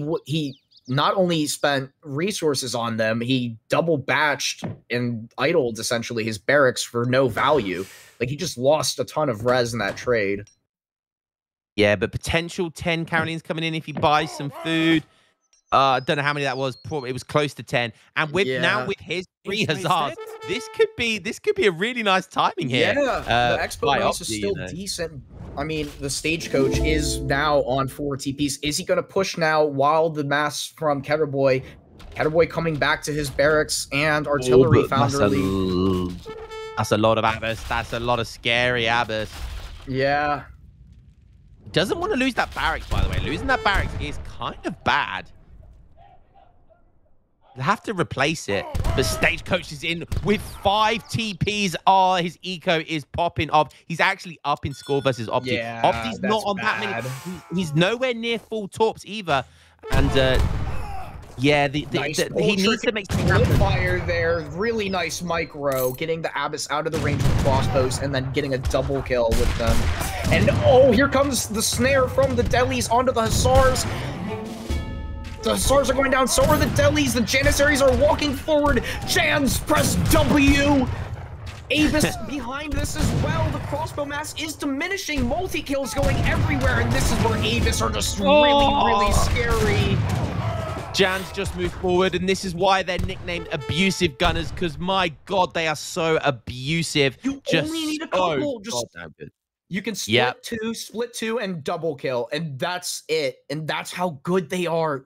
not only spent resources on them, he double batched and idled essentially his barracks for no value. Like he just lost a ton of res in that trade. Yeah, but potential 10 Carolines coming in if he buys some food. I don't know how many that was. Probably it was close to 10. And with now with his 3 Hussars, this could be a really nice timing here. Yeah, the Expo race is still decent. I mean, the Stagecoach is now on 4 TPs. Is he going to push now while the mass from Ketterboy coming back to his barracks and artillery founderly? That's a lot of Abyss. That's a lot of scary Abyss. Yeah. Doesn't want to lose that barracks, by the way. Losing that barracks is kind of bad. They have to replace it. But Stagecoach is in with 5 TPs. Oh, his eco is popping off. He's actually up in score versus Opti. Yeah, Opti's not on that many. He's nowhere near full torps either. And yeah, he needs to make something happen. Fire there. Really nice micro. Getting the Abyss out of the range of the crossbows and then getting a double kill with them. And oh, here comes the snare from the Delis onto the Hussars. The Hussars are going down, so are the Delis. The Janissaries are walking forward. Jans, press W. Abyss behind this as well. The crossbow mass is diminishing. Multi-kills going everywhere, and this is where Abyss are just really scary. Jans just moved forward, and this is why they're nicknamed abusive gunners, because my god, they are so abusive. You just only need a couple. You can split two, and double kill, and that's it. And that's how good they are.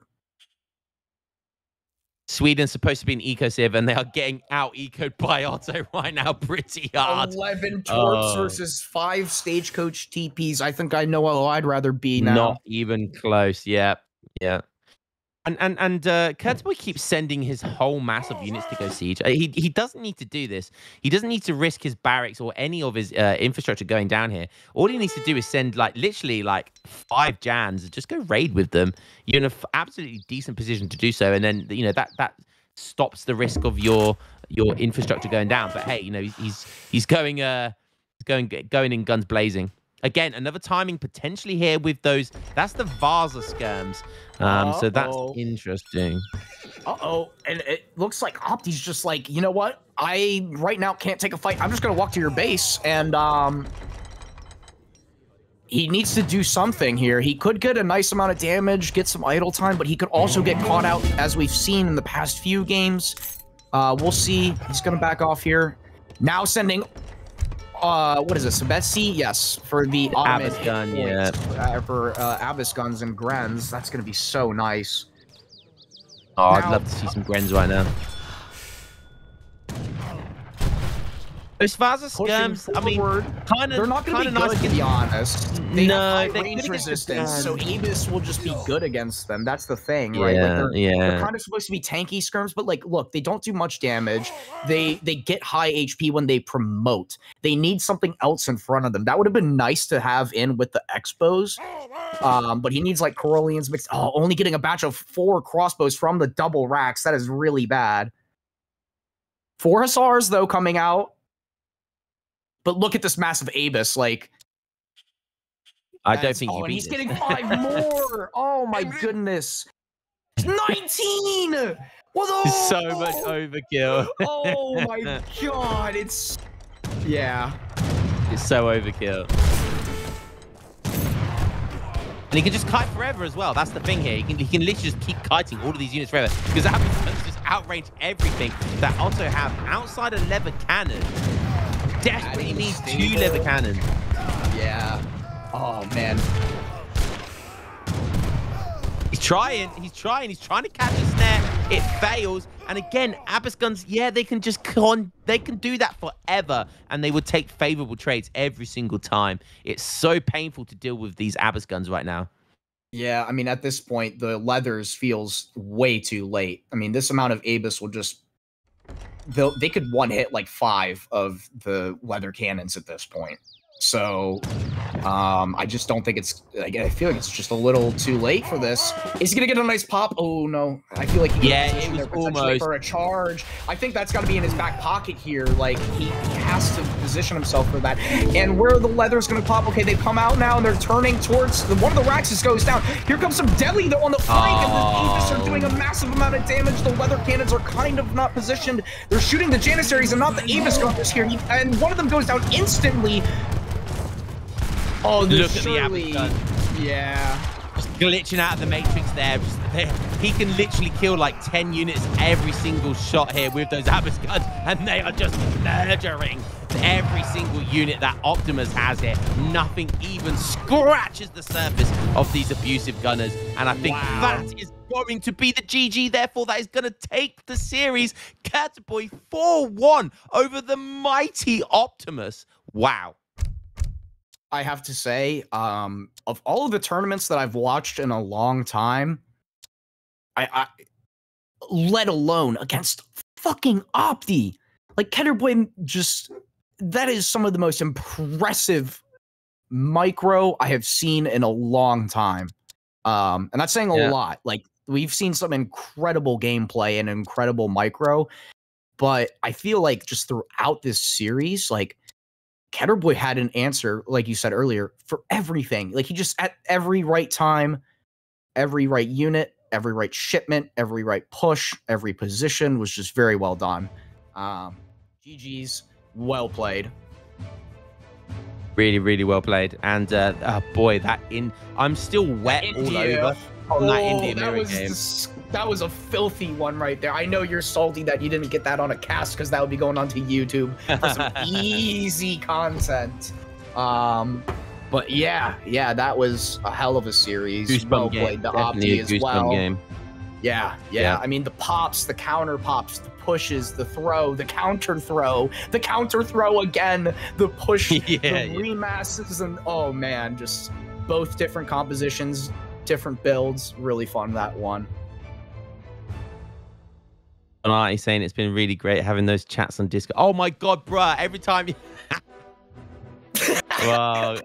Sweden's supposed to be an eco-civ, and they are getting out-ecoed by Otto right now pretty hard. 11 torps versus 5 Stagecoach TPs. I think I know what I'd rather be now. Not even close. Yeah. And Kurtzboy keeps sending his whole mass of units to go siege. He doesn't need to do this. He doesn't need to risk his barracks or any of his infrastructure going down here. All he needs to do is send literally 5 Jans. Just go raid with them. You're in an absolutely decent position to do so, and then that stops the risk of your infrastructure going down. But hey, he's going in guns blazing. Again, another timing potentially here with those. That's the Vaza skirms. So that's interesting. And it looks like Opti's just like, you know what? I right now can't take a fight. I'm just gonna walk to your base, and he needs to do something here. He could get a nice amount of damage, get some idle time, but he could also get caught out, as we've seen in the past few games. We'll see. He's gonna back off here. Now sending. What is this? Betsy? Yes, for the Abyss gun, yeah. For Abyss guns and Grens. That's gonna be so nice. Oh, I'd love to see some Grens right now. Those Vaza skirms, I mean, they're not going to be good, to be honest. They have high range resistance, so Abyss will just be good against them. That's the thing, right? They're kind of supposed to be tanky skirms, but look, they don't do much damage. They get high HP when they promote. They need something else in front of them. That would have been nice to have in with the Expos, but he needs Corollians mixed. Oh, only getting a batch of 4 crossbows from the double racks. That is really bad. 4 Hussars, though, coming out. But look at this massive Abyss, I don't think you beat he's getting 5 more. Oh my goodness. 19! What the? So much overkill. Oh my god, it's so overkill. And he can just kite forever as well. That's the thing here. He can literally just keep kiting all of these units forever, because that happens just outrange everything that Otto have outside a lever cannon. Desperately needs 2 lever cannons. Yeah. Oh man. He's trying to catch a snare. It fails. And again, Abyss guns, they can just they can do that forever, and they would take favorable trades every single time. It's so painful to deal with these Abyss guns right now. Yeah, I mean, at this point, the leathers feels way too late. I mean, this amount of Abyss will just they could one hit like 5 of the leather cannons at this point. So I just don't think it's. I feel like it's just a little too late for this. Is he gonna get a nice pop? Oh no! I feel like it was almost for a charge. I think that's got to be in his back pocket here. Like he has to position himself for that. And where the leather's gonna pop? Okay, they've come out now and they're turning towards one of the Raxes goes down. Here comes some deli though on the flank, and the Aegis are doing a massive amount of damage. The leather cannons are kind of not positioned. They're shooting the Janissaries and not the Aegis gunners here. And one of them goes down instantly. Oh, look at the Abbott gun. Yeah. Just glitching out of the Matrix there. He can literally kill like 10 units every single shot here with those Abbott guns, and they are just murdering every single unit that Optimus has here. Nothing even scratches the surface of these abusive gunners, and I think that is going to be the GG. Therefore, that is going to take the series. Catboy 4-1 over the mighty Optimus. Wow. I have to say, of all of the tournaments that I've watched in a long time, I let alone against fucking Opti, like Catboy, just that is some of the most impressive micro I have seen in a long time. And that's saying a lot. Like we've seen some incredible gameplay and incredible micro, but I feel like just throughout this series, like Catboy had an answer, like you said earlier, for everything. Like he just at every right time, every right unit, every right shipment, every right push, every position was just very well done. GG's, well played. Really, really well played. And boy, I'm still wet all over on that India mirror game. That was a filthy one right there. I know you're salty that you didn't get that on a cast because that would be going onto YouTube for some easy content. But yeah, that was a hell of a series. Well played, the Opti as well. Game. Yeah. I mean, the pops, the counter pops, the pushes, the throw, the counter throw again, the push, the remasses, and oh man, just both different compositions, different builds. Really fun, that one. And he's saying it's been really great having those chats on Discord. Oh my god, bruh, every time you... Well,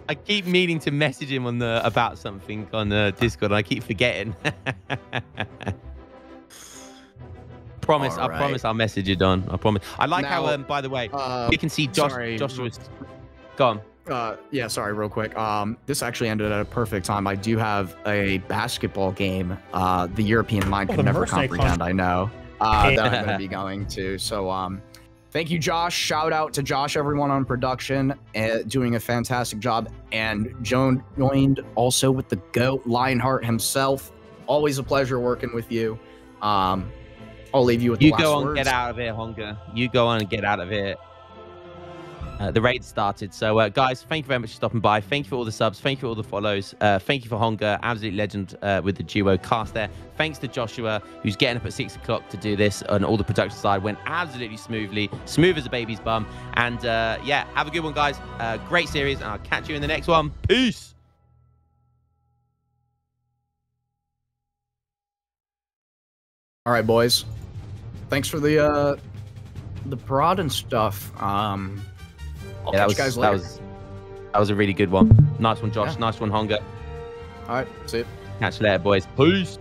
I keep meaning to message him on about something on Discord, and I keep forgetting. Promise, I promise I'll message you, Don. I promise. I like how, by the way, you can see Joshua's... Go on. Yeah, sorry, real quick. This actually ended at a perfect time. I do have a basketball game, the European mind could never comprehend, I know, that I'm going to be going to. So, thank you, Josh. Shout out to Josh, everyone on production, doing a fantastic job. And joined also with the GOAT, Lionheart himself. Always a pleasure working with you. I'll leave you with the last words. You go on, get out of here, Honga. You go on and get out of here. The raid started. So, guys, thank you very much for stopping by. Thank you for all the subs. Thank you for all the follows. Thank you for Honga, absolute legend with the duo cast there. Thanks to Joshua, who's getting up at 6 o'clock to do this, and all the production side went absolutely smoothly, smooth as a baby's bum. And yeah, have a good one, guys. Great series, and I'll catch you in the next one. Peace. All right, boys. Thanks for the prod and stuff. Yeah, that was a really good one. Nice one, Josh. Yeah. Nice one, Honga. All right, see you. Catch you later, boys. Peace.